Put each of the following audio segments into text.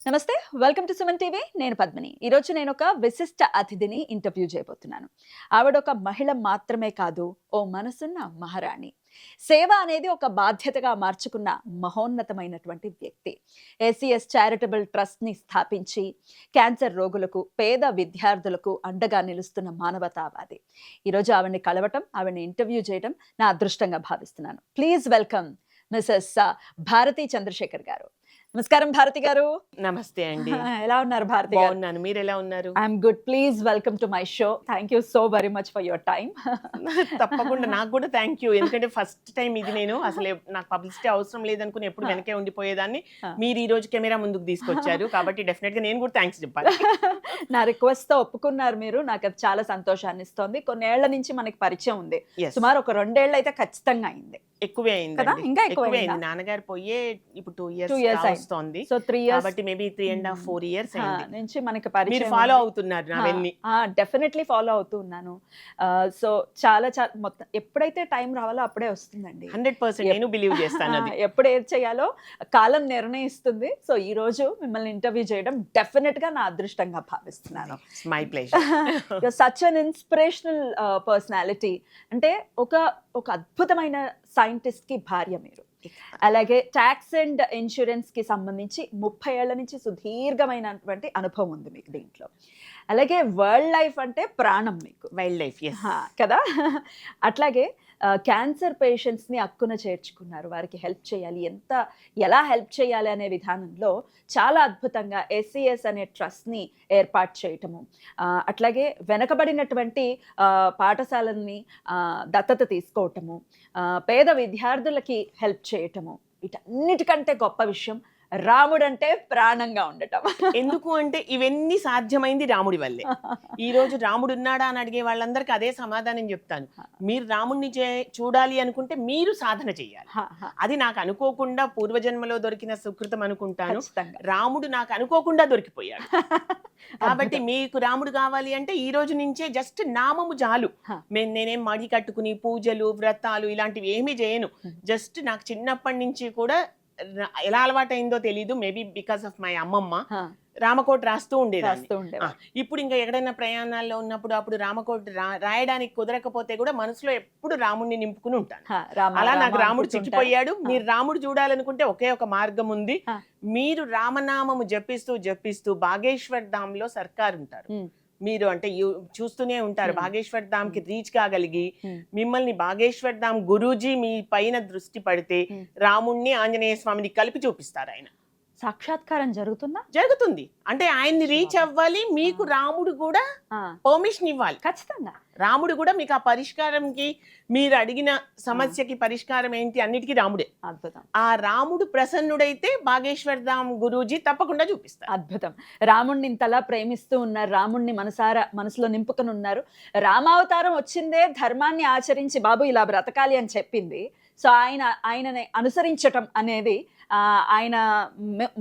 నమస్తే. Welcome to Suman TV. నేను పద్మిని. ఈరోజు నేను ఒక విశిష్ట అతిథిని ఇంటర్వ్యూ చేయబోతున్నాను. ఆవిడ ఒక మహిళ మాత్రమే కాదు, ఓ మనసున్న మహారాణి. సేవ అనేది ఒక బాధ్యతగా మార్చుకున్న మహోన్నతమైనటువంటి వ్యక్తి. ఏసీఎస్ చారిటబుల్ ట్రస్ట్‌ని స్థాపించి క్యాన్సర్ రోగులకు, పేద విద్యార్థులకు అండగా నిలుస్తున్న మానవతావాది. ఈరోజు ఆవిడని కలవటం, ఆవిడని ఇంటర్వ్యూ చేయడం నా అదృష్టంగా భావిస్తున్నాను. Please welcome mrs Bharathi Chandrasekhar garu. నమస్కారం భారతి గారు. నమస్తే అండి. ఎలా ఉన్నారు భారతి గారు? బాగున్నాను. మీరు ఎలా ఉన్నారు? I'm good. Please welcome to my show. Thank you so very much for your time. తప్పకుండా నాకు కూడా థ్యాంక్ యూ. ఎందుకంటే ఫస్ట్ టైం ఇది నేను అసలు నాకు పబ్లిసిటీ అవసరం లేదనుకుని ఎప్పుడు వెనకే ఉండిపోయేదాన్ని. మీరు ఈ రోజు కెమెరా ముందుకు తీసుకొచ్చారు కాబట్టి డెఫినెట్ గా నేను కూడా థ్యాంక్స్ చెప్పాలి. నా రిక్వెస్ట్ తో ఒప్పుకున్నారు మీరు. నాకు అది చాలా సంతోషాన్ని ఇస్తోంది. కొన్నేళ్ల నుంచి మనకి పరిచయం ఉంది. సుమారు ఒక 2 ఏళ్ళు అయితే ఖచ్చితంగా అయింది. ఎక్కువే అయింది. ఇంకా ఎక్కువే అయింది. నాన్నగారు పోయే ఇప్పుడు 2 ఇయర్స్ వస్తుంది. సో 3 ఇయర్స్ కాబట్టి మేబీ 3.5 4 ఇయర్స్ నుంచి మనకి పరిచయం. మీరు ఫాలో అవుతున్నారు నావన్నీ? డెఫినెట్లీ ఫాలో అవుతూ ఉన్నాను. సో చాలా మొత్తం ఎప్పుడైతే టైం రావాలో అప్పుడే వస్తుందండి. 100% నేను బిలీవ్ చేస్తాను. ఎప్పుడు ఏది చేయాలో కాలం నిర్ణయిస్తుంది. సో ఈ రోజు మిమ్మల్ని ఇంటర్వ్యూ చేయడం డెఫినెట్ గా నా అదృష్టంగా భావిస్తున్నాను. My pleasure. Such an inspirational personality. అంటే ఒక అద్భుతమైన సైంటిస్ట్ కి భార్య మీరు. అలాగే ట్యాక్స్ అండ్ ఇన్సూరెన్స్ కి సంబంధించి 30 ఏళ్ల నుంచి సుదీర్ఘమైనటువంటి అనుభవం ఉంది మీకు దీంట్లో. అలాగే వరల్డ్ లైఫ్ అంటే ప్రాణం మీకు. వైల్డ్ లైఫ్ కదా. అట్లాగే క్యాన్సర్ పేషెంట్స్ని అక్కున చేర్చుకున్నారు. వారికి హెల్ప్ చేయాలి, ఎలా హెల్ప్ చేయాలి అనే విధానంలో చాలా అద్భుతంగా ఎస్సీఎస్ అనే ట్రస్ట్ని ఏర్పాటు చేయటము, అట్లాగే వెనకబడినటువంటి పాఠశాలల్ని దత్తత తీసుకోవటము, పేద విద్యార్థులకి హెల్ప్ చేయటము, వీటన్నిటికంటే గొప్ప విషయం రాముడు అంటే ప్రాణంగా ఉండటం. ఎందుకు అంటే ఇవన్నీ సాధ్యమైంది రాముడి వల్లే. ఈ రోజు రాముడు ఉన్నాడా అని అడిగే వాళ్ళందరికీ అదే సమాధానం చెప్తాను. మీరు రాముడిని చూడాలి అనుకుంటే మీరు సాధన చేయాలి. అది నాకు అనుకోకుండా పూర్వజన్మలో దొరికిన సుకృతం అనుకుంటాను. రాముడు నాకు అనుకోకుండా దొరికిపోయాడు. కాబట్టి మీకు రాముడు కావాలి అంటే ఈ రోజు నుంచే జస్ట్ నామము చాలు. నేనేం మడి కట్టుకుని పూజలు వ్రతాలు ఇలాంటివి ఏమీ చేయను. జస్ట్ నాకు చిన్నప్పటి నుంచి కూడా ఎలా అలవాటైందో తెలీదు. మేబీ బికాస్ ఆఫ్ మై అమ్మమ్మ రామకోట రాస్తూ ఉండేదాన్ని. ఇప్పుడు ఇంకా ఎక్కడైనా ప్రయాణాల్లో ఉన్నప్పుడు అప్పుడు రామకోట రాయడానికి కుదరకపోతే కూడా మనసులో ఎప్పుడు రాముడిని నింపుకుని ఉంటాను. అలా నాకు రాముడు చుట్టిపోయాడు. మీరు రాముడు చూడాలనుకుంటే ఒకే ఒక మార్గం ఉంది. మీరు రామనామము జపిస్తూ జపిస్తూ బాగేశ్వర్ ధామ్ లో సర్కార్ ఉంటారు. మీరు అంటే చూస్తూనే ఉంటారు. బాగేశ్వర్ ధామ్ కి రీచ్ కాగలిగి మిమ్మల్ని బాగేశ్వర్ ధామ్ గురూజీ మీ పైన దృష్టి పడితే రాముణ్ణి ఆంజనేయ స్వామిని కలిపి చూపిస్తారు. ఆయన సాక్షాత్కారం జరుగుతుంది. అంటే ఆయన్ని రీచ్ అవ్వాలి. మీకు రాముడు కూడా పర్మిషన్ ఇవ్వాలి. ఖచ్చితంగా రాముడు కూడా మీకు ఆ పరిష్కారంకి, మీరు అడిగిన సమస్యకి పరిష్కారం ఏంటి అన్నిటికీ రాముడే. అద్భుతం. ఆ రాముడు ప్రసన్నుడైతే బాగేశ్వర్ ధామ్ గురూజీ తప్పకుండా చూపిస్తారు. అద్భుతం. రాముడిని ఇంతలా ప్రేమిస్తూ ఉన్నారు, రాముడిని మనసులో నింపుకొని ఉన్నారు. రామావతారం వచ్చిందే ధర్మాన్ని ఆచరించి బాబు ఇలా బ్రతకాలి అని చెప్పింది. సో ఆయనని అనుసరించటం అనేది ఆయన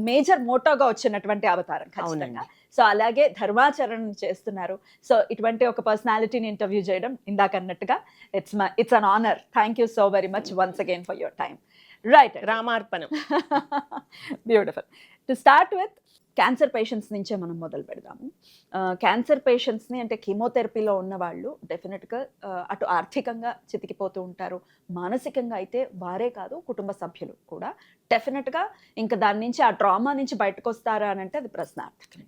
మేజర్ మోటోగా వచ్చినటువంటి అవతారం ఖచ్చితంగా. సో అలాగే ధర్మాచరణ చేస్తున్నారు. సో ఇటువంటి ఒక పర్సనాలిటీని ఇంటర్వ్యూ చేయడం ఇందాక అన్నట్టుగా it's an honour. Thank you so very much once again for your time. Right, రామార్పణం. Beautiful. To start with cancer patients నుంచే మనం మొదలు పెడదాము. క్యాన్సర్ పేషెంట్స్ని అంటే కీమోథెరపీలో ఉన్న వాళ్ళు డెఫినెట్గా అటు ఆర్థికంగా చితికిపోతూ ఉంటారు, మానసికంగా అయితే వారే కాదు కుటుంబ సభ్యులు కూడా డెఫినెట్గా ఇంకా దాని నుంచి ఆ ట్రామా నుంచి బయటకు వస్తారా అని అంటే అది ప్రశ్నార్థకం.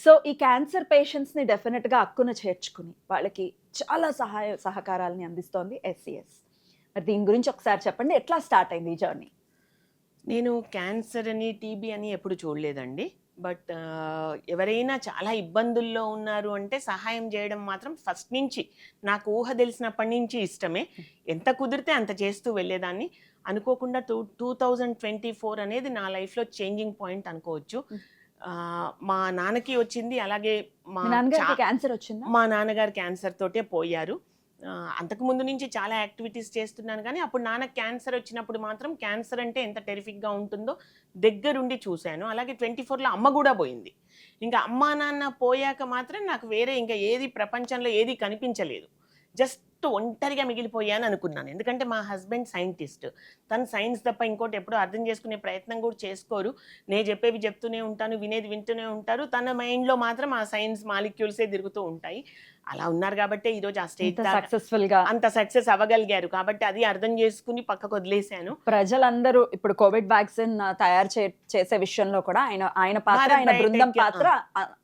సో ఈ క్యాన్సర్ పేషెంట్స్ని డెఫినెట్గా అక్కున చేర్చుకుని వాళ్ళకి చాలా సహకారాలని అందిస్తోంది ఎస్సీఎస్. మరి దీని గురించి ఒకసారి చెప్పండి, ఎట్లా స్టార్ట్ అయింది ఈ జర్నీ? నేను క్యాన్సర్ అని టీబీ అని ఎప్పుడు చూడలేదండి. బట్ ఎవరైనా చాలా ఇబ్బందుల్లో ఉన్నారు అంటే సహాయం చేయడం మాత్రం ఫస్ట్ నుంచి నాకు ఊహ తెలిసినప్పటి నుంచి ఇష్టమే. ఎంత కుదిరితే అంత చేస్తూ వెళ్ళేదాన్ని. అనుకోకుండా 2024 అనేది నా లైఫ్లో చేంజింగ్ పాయింట్ అనుకోవచ్చు. మా నాన్నకి వచ్చింది, అలాగే మా నాన్నగారు క్యాన్సర్ తోటే పోయారు. అంతకుముందు నుంచి చాలా యాక్టివిటీస్ చేస్తున్నాను, కానీ అప్పుడు నాన్న క్యాన్సర్ వచ్చినప్పుడు మాత్రం క్యాన్సర్ అంటే ఎంత టెరిఫిక్గా ఉంటుందో దగ్గరుండి చూశాను. అలాగే 24లో అమ్మ కూడా పోయింది. ఇంకా అమ్మా నాన్న పోయాక మాత్రం నాకు వేరే ఇంకా ఏది ప్రపంచంలో ఏది కనిపించలేదు. జస్ట్ ఒంటరిగా మిగిలిపోయాను అనుకున్నాను. ఎందుకంటే మా హస్బెండ్ సైంటిస్ట్. తను సైన్స్ తప్ప ఇంకోటి ఎప్పుడూ అర్థం చేసుకునే ప్రయత్నం కూడా చేసుకోరు. నేను చెప్పేవి చెప్తూనే ఉంటాను, వినేది వింటూనే ఉంటారు. తన మైండ్లో మాత్రం ఆ సైన్స్ మాలిక్యూల్సే తిరుగుతూ ఉంటాయి. అలా ఉన్నారు కాబట్టి ఈరోజు ఆ స్టేజ్ సక్సెస్ఫుల్ గా అంత సక్సెస్ అవ్వగలిగారు. కాబట్టి అది అర్థం చేసుకుని పక్కకు వదిలేశాను. ప్రజలందరూ ఇప్పుడు కోవిడ్ వ్యాక్సిన్ తయారు చేసే విషయంలో కూడా ఆయన పాత్ర, భారత్ ఆయన బృందం బయోటెక్ పాత్ర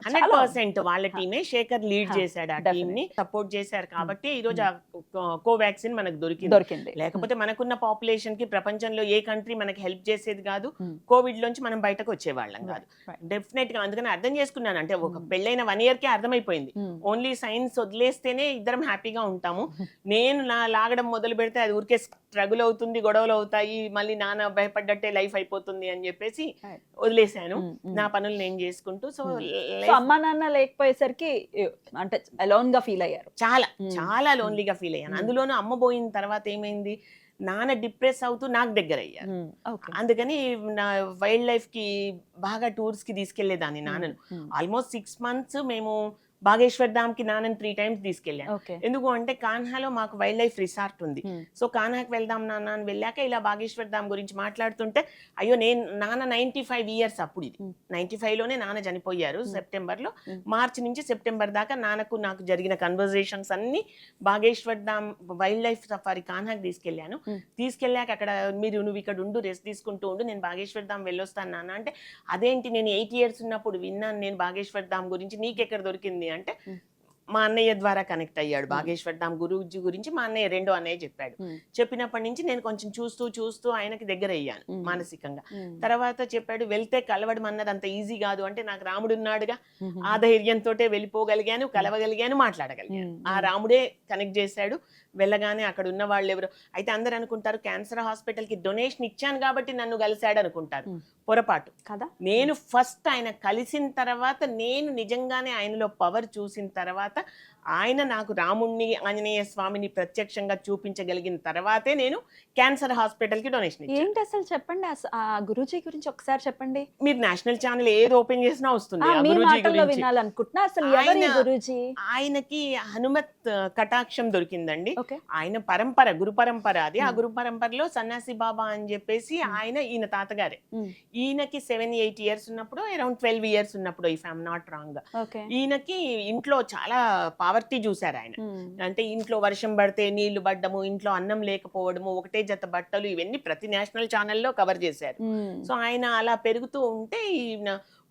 100% వాళ్ళ టీమే శేఖర్ లీడ్ చేశాడు. ఆ టీమ్ ని సపోర్ట్ చేశారు కాబట్టి ఈ రోజు ఆ కోవాక్సిన్ మనకు దొరికింది. లేకపోతే మనకున్న పాపులేషన్ కి ప్రపంచంలో ఏ కంట్రీ మనకి హెల్ప్ చేసేది కాదు. కోవిడ్ లోంచి మనం బయటకు వచ్చేవాళ్ళం కాదు. డెఫినెట్ గా అందుకని అర్థం చేసుకున్నాను. అంటే ఒక పెళ్ళైన 1 year కే అర్థమైపోయింది. ఓన్లీ సైన్స్ వదిలేస్తేనే ఇద్దరం హ్యాపీగా ఉంటాము. నేను నా లాగడం మొదలు పెడితే అది ఊరికే స్ట్రగుల్ అవుతుంది, గొడవలు అవుతాయి, మళ్ళీ నాన్న భయపడ్డట్టే లైఫ్ అయిపోతుంది అని చెప్పేసి వదిలేశాను. నా పనులు నేను చేసుకుంటూ. సో అమ్మా నాన్న లేకపోయేసరికి అంటే అలోన్ గా ఫీల్ అయ్యారు. చాలా లోన్లీగా ఫీల్ అయ్యాను. అందులోనూ అమ్మ పోయిన తర్వాత ఏమైంది, నాన్న డిప్రెస్ అవుతూ నాకు దగ్గర అయ్యారు. అందుకని నా వైల్డ్ లైఫ్ కి బాగా టూర్స్ కి తీసుకెళ్లేదాన్ని నాన్నను. ఆల్మోస్ట్ 6 months మేము బాగేశ్వర్ ధామ్ కి నాన్నని 3 times తీసుకెళ్ళాను. ఎందుకు అంటే కాన్హాలో మాకు వైల్డ్ లైఫ్ రిసార్ట్ ఉంది. సో కాన్హాకి వెళ్దాం నాన్న అని వెళ్ళాక ఇలా బాగేశ్వర్ ధామ్ గురించి మాట్లాడుతుంటే, అయ్యో నాన్న 95 years అప్పుడు, ఇది 95 లోనే నాన్న చనిపోయారు సెప్టెంబర్ లో. మార్చి నుంచి సెప్టెంబర్ దాకా నాకు జరిగిన కన్వర్జేషన్స్ అన్ని బాగేశ్వర్ ధామ్ వైల్డ్ లైఫ్ సఫారీ కాన్హాకి తీసుకెళ్ళాను. తీసుకెళ్ళాక అక్కడ నువ్వు ఇక్కడ ఉండు, రెస్ట్ తీసుకుంటూ ఉండు, నేను బాగేశ్వర్ ధామ్ వెళ్ళొస్తాను నాన్న అంటే, అదేంటి నేను 8 years ఉన్నప్పుడు విన్నాను నేను బాగేశ్వర్ ధామ్ గురించి, నీకెక్కడ దొరికింది అంటే మా అన్నయ్య ద్వారా కనెక్ట్ అయ్యాడు. బాగేశ్వర్ ధామ్ గురూజీ గురించి మా అన్నయ్య, రెండో అన్నయ్య చెప్పాడు. చెప్పినప్పటి నుంచి నేను కొంచెం చూస్తూ ఆయనకి దగ్గర అయ్యాను మానసికంగా. తర్వాత చెప్పాడు, వెళ్తే కలవడం అన్నది అంత ఈజీ కాదు అంటే, నాకు రాముడు ఉన్నాడుగా, ఆ ధైర్యంతో వెళ్ళిపోగలిగాను, కలవగలిగాను, మాట్లాడగలిగాను. ఆ రాముడే కనెక్ట్ చేశాడు. వెళ్ళగానే అక్కడ ఉన్న వాళ్ళు ఎవరు అయితే అందరు అనుకుంటారు క్యాన్సర్ హాస్పిటల్ కి డొనేషన్ ఇచ్చాను కాబట్టి నన్ను కలిశాడు అనుకుంటారు. పొరపాటు కదా. నేను ఫస్ట్ ఆయన కలిసిన తర్వాత, నేను నిజంగానే ఆయనలో పవర్ చూసిన తర్వాత, ఆయన నాకు రాముణ్ణి, ఆంజనేయ స్వామిని ప్రత్యక్షంగా చూపించగలిగిన తర్వాతే నేను క్యాన్సర్ హాస్పిటల్ కి డొనేషన్ ఇచ్చాను. ఏంటి అసలు చెప్పండి, ఆ గురూజీ గురించి ఒకసారి చెప్పండి. మీరు నేషనల్ ఛానల్ ఏది ఓపెన్ చేసినా వస్తుంది ఆ మీ గురూజీ మాటల్లో గురించి. వినాలనుకుంటున్నా. అసలు ఎవరు ఈ గురూజీ? ఆయనకి హనుమత్ కటాక్షం దొరికిందండి. ఓకే. ఆయన గురు పరంపర అది. ఆ గురు పరంపరలో సన్యాసి బాబా అని చెప్పేసి ఈయన తాతగారే. ఈయనకి 7-8 years ఉన్నప్పుడు, అరౌండ్ 12 years ఉన్నప్పుడు, ఇఫ్ ఐఎమ్ నాట్ రాంగ్, ఈయనకి ఇంట్లో చాలా పావర్టీ చూశారు ఆయన. అంటే ఇంట్లో వర్షం పడితే నీళ్లు పడ్డము, ఇంట్లో అన్నం లేకపోవడము, ఒకటే జత బట్టలు, ఇవన్నీ ప్రతి నేషనల్ ఛానల్లో కవర్ చేశారు. సో ఆయన అలా పెరుగుతూ ఉంటే,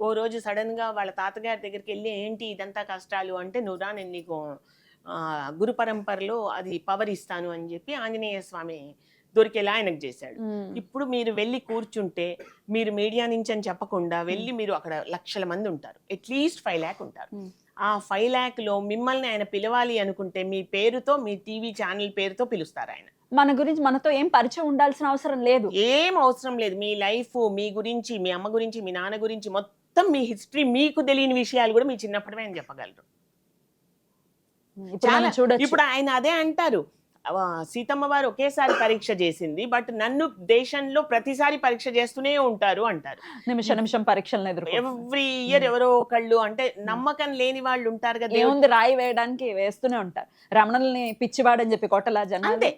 ఓ రోజు సడన్ గా వాళ్ళ తాతగారి దగ్గరికి వెళ్ళి, ఏంటి ఇదంతా కష్టాలు అంటే, నువ్వురా నేను నీకు గురు పరంపరలో అది పవర్ ఇస్తాను అని చెప్పి ఆంజనేయ స్వామి దొరికేలా ఆయనకు చేశాడు. ఇప్పుడు మీరు వెళ్ళి కూర్చుంటే, మీరు మీడియా నుంచి అని చెప్పకుండా వెళ్ళి, మీరు అక్కడ లక్షల మంది ఉంటారు, అట్లీస్ట్ 5 lakh ఉంటారు. ఆ 5 lakh లో మిమ్మల్ని ఆయన పిలవాలి అనుకుంటే, మీ పేరుతో, మీ టీవీ ఛానల్ పేరుతో పిలుస్తారు ఆయన. మన గురించి మనతో ఏం పరిచయం ఉండాల్సిన అవసరం లేదు. ఏం అవసరం లేదు. మీ లైఫ్, మీ గురించి, మీ అమ్మ గురించి, మీ నాన్న గురించి, మొత్తం మీ హిస్టరీ, మీకు తెలియని విషయాలు కూడా మీ చిన్నప్పటివే ఆయన చెప్పగలరు. ఇప్పుడు ఆయన అదే అంటారు, సీతమ్మ వారు ఒకేసారి పరీక్ష చేసింది, బట్ నన్ను దేశంలో ప్రతిసారి పరీక్ష చేస్తూనే ఉంటారు అంటారు. నిమిషం పరీక్షలు ఎవ్రీ ఇయర్ ఎవరో ఒకళ్ళు, అంటే నమ్మకం లేని వాళ్ళు ఉంటారు కదా. ఏముంది, రాయి వేయడానికి వేస్తూనే ఉంటారు. రమణల్ని పిచ్చివాడని చెప్పి కొట్టలా జనాలు. అంతే,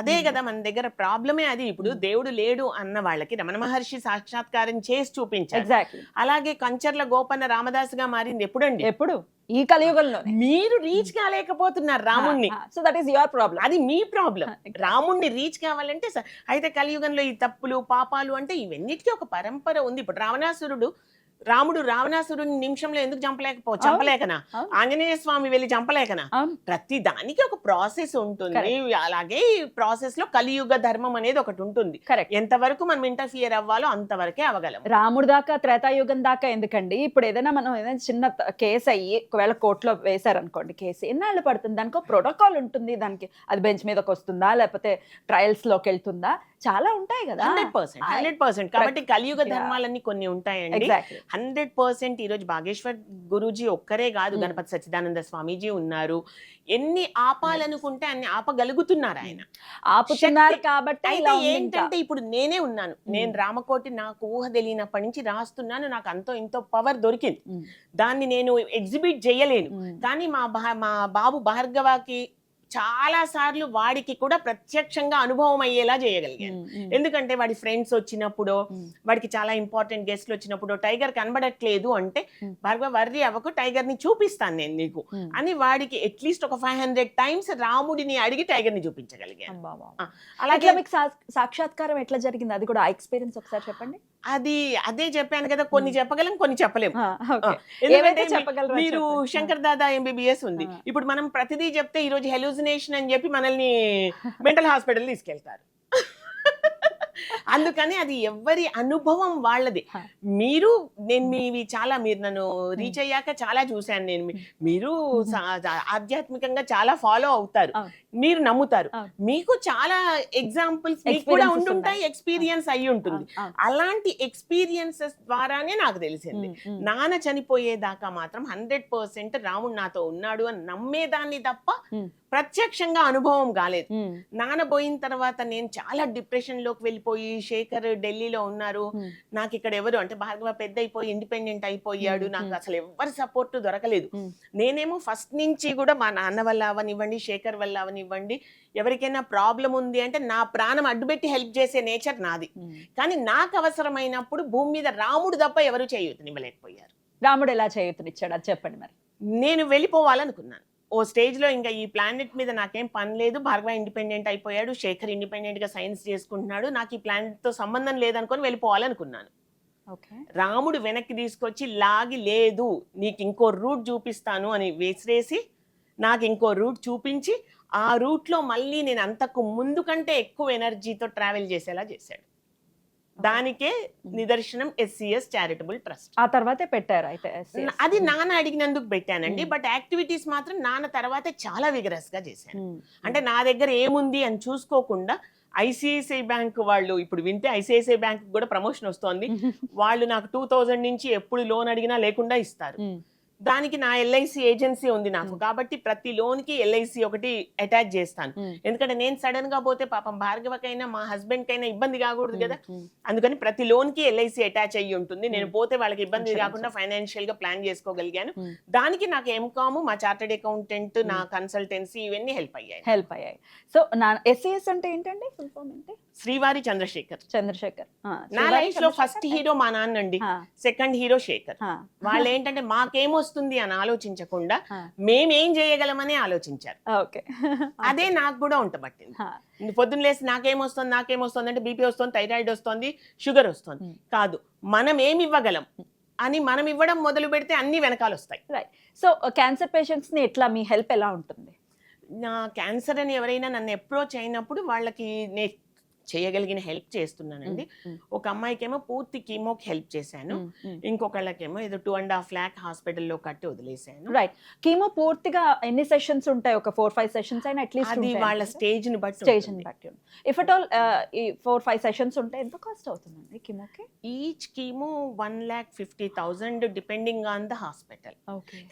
అదే కదా మన దగ్గర ప్రాబ్లమే అది. ఇప్పుడు దేవుడు లేడు అన్న వాళ్ళకి రమణ మహర్షి సాక్షాత్కారం చేసి చూపించారు. అలాగే కంచర్ల గోపన్న రామదాసుగా మారింది ఎప్పుడండి? ఎప్పుడు? ఈ కలియుగంలో. మీరు రీచ్ కాలేకపోతున్నారు రాముణ్ణి. So that is your problem. అది మీ ప్రాబ్లం. రాముణ్ణి రీచ్ కావాలంటే అయితే కలియుగంలో ఈ తప్పులు పాపాలు అంటే ఇవన్నిటికీ ఒక పరంపర ఉంది. ఇప్పుడు రాముడు రావణాసురుని నిమిషంలో ఎందుకు చంపలేకనా? ఆంజనేయ స్వామి వెళ్ళి చంపలేకనా? ప్రతి దానికి ఒక ప్రాసెస్ ఉంటుంది. అలాగే ఈ ప్రాసెస్ లో కలియుగ ధర్మం అనేది ఒకటి ఉంటుంది. ఎంతవరకు మనం ఇంటర్ఫియర్ అవ్వాలో అంతవరకే అవ్వగలం. రాముడు దాకా, త్రేతాయుగం దాకా ఎందుకండి? ఇప్పుడు ఏదైనా చిన్న కేసు అయ్యి ఒకవేళ కోర్టులో వేశారనుకోండి, కేసు ఎన్నాళ్ళు పడుతుంది? దానికి ప్రోటోకాల్ ఉంటుంది. దానికి అది బెంచ్ మీదకి వస్తుందా, లేకపోతే ట్రయల్స్ లోకి వెళ్తుందా, చాలా ఉంటాయి కదా. 100%. కాబట్టి కలియుగ ధర్మాలన్నీ కొన్ని ఉంటాయండి. 100%. ఈరోజు బాగేశ్వర్ గురూజీ ఒక్కరే కాదు, గణపతి సచ్చిదానంద స్వామీజీ ఉన్నారు. ఎన్ని ఆపాలనుకుంటే అన్ని ఆపగలుగుతున్నారు ఆయన. ఆపుతున్నారు కాబట్టి. అయితే ఏంటంటే ఇప్పుడు నేనే ఉన్నాను. నేను రామకోటి నాకు ఊహ తెలియనప్పటి నుంచి రాస్తున్నాను. నాకు అంతో ఇంతో పవర్ దొరికింది. దాన్ని నేను ఎగ్జిబిట్ చేయలేను. కానీ మా బాబు భార్గవకి చాలా సార్లు వాడికి కూడా ప్రత్యక్షంగా అనుభవం అయ్యేలా చేయగలిగాను. ఎందుకంటే వాడి ఫ్రెండ్స్ వచ్చినప్పుడు, వాడికి చాలా ఇంపార్టెంట్ గెస్ట్లు వచ్చినప్పుడు టైగర్ కనబడట్లేదు అంటే, భార్గవ వర్రీ అవ్వకు, టైగర్ ని చూపిస్తాను నేను నీకు అని వాడికి అట్లీస్ట్ ఒక 500 టైమ్స్ రాముడిని అడిగి టైగర్ ని చూపించగలిగాను. అలాగే మీకు సాక్షాత్కారం ఎట్లా జరిగింది, అది కూడా ఆ ఎక్స్పీరియన్స్ ఒకసారి చెప్పండి. అదే చెప్పాను కదా, కొన్ని చెప్పగలం, కొన్ని చెప్పలేము. ఏవైతే ఎందుకంటే చెప్పగలరో మీరు చెప్పండి. శంకర్ దాదా MBBS ఉంది, ఇప్పుడు మనం ప్రతిదీ చెప్తే ఈ రోజు హెలూసినేషన్ అని చెప్పి మనల్ని మెంటల్ హాస్పిటల్ తీసుకెళ్తారు. అందుకని అది ఎవరి అనుభవం వాళ్ళది. నేను మీవి చాలా, మీరు నన్ను రీచ్ అయ్యాక చాలా చూశాను నేను. మీరు ఆధ్యాత్మికంగా చాలా ఫాలో అవుతారు, మీరు నమ్ముతారు, మీకు చాలా ఎగ్జాంపుల్స్ మీకు కూడా ఉంటుంటాయి, ఎక్స్పీరియన్స్ అయి ఉంటుంది. అలాంటి ఎక్స్పీరియన్సెస్ ద్వారానే నాకు తెలిసింది. నాన్న చనిపోయేదాకా మాత్రం 100% రాముడు నాతో ఉన్నాడు అని నమ్మేదాన్ని తప్ప ప్రత్యక్షంగా అనుభవం కాలేదు. నాన్న పోయిన తర్వాత నేను చాలా డిప్రెషన్ లోకి వెళ్ళిపోయి, శేఖర్ ఢిల్లీలో ఉన్నారు, నాకు ఇక్కడ ఎవరు అంటే భార్గవ పెద్ద అయిపోయి ఇండిపెండెంట్ అయిపోయాడు, నాకు అసలు ఎవరి సపోర్ట్ దొరకలేదు. నేనేమో ఫస్ట్ నుంచి కూడా మా నాన్న వల్ల అవనివ్వండి, శేఖర్ వల్ల అవనివ్వండి, ఎవరికైనా ప్రాబ్లం ఉంది అంటే నా ప్రాణం అడ్డుపెట్టి హెల్ప్ చేసే నేచర్ నాది. కానీ నాకు అవసరమైనప్పుడు భూమి మీద రాముడు తప్ప ఎవరు చేయూతనివ్వలేకపోయారు. రాముడు ఎలా చేయూతనిచ్చాడు అది చెప్పండి మరి. నేను వెళ్ళిపోవాలనుకున్నాను ఓ స్టేజ్ లో, ఇంకా ఈ ప్లానెట్ మీద నాకేం పని లేదు, భార్గవ ఇండిపెండెంట్ అయిపోయాడు, శేఖర్ ఇండిపెండెంట్ గా సైన్స్ చేసుకుంటున్నాడు, నాకు ఈ ప్లానెట్ తో సంబంధం లేదనుకొని వెళ్ళిపోవాలనుకున్నాను. రాముడు వెనక్కి తీసుకొచ్చి లాగి, లేదు నీకు ఇంకో రూట్ చూపిస్తాను అని వేసిరేసి నాకు ఇంకో రూట్ చూపించి, ఆ రూట్ లో మళ్ళీ నేను అంతకు ముందు కంటే ఎక్కువ ఎనర్జీతో ట్రావెల్ చేసేలా చేశాడు. దానికే నిదర్శనం SCS చారిటబుల్ ట్రస్ట్. ఆ తర్వాతే పెట్టారు అయితే. అది నాన్న అడిగినందుకు పెట్టానండి, బట్ యాక్టివిటీస్ మాత్రం నాన్న తర్వాతే చాలా విగరస్ గా చేశాను. అంటే నా దగ్గర ఏముంది అని చూసుకోకుండా ICICI బ్యాంక్ వాళ్ళు, ఇప్పుడు వింటే ICICI బ్యాంక్ కూడా ప్రమోషన్ వస్తోంది, వాళ్ళు నాకు 2000 నుంచి ఎప్పుడు లోన్ అడిగినా లేకుండా ఇస్తారు. దానికి నా LIC ఏజెన్సీ ఉంది నాకు, కాబట్టి ప్రతి లోన్ కి LIC ఒకటి అటాచ్ చేస్తాను. ఎందుకంటే నేను సడన్ గా పోతే పాపం భార్గవకైనా మా హస్బెండ్ కైనా ఇబ్బంది కాకూడదు కదా, అందుకని ప్రతి లోన్ కి LIC అటాచ్ అయ్యి ఉంటుంది. నేను పోతే వాళ్ళకి ఇబ్బంది కాకుండా ఫైనాన్షియల్ గా ప్లాన్ చేసుకోగలిగాను. దానికి నాకు MCOM, మా చార్టెడ్ అకౌంటెంట్, నా కన్సల్టెన్సీ ఇవన్నీ హెల్ప్ అయ్యాయి. సో నా SCS అంటే ఏంటండి, ఫుల్ ఫామ్ ఏంటి? శ్రీవారి చంద్రశేఖర్. నా శ్రీవారి లైఫ్ లో ఫస్ట్ హీరో మా నాన్న అండి, సెకండ్ హీరో శేఖర్. వాళ్ళు ఏంటంటే మాకేమొస్తుంది అని ఆలోచించకుండా మేమేం చేయగలమని ఆలోచించారు. అదే నాకు కూడా ఉంటబట్టింది. పొద్దున్న లేసి నాకేమొస్తుంది అంటే బీపీ వస్తుంది, థైరాయిడ్ వస్తుంది, షుగర్ వస్తుంది కాదు, మనం ఏమి ఇవ్వగలం అని మనం ఇవ్వడం మొదలు పెడితే అన్ని వెనకాల వస్తాయి. సో క్యాన్సర్ పేషెంట్స్ ని ఎట్లా, మీ హెల్ప్ ఎలా ఉంటుంది? నా క్యాన్సర్ అని ఎవరైనా నన్ను అప్రోచ్ అయినప్పుడు వాళ్ళకి చేయగలిగిన హెల్ప్ చేస్తున్నానండి. ఒక అమ్మాయికేమో పూర్తి కీమోకి హెల్ప్ చేశాను, ఇంకొకళ్ళకేమో ఏదో 2.5 lakh హాస్పిటల్లో కట్టి వదిలేసాను. రైట్. కీమో పూర్తిగా ఎన్ని సెషన్స్ ఉంటాయి? ఒక 4-5 సెషన్స్ అయినా అట్లీస్ట్. అది వాళ్ళ స్టేజ్ ని బట్టి. ఇఫ్ అట్ ఆల్ 4-5 సెషన్స్ ఉంటే ఎంత కాస్ట్ అవుతుందండి కీమోకి? Each chemo 1,50,000 depending on the hospital.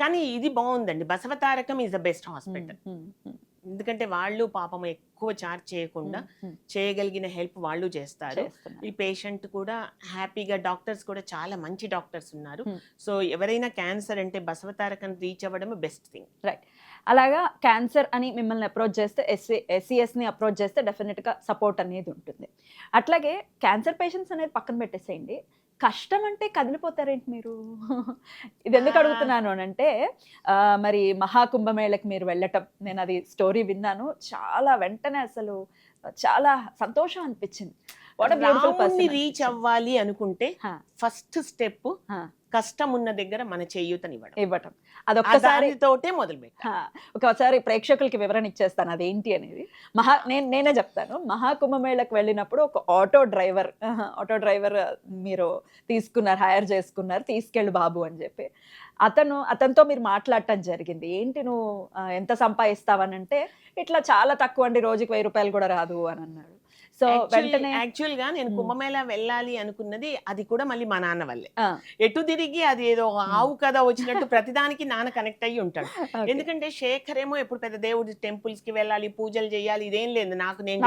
కానీ ఇది బాగుందండి, Basavatarakam is the best hospital. ఎందుకంటే వాళ్ళు పాపం ఎక్కువ చార్జ్ చేయకుండా చేయగలిగిన హెల్ప్ వాళ్ళు చేస్తారు. ఈ పేషెంట్ కూడా హ్యాపీగా, డాక్టర్స్ కూడా చాలా మంచి డాక్టర్స్ ఉన్నారు. సో ఎవరైనా క్యాన్సర్ అంటే బసవతారకం రీచ్ అవ్వడం బెస్ట్ థింగ్. రైట్. అలాగా క్యాన్సర్ అని మిమ్మల్ని అప్రోచ్ చేస్తే, SCS ని అప్రోచ్ చేస్తే డెఫినెట్ గా సపోర్ట్ అనేది ఉంటుంది. అట్లాగే క్యాన్సర్ పేషెంట్స్ అనేది పక్కన పెట్టేసేయండి, కష్టం అంటే కదిలిపోతారేంటి మీరు? ఇది ఎందుకు అడుగుతున్నాను అంటే, మరి మహాకుంభమేళకి మీరు వెళ్ళటం, నేను అది స్టోరీ విన్నాను, చాలా వెంటనే అసలు చాలా సంతోషం అనిపించింది. రాముడిని రీచ్ అవ్వాలి అనుకుంటే ఫస్ట్ స్టెప్ కష్టం ఉన్న దగ్గర మన చేయూతనివ్వడం. అదొక్కసారి తోటే మొదలు పెట్టి ఒకసారి ప్రేక్షకులకి వివరణ ఇచ్చేస్తాను అదేంటి అనేది. నేనే చెప్తాను. మహాకుంభమేళకు వెళ్ళినప్పుడు ఒక ఆటో డ్రైవర్ మీరు తీసుకున్నారు, హైర్ చేసుకున్నారు, తీసుకెళ్ళు బాబు అని చెప్పి. అతనితో మీరు మాట్లాడటం జరిగింది. ఏంటి నువ్వు ఎంత సంపాదిస్తావనంటే, ఇట్లా చాలా తక్కువ అండి, రోజుకి 1000 రూపాయలు కూడా రాదు అని అన్నాడు. సో వెంటనే యాక్చువల్ గా నేను కుంభమేళా వెళ్ళాలి అనుకున్నది అది కూడా మళ్ళీ మా నాన్న వల్లే. ఎటు తిరిగి అది ఏదో ఆవు కథ వచ్చినట్టు ప్రతిదానికి నాన్న కనెక్ట్ అయ్యి ఉంటాడు. ఎందుకంటే శేఖర్ ఏమో ఎప్పుడు పెద్ద దేవుడి టెంపుల్స్ కి వెళ్ళాలి, పూజలు చేయాలి, ఇదేం లేదు. నాకు నేను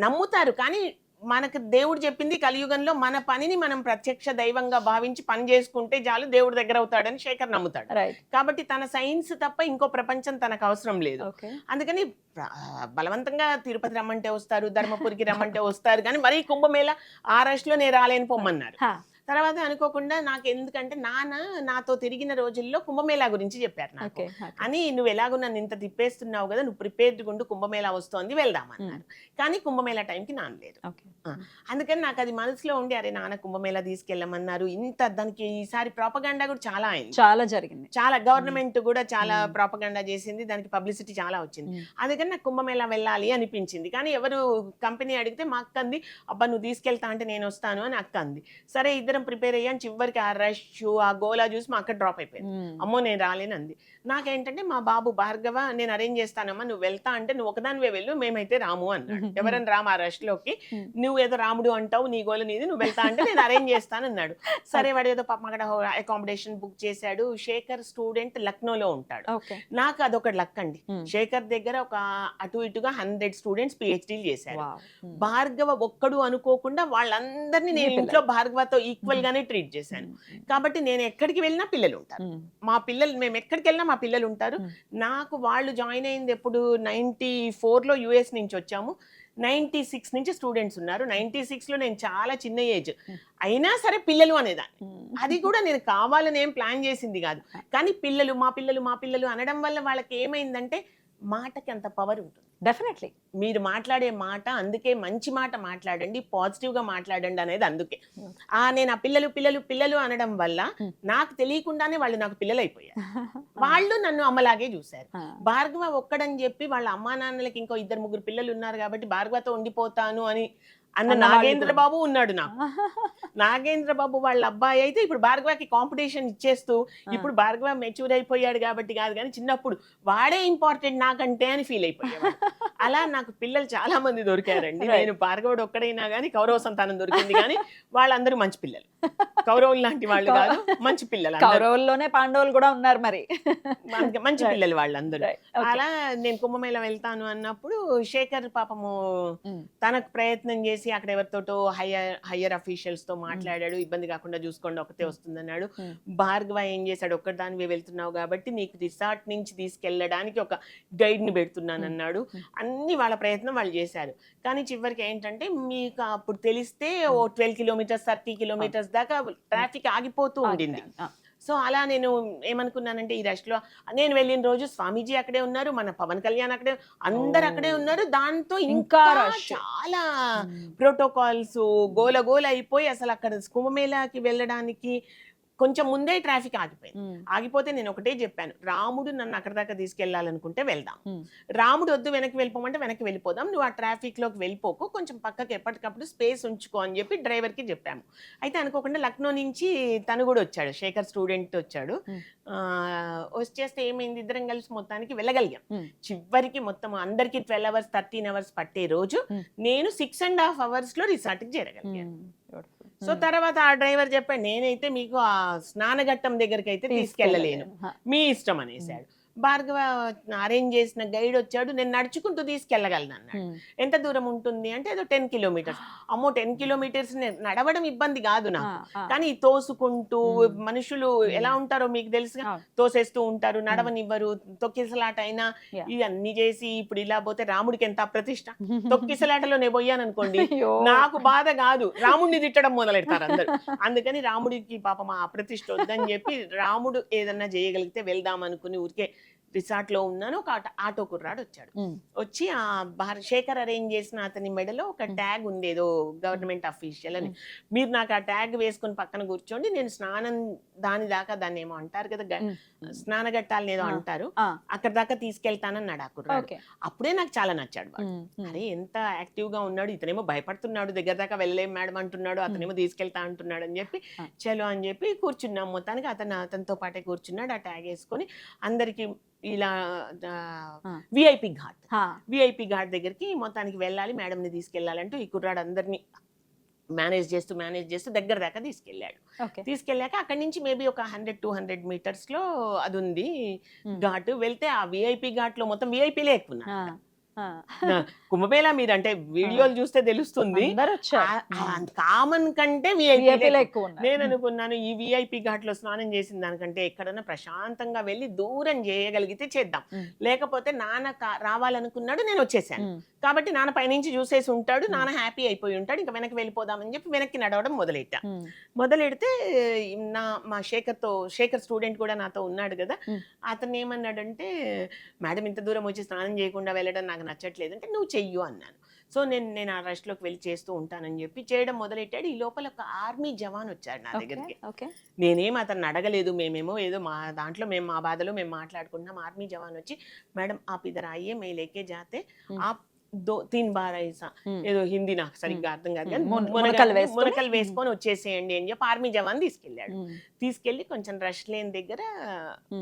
నమ్ముతారు కానీ మనకు దేవుడు చెప్పింది కలియుగంలో మన పనిని మనం ప్రత్యక్ష దైవంగా భావించి పని చేసుకుంటే చాలు దేవుడు దగ్గర అవుతాడని శేఖర్ నమ్ముతాడు. రైట్. కాబట్టి తన సైన్స్ తప్ప ఇంకో ప్రపంచం తనకు అవసరం లేదు. ఓకే. అందుకని బలవంతంగా తిరుపతి రమ్మంటే వస్తారు, ధర్మపురికి రమ్మంటే వస్తారు, కానీ మరీ కుంభమేళ ఆ రష్లో నేను రాలేని పొమ్మన్నారు. తర్వాత అనుకోకుండా నాకు ఎందుకంటే నాన్న నాతో తిరిగిన రోజుల్లో కుంభమేళా గురించి చెప్పారు నాకు. అని నువ్వు ఎలాగో నన్ను ఇంత తిప్పేస్తున్నావు కదా, నువ్వు ప్రిపేర్డ్ గుండు, కుంభమేళా వస్తోంది వెళ్దామన్నారు. కానీ కుంభమేళా టైంకి నాన్న లేరు. అందుకని నాకు అది మనసులో ఉండి అరే నాన్న కుంభమేళా తీసుకెళ్ళమన్నారు. ఇంత దానికి ఈసారి ప్రాపగాండా కూడా చాలా అయింది, చాలా జరిగింది, చాలా గవర్నమెంట్ కూడా చాలా ప్రాపగాండా చేసింది, దానికి పబ్లిసిటీ చాలా వచ్చింది. అందుకని నాకు కుంభమేళా వెళ్ళాలి అనిపించింది. కానీ ఎవరు కంపెనీ అడిగితే మా అక్క అంది అబ్బా నువ్వు తీసుకెళ్తా అంటే నేను వస్తాను అని అక్క అంది. సరే ఇద్దరం ప్రిపేర్ అయ్యాను. చివరికి ఆ రష్ ఆ గోలా చూసి మా అక్క డ్రాప్ అయిపోయింది. అమ్మో నేను రాలేను అంది. నాకేంటంటే మా బాబు భార్గవ నేను అరేంజ్ చేస్తానమ్మా, నువ్వు వెళ్తా అంటే నువ్వు ఒకదానివే వెళ్ళు, మేమైతే రాము అన్నాడు. ఎవరైనా రాము ఆ రష్ లోకి, నువ్వు ఏదో రాముడు అంటావు, నీ గోల నీది, నువ్వు వెళ్తా అంటే నేను అరేంజ్ చేస్తాను అన్నాడు. సరే వాడు ఏదో పాపం అక్కడ అకామిడేషన్ బుక్ చేశాడు. శేఖర్ స్టూడెంట్ లక్నోలో ఉంటాడు. నాకు అదొక లక్ అండి. శేఖర్ దగ్గర ఒక అటు ఇటుగా 100 స్టూడెంట్స్ పిహెచ్డీలు చేశారు. భార్గవ ఒక్కడు అనుకోకుండా వాళ్ళందరినీ నేను ఇంట్లో భార్గవతో ఈక్వల్ గానే ట్రీట్ చేశాను. కాబట్టి నేను ఎక్కడికి వెళ్ళినా పిల్లలు ఉంటారు. మా పిల్లలు మేము ఎక్కడికి వెళ్ళినా మా పిల్లలు ఉంటారు. నాకు వాళ్ళు జాయిన్ అయింది ఎప్పుడు 94లో యుఎస్ నుంచి వచ్చాము. 96 నుంచి స్టూడెంట్స్ ఉన్నారు. 96లో నేను చాలా చిన్న ఏజ్ అయినా సరే పిల్లలు అనేదాన్ని. అది కూడా నేను కావాలని ఏం ప్లాన్ చేసింది కాదు. కానీ పిల్లలు మా పిల్లలు మా పిల్లలు అనడం వల్ల వాళ్ళకి ఏమైందంటే మాటకి అంత పవర్ ఉంటుంది. డెఫినెట్లీ మీరు మాట్లాడే మాట, అందుకే మంచి మాట మాట్లాడండి, పాజిటివ్గా మాట్లాడండి అనేది అందుకే. నేను ఆ పిల్లలు పిల్లలు పిల్లలు అనడం వల్ల నాకు తెలియకుండానే వాళ్ళు నాకు పిల్లలు అయిపోయారు. వాళ్ళు నన్ను అమ్మలాగే చూశారు. భార్గవ ఒక్కడని చెప్పి వాళ్ళ అమ్మా నాన్నలకి ఇంకో 2-3 పిల్లలు ఉన్నారు కాబట్టి భార్గవతో ఉండిపోతాను అన్న నాగేంద్ర బాబు ఉన్నాడు నాకు. నాగేంద్ర బాబు వాళ్ళ అబ్బాయి అయితే ఇప్పుడు భార్గవకి కాంపిటీషన్ ఇచ్చేస్తూ, ఇప్పుడు భార్గవ మెచ్యూర్ అయిపోయాడు కాబట్టి కాదు కానీ చిన్నప్పుడు వాడే ఇంపార్టెంట్ నాకంటే అని ఫీల్ అయిపోయాడు. అలా నాకు పిల్లలు చాలా మంది దొరికారండి. నేను భార్గవుడు ఒక్కడైనా కానీ కౌరవ సంతానం దొరికింది, కానీ వాళ్ళందరూ మంచి పిల్లలు. కౌరవులు లాంటి వాళ్ళు కాదు, మంచి పిల్లలు. కౌరవుల్లోనే పాండవులు కూడా ఉన్నారు మరి, మంచి పిల్లలు వాళ్ళందరూ. అలా నేను కుంభమేళ వెళ్తాను అన్నప్పుడు శేఖర్ పాపము తనకు ప్రయత్నం చేసి అక్కడ ఎవరితోటో హయ్యర్ అఫీషియల్స్ తో మాట్లాడాడు. ఇబ్బంది కాకుండా చూసుకోండి, ఒకతే వస్తుందన్నాడు. భార్గవ ఏం చేశాడు, ఒక్కదానివే వెళ్తున్నావు కాబట్టి నీకు రిసార్ట్ నుంచి తీసుకెళ్ళడానికి ఒక గైడ్ ని పెడుతున్నాను అన్నాడు. అన్ని వాళ్ళ ప్రయత్నం వాళ్ళు చేశారు. కానీ చివరికి ఏంటంటే మీకు అప్పుడు తెలిస్తే 12 కిలోమీటర్స్ 30 కిలోమీటర్స్ దాకా ట్రాఫిక్ ఆగిపోతూ ఉండింది. సో అలా నేను ఏమనుకున్నానంటే ఈ రష్లో నేను వెళ్ళిన రోజు స్వామీజీ అక్కడే ఉన్నారు, మన పవన్ కళ్యాణ్ అక్కడే, అందరు అక్కడే ఉన్నారు. దాంతో ఇంకా చాలా ప్రోటోకాల్స్ గోల గోల అయిపోయి అసలు అక్కడ కుంభమేళాకి వెళ్ళడానికి కొంచెం ముందే ట్రాఫిక్ ఆగిపోయింది. ఆగిపోతే నేను ఒకటే చెప్పాను, రాముడు నన్ను అక్కడ దాకా తీసుకెళ్లాలనుకుంటే వెళ్దాం, రాముడు వద్దు వెనక్కి వెళ్ళిపోమంటే వెనక్కి వెళ్ళిపోదాం, నువ్వు ఆ ట్రాఫిక్ లోకి వెళ్ళిపోకు, కొంచెం పక్కకి ఎప్పటికప్పుడు స్పేస్ ఉంచుకో అని చెప్పి డ్రైవర్ కి చెప్పాము. అయితే అనుకోకుండా లక్నో నుంచి తను కూడా వచ్చాడు, శేఖర్ స్టూడెంట్ వచ్చాడు. వచ్చేస్తే ఏమైంది, ఇద్దరం కలిసి మొత్తానికి వెళ్ళగలిగాం. చివరికి మొత్తం అందరికి 12 hours 13 hours పట్టే రోజు నేను 6.5 hours లో రిసార్ట్ కి చేరగలిగాను. సో తర్వాత ఆ డ్రైవర్ చెప్పాడు, నేనైతే మీకు ఆ స్నానఘట్టం దగ్గరికి అయితే తీసుకెళ్ళలేను, మీ ఇష్టం అనేసాడు. భార్గవ అరేంజ్ చేసిన గైడ్ వచ్చాడు, నేను నడుచుకుంటూ తీసుకెళ్ళగలను అన్నాడు. ఎంత దూరం ఉంటుంది అంటే ఏదో 10 kilometers. అమ్మో 10 kilometers నడవడం ఇబ్బంది కాదు నాకు, కానీ తోసుకుంటూ మనుషులు ఎలా ఉంటారో మీకు తెలుసుగా, తోసేస్తూ ఉంటారు, నడవనివ్వరు, తొక్కిసలాట అయినా ఇవన్నీ చేసి ఇప్పుడు ఇలా పోతే రాముడికి ఎంత అప్రతిష్ట. తొక్కిసలాటలో నేను పోయాను అనుకోండి నాకు బాధ కాదు, రాముడిని తిట్టడం మొదలెడతారు అందరు. అందుకని రాముడికి పాపం ఆ అప్రతిష్ట వద్దని చెప్పి రాముడు ఏదన్నా చేయగలిగితే వెళ్దాం అనుకుని ఊరికే రిసార్ట్ లో ఉన్నాను. ఒక ఆటో కుర్రాడు వచ్చాడు. వచ్చి ఆ శేఖర్ అరేంజ్ చేసిన అతని మెడలో ఒక ట్యాగ్ ఉంది, ఏదో గవర్నమెంట్ అఫీషియల్ అని, మీరు నాకు ఆ ట్యాగ్ వేసుకుని పక్కన కూర్చోండి, నేను స్నానం దాన్ని ఏమో అంటారు కదా, స్నానఘట్టాలని ఏదో అంటారు, అక్కడ దాకా తీసుకెళ్తానన్నాడు ఆ కుర్రాడు. అప్పుడే నాకు చాలా నచ్చాడు వాడు. అరే ఎంత యాక్టివ్ గా ఉన్నాడు, ఇతనేమో భయపడుతున్నాడు, దగ్గర దాకా వెళ్ళలేం మేడం అంటున్నాడు, అతనేమో తీసుకెళ్తా అంటున్నాడు అని చెప్పి చలో అని చెప్పి కూర్చున్నాం. మొత్తానికి అతనితో పాటే కూర్చున్నాడు. ఆ ట్యాగ్ వేసుకొని అందరికి ఇలా విఐపి ఘాట్ దగ్గరికి మొత్తానికి వెళ్ళాలి, మేడం ని తీసుకెళ్లాలంటూ ఈ కుర్రాడు అందరినీ మేనేజ్ చేస్తూ దగ్గర దాకా తీసుకెళ్ళాక అక్కడి నుంచి మేబీ ఒక 100-200 meters లో అది ఉంది ఘాట్. వెళ్తే ఆ విఐపి ఘాట్ లో మొత్తం విఐపీలే ఎక్కువ. కుంభమేళా మీరు అంటే వీడియోలు చూస్తే తెలుస్తుంది. అందరూ వచ్చారు. కామన్ కంటే VIP VIP లో ఎక్కువ ఉన్నారు. నేను అనుకున్నాను ఈ విఐపి ఘాట్లో స్నానం చేసిన దానికంటే ఎక్కడన్నా ప్రశాంతంగా వెళ్ళి దూరం చేయగలిగితే చేద్దాం. లేకపోతే నాన్న రావాలనుకున్నాడు, నేను వచ్చేసాను. కాబట్టి నాన్న పైనుంచి చూసేసి ఉంటాడు, నాన్న హ్యాపీ అయిపోయి ఉంటాడు, ఇంకా వెనక్కి వెళ్ళిపోదామని చెప్పి వెనక్కి నడవడం మొదలెడితే మా శేఖర్ స్టూడెంట్ కూడా నాతో ఉన్నాడు కదా, అతను ఏమన్నాడంటే మేడం ఇంత దూరం వచ్చి స్నానం చేయకుండా వెళ్ళడం నాకు నచ్చట్లేదు అంటే నువ్వు చెయ్యు అన్నాను. సో నేను ఆ రష్లోకి వెళ్ళి చేస్తూ ఉంటానని చెప్పి చేయడం మొదలెట్టాడు. ఈ లోపల ఒక ఆర్మీ జవాన్ వచ్చాడు నా దగ్గరికి. నేనేం అతన్ని అడగలేదు, మేమేమో ఏదో మా దాంట్లో మేము మా బాధలో మేము మాట్లాడుకుంటున్నాం. ఆర్మీ జవాన్ వచ్చి మేడం ఆప్ ఇద్దరు ఆइए मैं लेके जाते आप 2-3 बार ऐसा ఏదో హిందీ నాకు సరిగ్గా అర్థం కాదు కానీ మునకలు వేసుకొని వచ్చేసేయండి అని చెప్పి ఆర్మీ జవాన్ తీసుకెళ్ళి కొంచెం రష్ లేని దగ్గర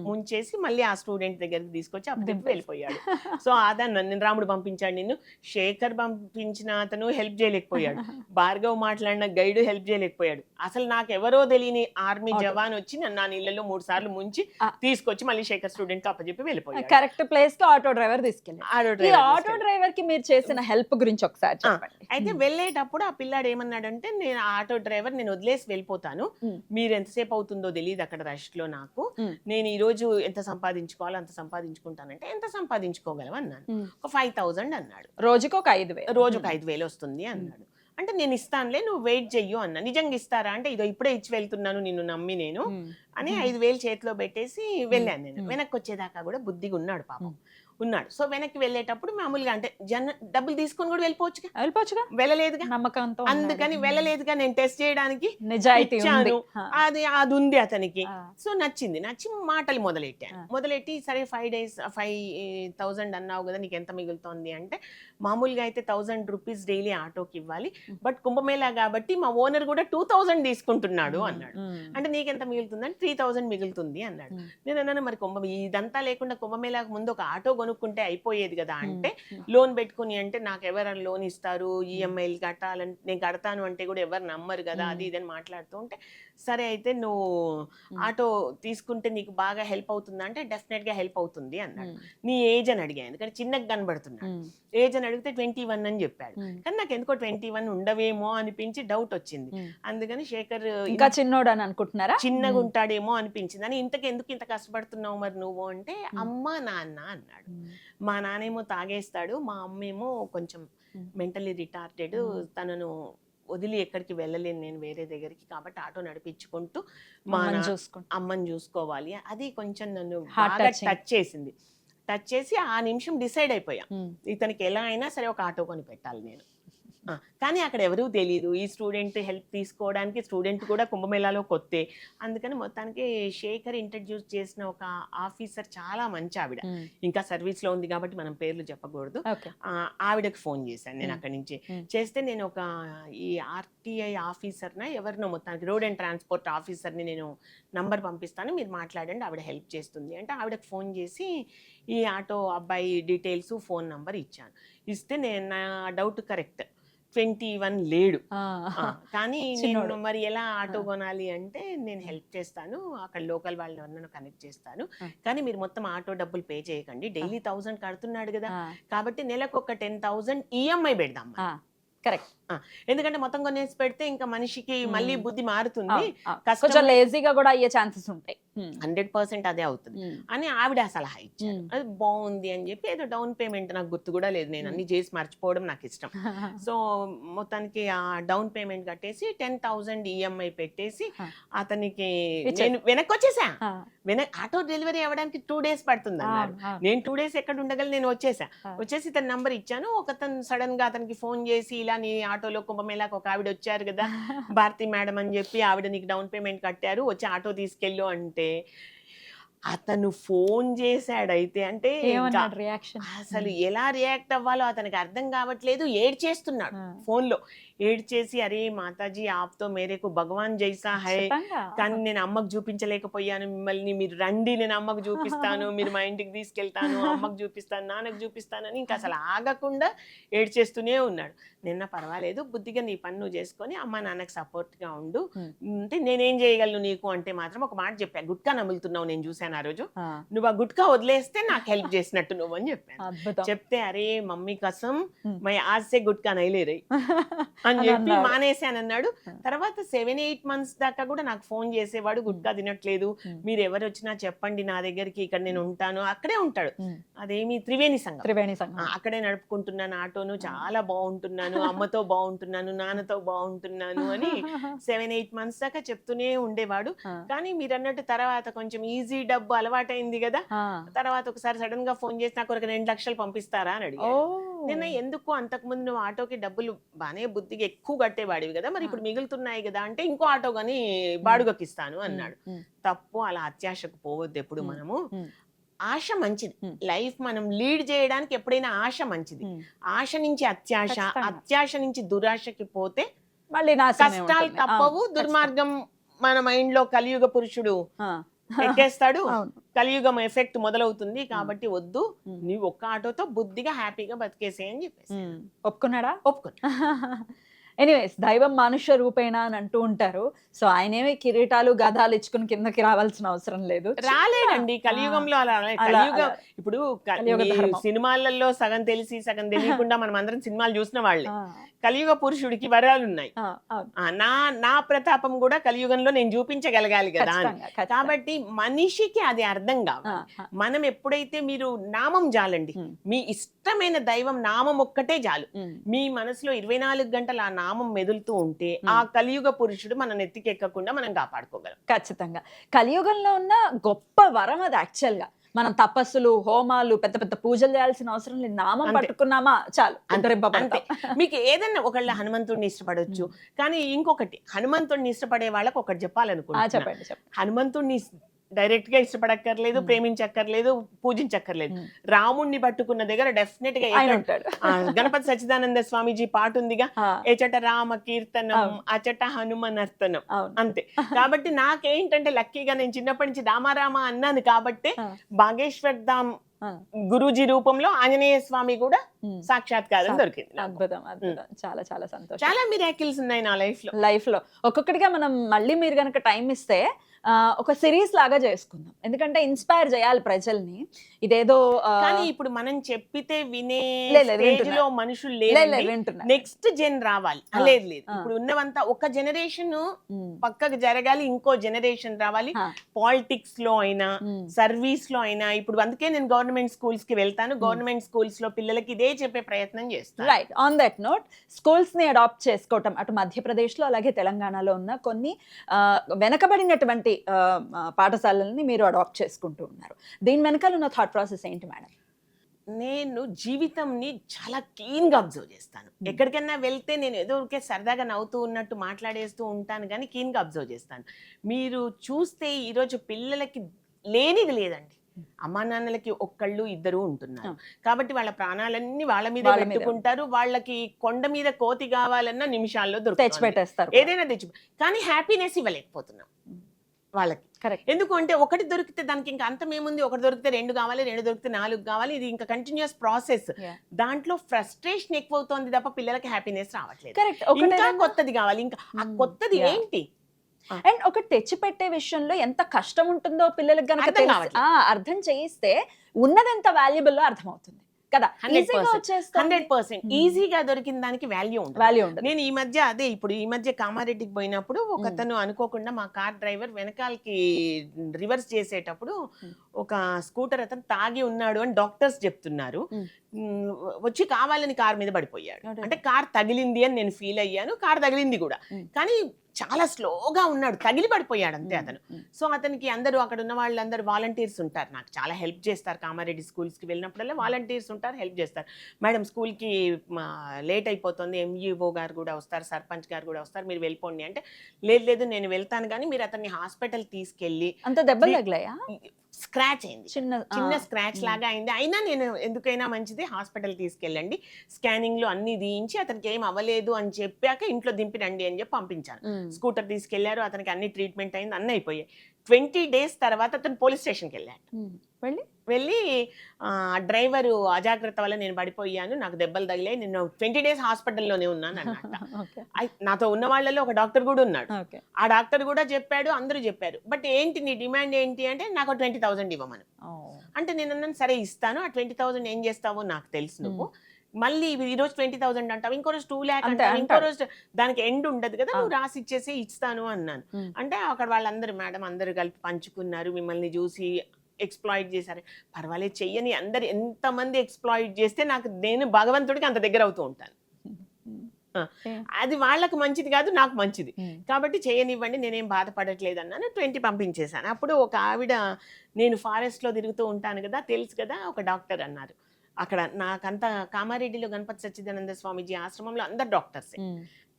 ముంచేసి మళ్ళీ ఆ స్టూడెంట్ దగ్గరికి తీసుకొచ్చి అప్పుడు వెళ్ళిపోయాడు. సో అదన్న నేను రాముడు పంపించాడు, నిన్ను శేఖర్ పంపించిన అతను హెల్ప్ చేయలేకపోయాడు, భార్గవ్ మాట్లాడిన గైడ్ హెల్ప్ చేయలేకపోయాడు. అసలు నాకు ఎవరో తెలియని ఆర్మీ జవాన్ వచ్చి నన్ను నా నీళ్ళలో 3 సార్లు ముంచి తీసుకొచ్చి మళ్ళీ శేఖర్ స్టూడెంట్ కి అప్పచెప్పి వెళ్ళిపోయాడు. కరెక్ట్ ప్లేస్ కి ఆటో డ్రైవర్ తీసుకెళ్ళాడు. ఆటో డ్రైవర్ కి మీరు చేసిన హెల్ప్ గురించి ఒకసారి చెప్పండి. అయితే వెళ్ళేటప్పుడు ఆ పిల్లాడు ఏమన్నాడంటే నేను ఆటో డ్రైవర్ నేను వదిలేసి వెళ్ళిపోతాను, మీరు ఎంతసేపు అవుతుందో తెలియదు అక్కడ రష్ లో, నాకు నేను ఈ రోజు ఎంత సంపాదించుకోవాలో అంత సంపాదించుకుంటానంటే ఎంత సంపాదించుకోగలవు అన్నాను. ఒక 5,000 అన్నాడు. రోజుకు ఒక 5,000 రోజుకు 5,000 వస్తుంది అన్నాడు. అంటే నేను ఇస్తానులే నువ్వు వెయిట్ చెయ్యు అన్నా. నిజంగా ఇస్తారా అంటే ఇదో ఇప్పుడే ఇచ్చి వెళ్తున్నాను నిన్ను నమ్మి నేను అని 5,000 చేతిలో పెట్టేసి వెళ్ళాను. నేను వెనక్కి వచ్చేదాకా కూడా బుద్ధిగా ఉన్నాడు పాపం, ఉన్నాడు. సో వెనక్కి వెళ్ళేటప్పుడు మామూలుగా అంటే డబ్బులు తీసుకొని కూడా వెళ్ళిపోవచ్చుగా, వెళ్ళలేదుగా నమ్మకంతో, అందుకని వెళ్ళలేదుగా నేను టెస్ట్ చేయడానికి ఇచ్చాను. అది ఉంది అతనికి. సో నచ్చి మాటలు మొదలెట్టి సరే 5,000 అన్నావు కదా నీకు ఎంత మిగులుతోంది అంటే మామూలుగా అయితే 1,000 రూపీస్ డైలీ ఆటోకి ఇవ్వాలి, బట్ కుంభమేళా కాబట్టి మా ఓనర్ కూడా 2,000 తీసుకుంటున్నాడు అన్నాడు. అంటే నీకెంత మిగులుతుంది అంటే 3,000 మిగులుతుంది అన్నాడు. నేను అన్నాను మరి ఇదంతా లేకుండా కుంభమేళాకు ముందు ఒక ఆటో కొనుక్కుంటే అయిపోయేది కదా అంటే లోన్ పెట్టుకుని అంటే నాకు ఎవరైనా లోన్ ఇస్తారు, ఈఎంఐలు కట్టాలంటే నేను కడతాను అంటే కూడా ఎవరు నమ్మరు కదా, అది ఇదని మాట్లాడుతూ ఉంటే సరే అయితే నువ్వు ఆటో తీసుకుంటే నీకు బాగా హెల్ప్ అవుతుందా అంటే డెఫినెట్ గా హెల్ప్ అవుతుంది అన్నాడు. నీ ఏజ్ అని అడిగాను, ఎందుకంటే చిన్నగా కనబడుతున్నాడు. ఏజ్ అని అడిగితే 21 అని చెప్పాడు. కానీ నాకు ఎందుకో 21 ఉండవేమో అనిపించి డౌట్ వచ్చింది. అందుకని శేఖర్ ఇంకా చిన్నోడు అని అనుకుంటున్నారా, చిన్నగా ఉంటాడేమో అనిపించింది. అని ఎందుకు ఇంత కష్టపడుతున్నావు మరి నువ్వు అంటే అమ్మ నాన్న అన్నాడు. మా నాన్నేమో తాగేస్తాడు, మా అమ్మేమో కొంచెం మెంటలీ రిటార్టెడ్, తనను వదిలి ఎక్కడికి వెళ్ళలేను నేను వేరే దగ్గరికి, కాబట్టి ఆటో నడిపించుకుంటూ మా అమ్మని చూసుకోవాలి. అది కొంచెం నన్ను బాగా టచ్ చేసి ఆ నిమిషం డిసైడ్ అయిపోయా ఇతనికి ఎలా అయినా సరే ఒక ఆటో కొని పెట్టాలి నేను. కానీ అక్కడ ఎవరూ తెలియదు, ఈ స్టూడెంట్ హెల్ప్ తీసుకోవడానికి స్టూడెంట్ కూడా కుంభమేళాలో కొత్తే. అందుకని మొత్తానికి శేఖర్ ఇంట్రడ్యూస్ చేసిన ఒక ఆఫీసర్ చాలా మంచి ఆవిడ, ఇంకా సర్వీస్ లో ఉంది కాబట్టి మనం పేర్లు చెప్పకూడదు. ఆవిడకి ఫోన్ చేశాను నేను అక్కడి నుంచి. చేస్తే నేను ఒక ఈ ఆర్టీఐ ఆఫీసర్న ఎవరినో మొత్తానికి రోడ్ అండ్ ట్రాన్స్పోర్ట్ ఆఫీసర్ని నేను నంబర్ పంపిస్తాను, మీరు మాట్లాడండి, ఆవిడ హెల్ప్ చేస్తుంది అంటే ఆవిడకి ఫోన్ చేసి ఈ ఆటో అబ్బాయి డీటెయిల్స్ ఫోన్ నంబర్ ఇచ్చాను. ఇస్తే నేను నా డౌట్ కరెక్ట్ 21 లేడు. కానీ నేను మరి ఎలా ఆటో కొనాలి అంటే నేను హెల్ప్ చేస్తాను, అక్కడ లోకల్ వాళ్ళని ఎవరినైనా కనెక్ట్ చేస్తాను, కానీ మీరు మొత్తం ఆటో డబ్బులు పే చేయకండి, డైలీ 1,000 కడుతున్నాడు కదా కాబట్టి నెలకు ఒక 10,000 ఈఎంఐ పెడదాం. కరెక్ట్, ఎందుకంటే మొత్తం కొనేసి పెడితే ఇంకా మనిషికి మళ్ళీ బుద్ధి మారుతుంది, లేజీగా కూడా అయ్యే ఛాన్సెస్ ఉంటాయి. 100% అదే అవుతుంది అని ఆవిడ సలహా ఇచ్చారు. అది బాగుంది అని చెప్పి ఏదో డౌన్ పేమెంట్ నాకు గుర్తు కూడా లేదు, నేను అన్ని చేసి మర్చిపోవడం నాకు ఇష్టం. సో మొత్తానికి ఆ డౌన్ పేమెంట్ కట్టేసి 10,000 ఈఎంఐ పెట్టేసి అతనికి నేను వెనక్కి వచ్చేసా. ఆటో డెలివరీ అవ్వడానికి 2 days పడుతుంది అన్నారు. నేను 2 days ఎక్కడ ఉండగలను, నేను వచ్చేసి తన నంబర్ ఇచ్చాను. ఒకతను సడన్ గా అతనికి ఫోన్ చేసి ఇలా నీ ఆటోలో కుంభమేళాకు ఒక ఆవిడ వచ్చారు కదా భారతి మేడం అని చెప్పి, ఆవిడ నీకు డౌన్ పేమెంట్ కట్టారు, వచ్చి ఆటో తీసుకెళ్ళు అంటే అతను ఫోన్ చేశాడైతే అంటే అసలు ఎలా రియాక్ట్ అవ్వాలో అతనికి అర్థం కావట్లేదు, ఏడ్చేస్తున్నాడు ఫోన్లో. ఏడ్చేసి అరే మాతాజీ ఆప్తో మేరేకు భగవాన్ జైసా హై, ఖచ్చితంగా. కానీ నేను అమ్మకు చూపించలేకపోయాను మిమ్మల్ని, మీరు రండి నేను అమ్మకు చూపిస్తాను, మీరు మా ఇంటికి తీసుకెళ్తాను, అమ్మకు చూపిస్తాను, నాన్నకు చూపిస్తాను అని ఇంకా అసలు ఆగకుండా ఏడ్చేస్తూనే ఉన్నాడు. నిన్న పర్వాలేదు బుద్ధిగా నీ పని నువ్వు చేసుకొని అమ్మ నాన్నకు సపోర్ట్గా ఉండు, అంటే నేనేం చేయగలను నీకు అంటే మాత్రం ఒక మాట చెప్పాను, గుట్కా నములుతున్నావు నేను చూశాను ఆ రోజు, ఆ, నువ్వు ఆ గుట్కా వదిలేస్తే నాకు హెల్ప్ చేసినట్టు నువ్వు అని చెప్పాను. అద్భుతం. చెప్తే అరే మమ్మీ కసం Hmm. మై ఆజ్సే గుట్కా నైలే రही అని అని చెప్పి అన్నాడు. మానేసాను అన్నాడు. Hmm. తర్వాత 7-8 months దాకా కూడా నాకు ఫోన్ చేసేవాడు, గుట్కా తినట్లేదు, Hmm. మీరు ఎవరు వచ్చినా చెప్పండి నా దగ్గరికి, ఇక్కడ నేను ఉంటాను, అక్కడే ఉంటాడు. ఉమ్, అదేమి త్రివేణి సంఘం, త్రివేణి సంఘం. అక్కడే నడుపుకుంటున్నాను ఆటోను, చాలా బాగుంటున్నాను, అమ్మతో బాగుంటున్నాను, నాన్నతో బాగుంటున్నాను అని 7-8 months దాకా చెప్తూనే ఉండేవాడు. ఆ, కానీ మీరు అన్నట్టు తర్వాత కొంచెం ఈజీ డబ్బు అలవాటైంది కదా, ఆ. తర్వాత ఒకసారి సడన్ గా ఫోన్ చేసి నాకు ఒక 2 లక్షలు పంపిస్తారా అని ఓ, అడిగాడు. నేను ఎందుకు, అంతకుముందు నువ్వు ఆటోకి డబ్బులు బానే బుద్ధిగా ఎక్కువ కట్టేవాడివి కదా, మరి ఇప్పుడు మిగులుతున్నాయి కదా అంటే ఇంకో ఆటో గాని బాడుగకి ఇస్తాను అన్నాడు. ఉమ్, తప్పు, అలా అత్యాశకు పోవద్దు ఎప్పుడు మనము. ఉమ్, ఆశ మంచిది, ఉమ్. లైఫ్ మనం లీడ్ చేయడానికి ఎప్పుడైనా ఆశ మంచిది. ఉమ్. ఆశ నుంచి అత్యాశ, ఖచ్చితంగా. అత్యాశ నుంచి దురాశకి పోతే మళ్ళీ నాశనమే కష్టాలు ఉంటుంది. తప్పవు, అవును, దుర్మార్గం మన మైండ్ లో కలియుగ పురుషుడు ఆ. ఎక్కేస్తాడు, అవును. కలియుగం ఎఫెక్ట్ మొదలవుతుంది. కాబట్టి వద్దు, ఉమ్. నీవు ఒక్క ఆటోతో బుద్ధిగా హ్యాపీగా బతికేసే అని చెప్పేసి ఉమ్, ఒప్పుకున్నాడా? ఒప్పుకున్నా. ఎనీవేస్, దైవం మనుష్య రూపేణ అని అంటూ ఉంటారు. సో ఆయనేమి కిరీటాలు గదాలు ఇచ్చుకుని కిందకి రావాల్సిన అవసరం లేదు. రాలేడండి కలియుగంలో, అలా అలా- కలియుగం. అలా. ఇప్పుడు కలియుగ ఈ ధర్మం. సినిమాలలో సగం తెలిసి సగం తెలియకుండా మనం అందరం సినిమాలు చూసిన వాళ్ళే. ఆ, కలియుగ పురుషుడికి వరాలు ఉన్నాయి. ఆ, అవును. నా ప్రతాపం కూడా కలియుగంలో నేను చూపించగలగాలి కదా అని. ఖచ్చితంగా, ఖచ్చితంగా. కాబట్టి మనిషికి అది అర్థం ఆ, కావాలి. ఆ, మనం ఎప్పుడైతే మీరు నామం జాలండి, ఉమ్, మీ ఇష్టమైన దైవం నామం ఒక్కటే చాలు. ఉమ్, మీ మనసులో 24 గంటలు ఆ నామం మెదులుతూ ఉంటే Hmm. ఆ కలియుగ పురుషుడు మన నెత్తికెక్కకుండా మనం కాపాడుకోగలం. ఖచ్చితంగా. కలియుగంలో ఉన్న గొప్ప వరం అది యాక్చువల్ గా. మనం తపస్సులు, హోమాలు, పెద్ద పెద్ద పూజలు చేయాల్సిన అవసరం లేదు. నామం అంతే. పట్టుకున్నామా చాలు, అంతే. ఉద్ధరింపబడతాం. మీకు ఏదన్నా ఒకళ్ళ హనుమంతుడిని ఇష్టపడొచ్చు, కానీ ఇంకొకటి హనుమంతుడిని ఇష్టపడే వాళ్ళకి ఒకటి ఆ, చెప్పాలనుకుంటున్నా. చెప్పండి చెప్పండి. హనుమంతుడిని డైరెక్ట్ గా ఇష్టపడక్కర్లేదు, ప్రేమించక్కర్లేదు, పూజించక్కర్లేదు. ఉమ్, రాముణ్ణి పట్టుకున్న దగ్గర డెఫినెట్ గా ఆయన ఉంటాడు. గణపతి సచ్చిదానంద స్వామీజీ పాట ఉందిగా, ఆ, ఏచట రామ కీర్తనం అవును. అచట హనుమ నర్తనం, అవును. అంతే. కాబట్టి నాకేంటంటే లక్కీగా నేను చిన్నప్పటి నుంచి రామారామ అన్నాను కాబట్టి ఆ, బాగేశ్వర్ ధామ్ ఆ, గురూజీ రూపంలో ఆంజనేయ స్వామి కూడా ఉమ్. సాక్షాత్కారం దొరికింది నాకు. అద్భుతం, అద్భుతం. చాలా చాలా సంతోషం. చాలా మిరాకిల్స్ ఉన్నాయి నా లైఫ్ లో. లైఫ్ లో ఒక్కొక్కటిగా మనం మళ్ళీ మీరు కనుక టైం ఇస్తే ఒక సిరీస్ లాగా చేసుకుందాం. ఎందుకంటే ఇన్స్పైర్ చేయాలి ప్రజల్ని. ఇదేదో కానీ ఇప్పుడు మనం చెప్పితే వినే లేదు, స్టేజ్ వింటున్నా. లో మనుషులు లేదు, లేరు. వింటున్నా. నెక్స్ట్ జన్ రావాలి. ఆ, లేదు లేదు, ఆ. ఇప్పుడు ఉన్నవంతా ఒక జనరేషన్ ఉమ్, పక్కకు జరగాలి, ఇంకో జనరేషన్ రావాలి. ఆ, పాలిటిక్స్ లో అయినా, ఉమ్, సర్వీస్ లో అయినా. ఇప్పుడు అందుకే నేను గవర్నమెంట్ స్కూల్స్ కి వెళ్తాను. గవర్నమెంట్ స్కూల్స్ లో పిల్లలకి ఇదే చెప్పే ప్రయత్నం చేస్తాను. Right. On that note, schools ని అడాప్ట్ చేసుకోవటం అటు మధ్యప్రదేశ్ లో అలాగే తెలంగాణలో ఉన్న కొన్ని వెనకబడినటువంటి పాఠశాలల్ని మీరు అడాప్ట్ చేసుకుంటూ ఉన్నారు. దీని వెనకాల ఉన్న థాట్ ప్రాసెస్ ఏంటి మేడం? నేను జీవితంని చాలా క్లీన్ గా అబ్జర్వ్ చేస్తాను. ఎక్కడికైనా వెళ్తే నేను ఏదో ఊరికే సరదాగా నవ్వుతూ ఉన్నట్టు మాట్లాడేస్తూ ఉంటాను, కానీ క్లీన్ గా అబ్జర్వ్ చేస్తాను. మీరు చూస్తే ఈరోజు పిల్లలకి లేనిది లేదండి. అమ్మా నాన్నలకి ఒక్కళ్ళు ఇద్దరు ఉంటున్నారు, కాబట్టి వాళ్ళ ప్రాణాలన్నీ వాళ్ళ మీద వాళ్ళ మీద. పెట్టుకుంటారు. వాళ్ళకి కొండ మీద కోతి కావాలన్నా నిమిషాల్లో తెచ్చి దొరుకుతుంది, పెట్టేస్తారు. ఏదైనా తెచ్చి. కానీ హ్యాపీనెస్ ఇవ్వలేకపోతున్నాం వాళ్ళకి. కరెక్ట్. ఎందుకు అంటే ఒకటి దొరికితే దానికి ఇంకా అంతమేముంది, ఒకటి దొరికితే 2 కావాలి, 2 దొరికితే 4 కావాలి. ఇది ఇంకా కంటిన్యూస్ ప్రాసెస్. Yeah. దాంట్లో ఫ్రస్ట్రేషన్ ఎక్కువ అవుతుంది తప్ప పిల్లలకి హ్యాపీనెస్ రావట్లేదు. కరెక్ట్. ఇంకా కొత్తది కావాలి, ఇంకా ఆ కొత్తది Yeah. ఏంటి. అండ్ ఒక తెచ్చి పెట్టే విషయంలో ఎంత కష్టం ఉంటుందో పిల్లలకి గనక అర్థం కావట్లేదు. అర్థం చేయిస్తే ఉన్నదెంత వాల్యుబుల్ అర్థమవుతుంది కదా. 100% ఈజీగా దొరికిన దానికి వాల్యూ ఉంటుంది. వాల్యూ ఉండదు. నేను ఈ మధ్య కామారెడ్డికి పోయినప్పుడు ఒకతను అనుకోకుండా మా కార్ డ్రైవర్ వెనకాలకి రివర్స్ చేసేటప్పుడు ఒక స్కూటర్ అతను తాగి ఉన్నాడు అని డాక్టర్స్ చెప్తున్నారు. వచ్చి కావాలని కార్ మీద పడిపోయాడు. అంటే కార్ తగిలింది అని నేను ఫీల్ అయ్యాను. కార్ తగిలింది కూడా, కానీ చాలా స్లోగా ఉన్నాడు, తగిలి పడిపోయాడు అంతే అతను. సో అతనికి అందరూ అక్కడ ఉన్న వాళ్ళందరూ వాలంటీర్స్ ఉంటారు, నాకు చాలా హెల్ప్ చేస్తారు. కామారెడ్డి స్కూల్స్కి వెళ్ళినప్పుడల్లా వాలంటీర్స్ ఉంటారు, హెల్ప్ చేస్తారు. మేడం స్కూల్కి లేట్ అయిపోతుంది, ఎంఈఓ గారు కూడా వస్తారు, సర్పంచ్ గారు కూడా వస్తారు, మీరు వెళ్ళిపోండి అంటే, లేదు లేదు నేను వెళ్తాను కానీ మీరు అతన్ని హాస్పిటల్ తీసుకెళ్ళి. అంత దెబ్బలు తగిలాయా? స్క్రాచ్ అయింది, చిన్న చిన్న స్క్రాచ్ లాగా అయింది. అయినా నేను ఎందుకైనా మంచిది హాస్పిటల్ తీసుకెళ్ళండి, స్కానింగ్లు అన్ని తీయించి అతనికి ఏం అవ్వలేదు అని చెప్పాక ఇంట్లో దింపి రండి అని చెప్పి పంపించాను. స్కూటర్ తీసుకెళ్లారు, అతనికి అన్ని ట్రీట్మెంట్ అయింది, అన్నీ అయిపోయాయి. 20 days తర్వాత అతను పోలీస్ స్టేషన్కి వెళ్ళాడు. వెళ్ళి డ్రైవరు అజాగ్రత్త వల్ల నేను పడిపోయాను, నాకు దెబ్బలు తగిలాయి, నేను 20 days హాస్పిటల్లోనే ఉన్నాను అన్నమాట. నాతో ఉన్న వాళ్ళలో ఒక డాక్టర్ కూడా ఉన్నాడు. ఆ డాక్టర్ కూడా చెప్పాడు, అందరూ చెప్పారు. బట్ ఏంటి నీ డిమాండ్ ఏంటి అంటే నాకు 20,000 ఇవ్వమని. అంటే నేను అన్నాను సరే ఇస్తాను, ఆ 20,000 ఏం చేస్తావో నాకు తెలుసు నువ్వు, మళ్ళీ ఈ రోజు 20,000 అంటావు, ఇంకో రోజు 2 lakhs అంటావు, ఇంకో రోజు దానికి ఎండ్ ఉండదు కదా, నువ్వు రాసి ఇచ్చేసి ఇస్తాను అన్నాను. అంటే అక్కడ వాళ్ళందరూ మేడం అందరూ కలిపి పంచుకున్నారు, మిమ్మల్ని చూసి ఎక్స్ప్లాయిట్ చేశారు. పర్వాలేదు చెయ్యని, అందరు ఎంతమంది ఎక్స్ప్లాయిట్ చేస్తే నాకు నేను భగవంతుడికి అంత దగ్గర అవుతూ ఉంటాను. అది వాళ్ళకు మంచిది కాదు, నాకు మంచిది కాబట్టి చేయనివ్వండి, నేనేం బాధపడట్లేదు అన్నాను. 20 పంపించేశాను. అప్పుడు ఒక ఆవిడ, నేను ఫారెస్ట్లో తిరుగుతూ ఉంటాను కదా, తెలుసు కదా, ఒక డాక్టర్ అన్నారు. అక్కడ నాకంతా కామారెడ్డిలో గణపతి సచ్చిదానంద స్వామీజీ ఆశ్రమంలో అందరు డాక్టర్సే,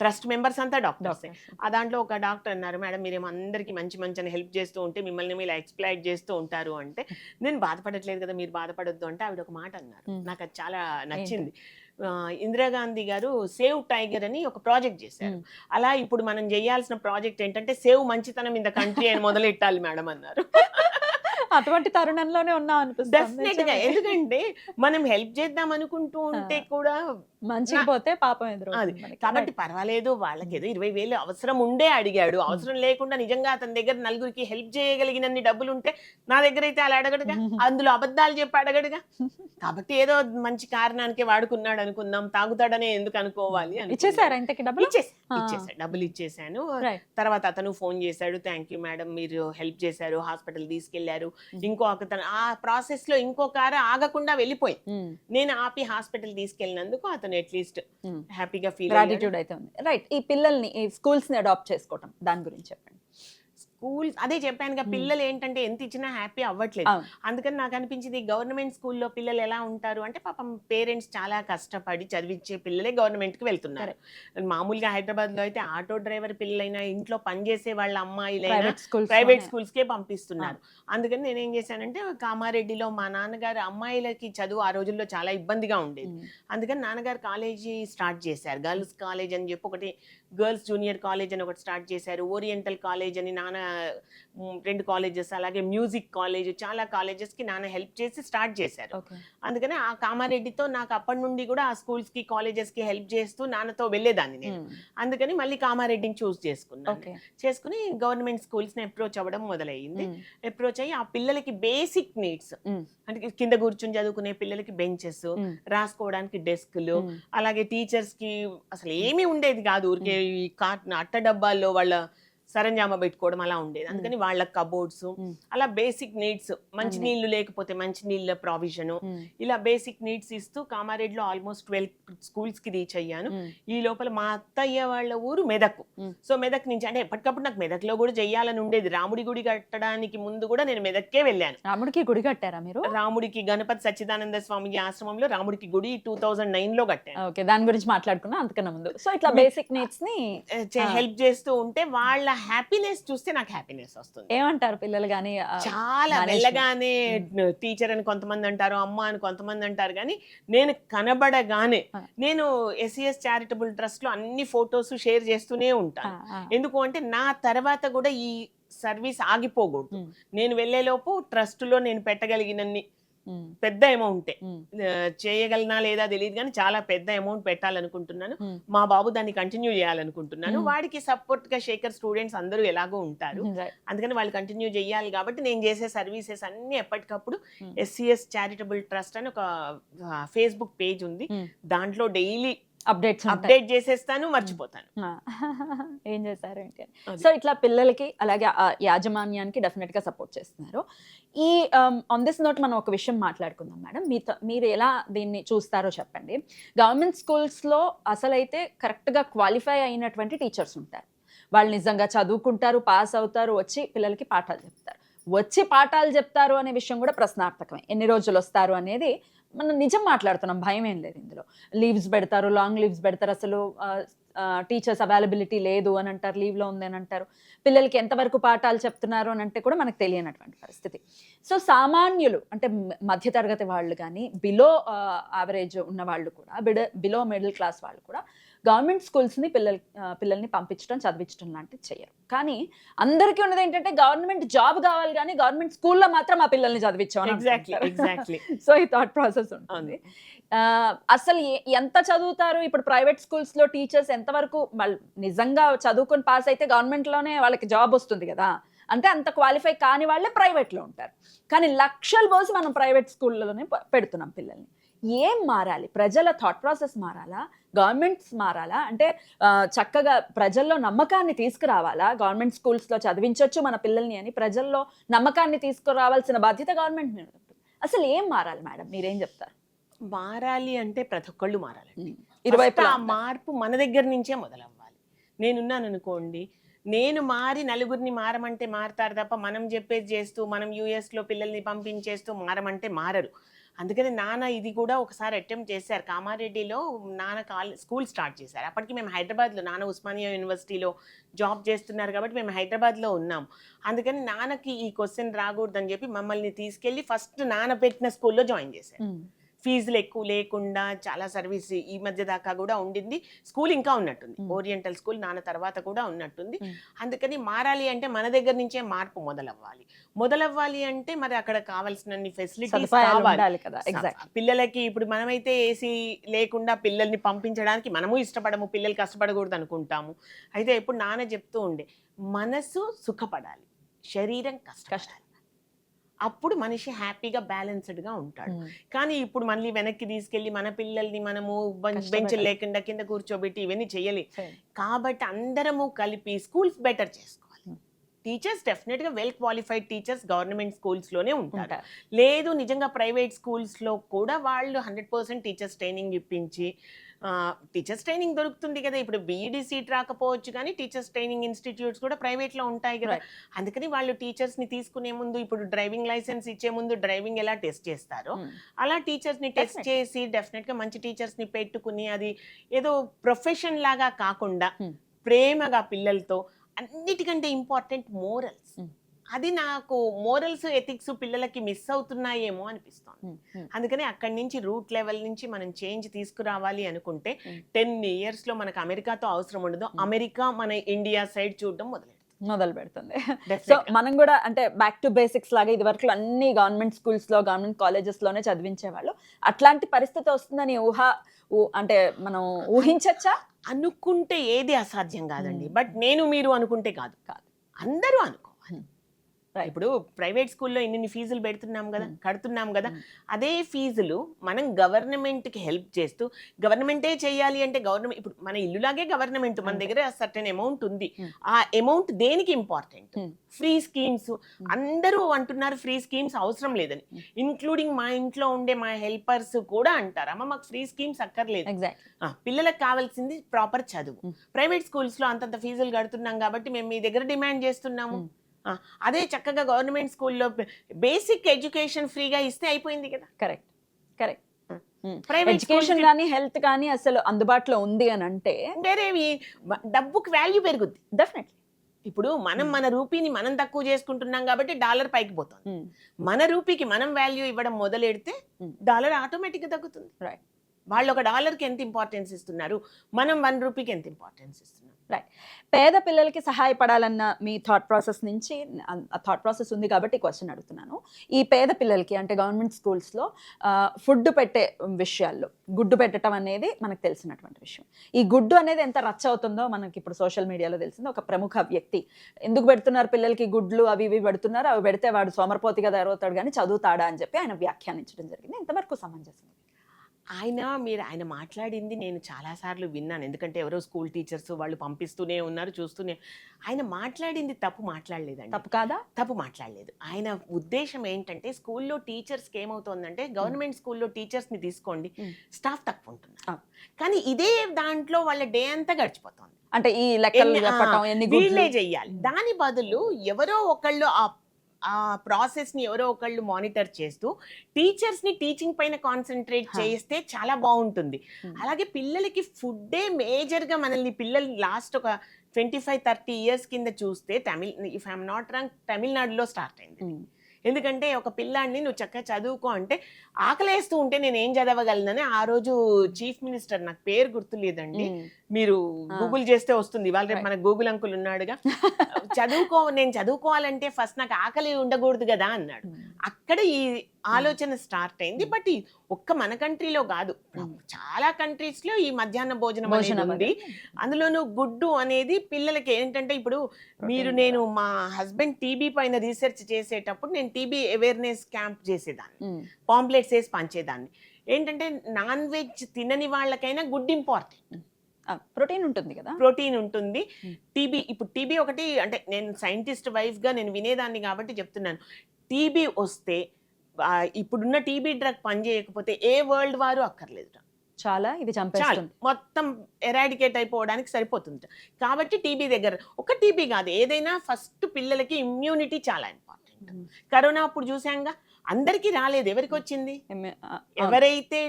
ట్రస్ట్ మెంబర్స్ అంతా డాక్టర్సే. ఆ దాంట్లో ఒక డాక్టర్ అన్నారు, మేడం మీరేమో అందరికి మంచి మంచి హెల్ప్ చేస్తూ ఉంటే మిమ్మల్ని మీరు ఎక్స్ప్లాయిట్ చేస్తూ ఉంటారు అంటే, నేను బాధపడట్లేదు కదా, మీరు బాధపడొద్దు అంటే ఆవిడ ఒక మాట అన్నారు, నాకు అది చాలా నచ్చింది. ఇందిరాగాంధీ గారు సేవ్ టైగర్ అని ఒక ప్రాజెక్ట్ చేశారు. అలా ఇప్పుడు మనం చేయాల్సిన ప్రాజెక్ట్ ఏంటంటే సేవ్ మంచితనం ఇన్ ద కంట్రీ అని మొదలెట్టాలి మేడం అన్నారు. అటువంటి తరుణంలోనే ఉన్నాం అనిపిస్తుంది. డెఫినెట్ గా, ఎందుకంటే మనం హెల్ప్ చేద్దాం అనుకుంటూ ఉంటే కూడా మంచిగా పోతే పాపం ఎదురు. కాబట్టి పర్వాలేదు, వాళ్ళకి ఏదో 20,000 అవసరం ఉండే అడిగాడు, అవసరం లేకుండా నిజంగా అతని దగ్గర నలుగురికి హెల్ప్ చేయగలిగినన్ని డబ్బులు ఉంటే నా దగ్గర అయితే అలా అడగడుగా, అందులో అబద్ధాలు చెప్పి అడగడుగా. కాబట్టి ఏదో మంచి కారణానికే వాడుకున్నాడు అనుకుందాం, తాగుతాడనే ఎందుకు అనుకోవాలి అని. ఇచ్చేసారా ఇంతకి డబ్బులు? ఇచ్చేసాడు, డబ్బులు ఇచ్చేసాను. తర్వాత అతను ఫోన్ చేశాడు, థ్యాంక్ యూ మేడం, మీరు హెల్ప్ చేశారు, హాస్పిటల్ తీసుకెళ్లారు. ఇంకో అతను ఆ ప్రాసెస్ లో ఇంకో కారు ఆగకుండా వెళ్ళిపోయింది, నేను ఆపి హాస్పిటల్ తీసుకెళ్ళినందుకు అతను అట్లీస్ట్ హ్యాపీగా ఫీల్ గ్రాటిట్యూడ్ అయితే ఉంది. రైట్, ఈ పిల్లల్ని ఈ స్కూల్స్ ని అడాప్ట్ చేసుకోవటం దాని గురించి చెప్పండి. స్కూల్స్ అదే చెప్పాను, పిల్లలు ఏంటంటే ఎంత ఇచ్చినా హ్యాపీ అవ్వట్లేదు. అందుకని నాకు అనిపించింది గవర్నమెంట్ స్కూల్లో పిల్లలు ఎలా ఉంటారు అంటే, పాపం పేరెంట్స్ చాలా కష్టపడి చదివించే పిల్లలే గవర్నమెంట్ కి వెళ్తున్నారు. మామూలుగా హైదరాబాద్ లో అయితే ఆటో డ్రైవర్ పిల్లలైనా, ఇంట్లో పనిచేసే వాళ్ళ అమ్మాయిలైనా ప్రైవేట్ స్కూల్స్ కే పంపిస్తున్నారు. అందుకని నేనేం చేశానంటే, కామారెడ్డిలో మా నాన్నగారు అమ్మాయిలకి చదువు ఆ రోజుల్లో చాలా ఇబ్బందిగా ఉండేది. అందుకని నాన్నగారు కాలేజీ స్టార్ట్ చేశారు, గర్ల్స్ కాలేజ్ అని చెప్పి ఒకటి, గర్ల్స్ జూనియర్ కాలేజ్ అని ఒకటి స్టార్ట్ చేశారు, ఓరియంటల్ కాలేజ్ అని నాన్న 2 colleges, అలాగే మ్యూజిక్ కాలేజ్, చాలా కాలేజెస్ కి నాన్న హెల్ప్ చేసి స్టార్ట్ చేశారు. అందుకని ఆ కామారెడ్డితో నాకు అప్పటి నుండి కూడా ఆ స్కూల్స్ కి కాలేజెస్ కి హెల్ప్ చేస్తూ నాన్నతో వెళ్ళేదాన్ని నేను. అందుకని మళ్ళీ కామారెడ్డిని చూస్ చేసుకుని గవర్నమెంట్ స్కూల్స్ ని అప్రోచ్ అవ్వడం మొదలయ్యింది. అప్రోచ్ అయ్యి ఆ పిల్లలకి బేసిక్ నీడ్స్ అంటే కింద కూర్చొని చదువుకునే పిల్లలకి బెంచెస్, రాసుకోవడానికి డెస్క్లు, అలాగే టీచర్స్ కి అసలు ఏమీ ఉండేది కాదు, ఊరికే అట్ట డబ్బాల్లో వాళ్ళ సరంజామా పెట్టుకోవడం అలా ఉండేది. అందుకని వాళ్ళ కబోర్డ్స్, అలా బేసిక్ నీడ్స్, మంచి నీళ్లు లేకపోతే మంచి నీళ్ళ ప్రావిజన్, ఇలా బేసిక్ నీడ్స్ ఇస్తూ కామారెడ్డిలో ఆల్మోస్ట్ 12 స్కూల్స్ కి రీచ్ అయ్యాను. ఈ లోపల మా అత్తయ్య వాళ్ళ ఊరు మెదక్. సో మెదక్ నుంచి అంటే ఎప్పటికప్పుడు నాకు మెదక్ లో కూడా చెయ్యాలని ఉండేది. రాముడి గుడి కట్టడానికి ముందు కూడా నేను మెదక్కే వెళ్ళాను. రాముడికి గుడి కట్టారా మీరు? రాముడికి గణపతి సచ్చిదానంద స్వామి ఆశ్రమంలో రాముడికి గుడి 2009లో కట్టాను. ఓకే, దాని గురించి మాట్లాడుకున్నా అంతకన్నా ముందు. సో ఇట్లా బేసిక్ నీడ్స్ ని హెల్ప్ చేస్తూ ఉంటే వాళ్ళ హ్యాపీనెస్ చూస్తే నాకు హ్యాపీనెస్ వస్తుంది. ఏమంటారు పిల్లలు గానీ? చాలా మెల్లగానే టీచర్ అని కొంతమంది అంటారు, అమ్మ అని కొంతమంది అంటారు, కానీ నేను కనబడగానే నేను SES చారిటబుల్ ట్రస్ట్ లో అన్ని ఫొటోస్ షేర్ చేస్తూనే ఉంటాను. ఎందుకు అంటే నా తర్వాత కూడా ఈ సర్వీస్ ఆగిపోకూడదు. నేను వెళ్లేలోపు ట్రస్ట్ లో నేను పెట్టగలిగినన్ని పెద్ద అమౌంటే, చేయగలనా లేదా తెలియదు కానీ చాలా పెద్ద అమౌంట్ పెట్టాలనుకుంటున్నాను. మా బాబు దాన్ని కంటిన్యూ చేయాలనుకుంటున్నాను. వాడికి సపోర్ట్ గా శేఖర్ స్టూడెంట్స్ అందరూ ఎలాగో ఉంటారు, అందుకని వాళ్ళు కంటిన్యూ చేయాలి. కాబట్టి నేను చేసే సర్వీసెస్ అన్ని ఎప్పటికప్పుడు SES చారిటబుల్ ట్రస్ట్ అని ఒక ఫేస్బుక్ పేజ్ ఉంది, దాంట్లో డైలీ అప్డేట్ చేసేస్తాను, మర్చిపోతాను ఏం చేశారు ఏంటి. సో ఇట్లా పిల్లలకి అలాగే యాజమాన్యానికి డెఫినెట్ గా సపోర్ట్ చేస్తున్నారు. ఈ ఆన్ దిస్ నోట్ మనం ఒక విషయం మాట్లాడుకుందాం మేడం. మీరు ఎలా దీన్ని చూస్తారో చెప్పండి. గవర్నమెంట్ స్కూల్స్ లో అసలైతే కరెక్ట్ గా క్వాలిఫై అయినటువంటి టీచర్స్ ఉంటారు, వాళ్ళు నిజంగా చదువుకుంటారు, పాస్ అవుతారు, వచ్చి పిల్లలకి పాఠాలు చెప్తారు అనే విషయం కూడా ప్రశ్నార్థకమే. ఎన్ని రోజులు వస్తారు అనేది మనం నిజం మాట్లాడుతున్నాం, భయం ఏం లేదు ఇందులో. లీవ్స్ పెడతారు, లాంగ్ లీవ్స్ పెడతారు, అసలు టీచర్స్ అవైలబిలిటీ లేదు అని అంటారు, లీవ్లో ఉంది అని అంటారు, పిల్లలకి ఎంతవరకు పాఠాలు చెప్తున్నారు అని అంటే కూడా మనకు తెలియనటువంటి పరిస్థితి. సో సామాన్యులు అంటే మధ్యతరగతి వాళ్ళు కానీ, బిలో యావరేజ్ ఉన్న వాళ్ళు కూడా, బిలో మిడిల్ క్లాస్ వాళ్ళు కూడా గవర్నమెంట్ స్కూల్స్ని పిల్లల్ని పంపించడం, చదివించడం లాంటివి చేయరు. కానీ అందరికీ ఉన్నది ఏంటంటే గవర్నమెంట్ జాబ్ కావాలి కానీ గవర్నమెంట్ స్కూల్లో మాత్రం ఆ పిల్లల్ని చదివించాం. ఎగ్జాక్ట్లీ. సో ఈ థాట్ ప్రాసెస్ ఉంటుంది. అసలు ఎంత చదువుతారు ఇప్పుడు ప్రైవేట్ స్కూల్స్ లో టీచర్స్? ఎంతవరకు వాళ్ళు నిజంగా చదువుకొని పాస్ అయితే గవర్నమెంట్ లోనే వాళ్ళకి జాబ్ వస్తుంది కదా, అంటే అంత క్వాలిఫై కాని వాళ్ళే ప్రైవేట్ లో ఉంటారు. కానీ లక్షలు పోసి మనం ప్రైవేట్ స్కూల్లోనే పెడుతున్నాం పిల్లల్ని. ఏం మారాలి? ప్రజల థాట్ ప్రాసెస్ మారాలా? గవర్నమెంట్స్ మారాలా? అంటే చక్కగా ప్రజల్లో నమ్మకాన్ని తీసుకురావాలా? గవర్నమెంట్ స్కూల్స్లో చదివించవచ్చు మన పిల్లల్ని అని ప్రజల్లో నమ్మకాన్ని తీసుకురావాల్సిన బాధ్యత గవర్నమెంట్ మీద ఉంటుంది. అసలు ఏం మారాలి మేడం, మీరేం చెప్తారు? మారాలి అంటే ప్రతి ఒక్కళ్ళు మారాలండి. ఇరువైపులా ఆ మార్పు మన దగ్గర నుంచే మొదలవ్వాలి. నేనున్నాను అనుకోండి, నేను మారి నలుగురిని మారమంటే మారతారు తప్ప మనం చెప్పేది చేస్తూ, మనం యూఎస్లో పిల్లల్ని పంపించేస్తూ మారమంటే మారరు. అందుకని నాన్న ఇది కూడా ఒకసారి అటెంప్ట్ చేశారు. కామారెడ్డిలో నాన్న స్కూల్ స్టార్ట్ చేశారు. అప్పటికి మేము హైదరాబాద్లో, నాన్న ఉస్మానియా యూనివర్సిటీలో జాబ్ చేస్తున్నారు కాబట్టి మేము హైదరాబాద్లో ఉన్నాం. అందుకని నాన్నకి ఈ క్వశ్చన్ రాకూడదని చెప్పి మమ్మల్ని తీసుకెళ్ళి ఫస్ట్ నాన్న పెట్టిన స్కూల్లో జాయిన్ చేశారు. ఫీజులు ఎక్కువ లేకుండా చాలా సర్వీస్ ఈ మధ్య దాకా కూడా ఉండింది. స్కూల్ ఇంకా ఉన్నట్టుంది, ఓరియంటల్ స్కూల్ నాన్న తర్వాత కూడా ఉన్నట్టుంది. అందుకని మారాలి అంటే మన దగ్గర నుంచే మార్పు మొదలవ్వాలి అంటే మరి అక్కడ కావాల్సిన ఫెసిలిటీస్ కావాలి కదా. పిల్లలకి ఇప్పుడు మనమైతే ఏసీ లేకుండా పిల్లల్ని పంపించడానికి మనము ఇష్టపడము, పిల్లలు కష్టపడకూడదు అనుకుంటాము. అయితే ఇప్పుడు నాన్న చెప్తూ ఉండే, మనసు సుఖపడాలి, శరీరం కష్టపడాలి, అప్పుడు మనిషి హ్యాపీగా బ్యాలెన్స్డ్గా ఉంటాడు. కానీ ఇప్పుడు మళ్ళీ వెనక్కి తీసుకెళ్ళి మన పిల్లల్ని మనము బెంచ్ లేకుండా కింద కూర్చోబెట్టి ఇవన్నీ చేయలేదు. కాబట్టి అందరము కలిపి స్కూల్స్ బెటర్ చేసుకోవాలి. టీచర్స్ డెఫినెట్గా వెల్ క్వాలిఫైడ్ టీచర్స్ గవర్నమెంట్ స్కూల్స్లోనే ఉంటారు. లేదు నిజంగా ప్రైవేట్ స్కూల్స్లో కూడా వాళ్ళు 100% టీచర్స్ ట్రైనింగ్ ఇప్పించి, టీచర్స్ ట్రైనింగ్ దొరుకుతుంది కదా. ఇప్పుడు బీఈడీ సీట్ రాకపోవచ్చు కానీ టీచర్స్ ట్రైనింగ్ ఇన్స్టిట్యూట్స్ కూడా ప్రైవేట్లో ఉంటాయి కదా. అందుకని వాళ్ళు టీచర్స్ని తీసుకునే ముందు, ఇప్పుడు డ్రైవింగ్ లైసెన్స్ ఇచ్చే ముందు డ్రైవింగ్ ఎలా టెస్ట్ చేస్తారో అలా టీచర్స్ని టెస్ట్ చేసి డెఫినెట్గా మంచి టీచర్స్ని పెట్టుకుని, అది ఏదో ప్రొఫెషన్ లాగా కాకుండా ప్రేమగా పిల్లలతో, అన్నిటికంటే ఇంపార్టెంట్ మోరల్స్. అది నాకు మోరల్స్, ఎథిక్స్ పిల్లలకి మిస్ అవుతున్నాయేమో అనిపిస్తుంది. అందుకని అక్కడి నుంచి రూట్ లెవెల్ నుంచి మనం చేంజ్ తీసుకురావాలి అనుకుంటే 10 yearsలో మనకు అమెరికాతో అవసరం ఉండదు, అమెరికా మన ఇండియా సైడ్ చూడడం మొదలు పెడుతుంది. సో మనం కూడా అంటే బ్యాక్ టు బేసిక్స్ లాగా ఇది వరకు అన్ని గవర్నమెంట్ స్కూల్స్ లో, గవర్నమెంట్ కాలేజెస్ లోనే చదివించేవాళ్ళు. అట్లాంటి పరిస్థితి వస్తుందని అంటే మనం ఊహించచ్చా? అనుకుంటే ఏది అసాధ్యం కాదండి. బట్ నేను మీరు అనుకుంటే కాదు, అందరూ అనుకోవాలి. ఇప్పుడు ప్రైవేట్ స్కూల్లో ఇన్ని ఫీజులు కడుతున్నాం కదా, అదే ఫీజులు మనం గవర్నమెంట్కి హెల్ప్ చేస్తూ, గవర్నమెంటే చేయాలి అంటే గవర్నమెంట్, ఇప్పుడు మన ఇల్లులాగే గవర్నమెంట్, మన దగ్గర సర్టెన్ అమౌంట్ ఉంది. ఆ అమౌంట్ దేనికి ఇంపార్టెంట్? Free schemes. అందరూ అంటున్నారు ఫ్రీ స్కీమ్స్ అవసరం లేదని, ఇంక్లూడింగ్ మా ఇంట్లో ఉండే మా హెల్పర్స్ కూడా అంటారు, అమ్మ మాకు ఫ్రీ స్కీమ్స్ అక్కర్లేదు, పిల్లలకు కావాల్సింది ప్రాపర్ చదువు. ప్రైవేట్ స్కూల్స్లో అంతంత ఫీజులు కడుతున్నాం కాబట్టి మేము మీ దగ్గర డిమాండ్ చేస్తున్నాము. అదే చక్కగా గవర్నమెంట్ స్కూల్లో బేసిక్ ఎడ్యుకేషన్ ఫ్రీగా ఇస్తే అయిపోయింది కదా. కరెక్ట్. ప్రైవేట్ ఎడ్యుకేషన్ కానీ హెల్త్ కానీ అసలు అందుబాటులో ఉంది అని అంటే వేరేవి డబ్బుకి వాల్యూ పెరుగుద్ది డెఫినెట్లీ. ఇప్పుడు మనం మన రూపీని మనం తక్కువ చేసుకుంటున్నాం కాబట్టి డాలర్ పైకి పోతుంది. మన రూపీకి మనం వాల్యూ ఇవ్వడం మొదలెడితే డాలర్ ఆటోమేటిక్గా తగ్గుతుంది. వాళ్ళు $1కి ఎంత ఇంపార్టెన్స్ ఇస్తున్నారు, మనం ₹1 ఎంత ఇంపార్టెన్స్ ఇస్తున్నాం. పేద పిల్లలకి సహాయపడాలన్న మీ థాట్ ప్రాసెస్ నుంచి, ఆ థాట్ ప్రాసెస్ ఉంది కాబట్టి క్వశ్చన్ అడుగుతున్నాను. ఈ పేద పిల్లలకి అంటే గవర్నమెంట్ స్కూల్స్లో ఫుడ్ పెట్టే విషయాల్లో గుడ్డు పెట్టడం అనేది మనకు తెలిసినటువంటి విషయం. ఈ గుడ్డు అనేది ఎంత రచ్చ అవుతుందో మనకి ఇప్పుడు సోషల్ మీడియాలో తెలిసింది. ఒక ప్రముఖ వ్యక్తి ఎందుకు పెడుతున్నారు పిల్లలకి గుడ్లు, అవి ఇవి పెడుతున్నారు, అవి పెడితే వాడు సోమరపోతిగా తయారవుతాడు కానీ చదువుతాడా అని చెప్పి ఆయన వ్యాఖ్యానించడం జరిగింది. ఎంతవరకు సమంజసం? ఆయన మాట్లాడింది నేను చాలాసార్లు విన్నాను. ఎందుకంటే ఎవరో స్కూల్ టీచర్స్ వాళ్ళు పంపిస్తూనే ఉన్నారు, చూస్తూనే. ఆయన మాట్లాడింది తప్పు మాట్లాడలేదండి. తప్పు కాదా? తప్పు మాట్లాడలేదు. ఆయన ఉద్దేశం ఏంటంటే, స్కూల్లో టీచర్స్కి ఏమవుతుందంటే, గవర్నమెంట్ స్కూల్లో టీచర్స్ని తీసుకోండి, స్టాఫ్ తక్కువ ఉంటున్నారు, కానీ ఇదే దాంట్లో వాళ్ళ డే అంతా గడిచిపోతుంది. అంటే ఈ లెక్కలు చెప్పటం, వీళ్ళే చెయ్యాలి. దాని బదులు ఎవరో ఒకళ్ళు ఆ ఆ ప్రాసెస్ ని ఎవరో ఒకళ్ళు మానిటర్ చేస్తూ టీచర్స్ ని టీచింగ్ పైన కాన్సన్ట్రేట్ చేస్తే చాలా బాగుంటుంది. అలాగే పిల్లలకి ఫుడ్డే మేజర్ గా మనల్ని పిల్లలు లాస్ట్ ఒక 25-30 ఇయర్స్ కింద చూస్తే ఇఫ్ ఐఎమ్ నాట్ రాంగ్ తమిళనాడులో స్టార్ట్ అయింది. ఎందుకంటే ఒక పిల్లాడిని నువ్వు చక్కగా చదువుకో అంటే ఆకలేస్తూ ఉంటే నేను ఏం చదవగలనని ఆ రోజు చీఫ్ మినిస్టర్, నాకు పేరు గుర్తులేదండి, మీరు గూగుల్ చేస్తే వస్తుంది, ఇవాళ రేపు మన గూగుల్ అంకుల్ ఉన్నాడుగా, నేను చదువుకోవాలంటే ఫస్ట్ నాకు ఆకలి ఉండకూడదు కదా అన్నాడు. అక్కడ ఈ ఆలోచన స్టార్ట్ అయింది. బట్ ఒక్క మన కంట్రీలో కాదు, చాలా కంట్రీస్ లో ఈ మధ్యాహ్న భోజనం అనేది ఉంది. అందులోనూ గుడ్డు అనేది పిల్లలకి ఏంటంటే, ఇప్పుడు నేను మా హస్బెండ్ టీబీ పైన రీసెర్చ్ చేసేటప్పుడు నేను టీబీ అవేర్నెస్ క్యాంప్ చేసేదాన్ని, పాంప్లెట్స్ వేసి పంచేదాన్ని. ఏంటంటే నాన్ వెజ్ తినని వాళ్ళకైనా గుడ్ ఇంపార్టెంట్, ప్రోటీన్ ఉంటుంది కదా, ప్రోటీన్ ఉంటుంది. ఇప్పుడు టీబీ ఒకటి, అంటే నేను సైంటిస్ట్ వైఫ్ గా నేను వినేదాన్ని కాబట్టి చెప్తున్నాను. టీబీ వస్తే ఇప్పుడున్న టీబీ డ్రగ్ పనిచేయకపోతే ఏ వరల్డ్ వారు అక్కర్లేదు, చాలా ఇది చంపేస్తుంది, మొత్తం ఎరాడికేట్ అయిపోవడానికి సరిపోతుంది. కాబట్టి టీబీ దగ్గర ఒక టీబీ కాదు, ఏదైనా ఫస్ట్ పిల్లలకి ఇమ్యూనిటీ చాలా ఇంపార్టెంట్. కరోనా అప్పుడు చూసాంగా, అందరికీ రాలేదు, ఎవరికి వచ్చింది, ఎవరైతే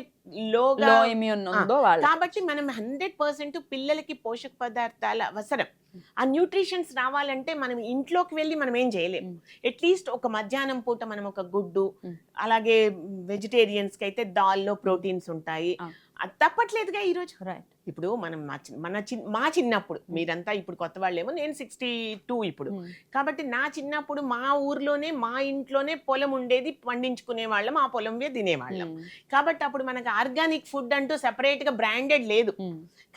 లోగా ఇమ్యూన్ ఉందో వాళ్ళు. కాబట్టి మనం 100% పిల్లలకి పోషక పదార్థాల అవసరం. ఆ న్యూట్రిషన్స్ రావాలంటే మనం ఇంట్లోకి వెళ్ళి మనం ఏం చేయలేము. అట్లీస్ట్ ఒక మధ్యాహ్నం పూట మనం ఒక గుడ్డు, అలాగే వెజిటేరియన్స్ కి అయితే దాల్లో ప్రోటీన్స్ ఉంటాయి, అది తప్పట్లేదుగా ఈరోజు. ఇప్పుడు మనం మా చిన్నప్పుడు, మీరంతా ఇప్పుడు కొత్త వాళ్ళేమో, నేను 62 ఇప్పుడు, కాబట్టి నా చిన్నప్పుడు మా ఊర్లోనే మా ఇంట్లోనే పొలం ఉండేది, పండించుకునే వాళ్ళం, ఆ పొలంవే తినేవాళ్ళం. కాబట్టి అప్పుడు మనకు ఆర్గానిక్ ఫుడ్ అంటూ సెపరేట్ గా బ్రాండెడ్ లేదు.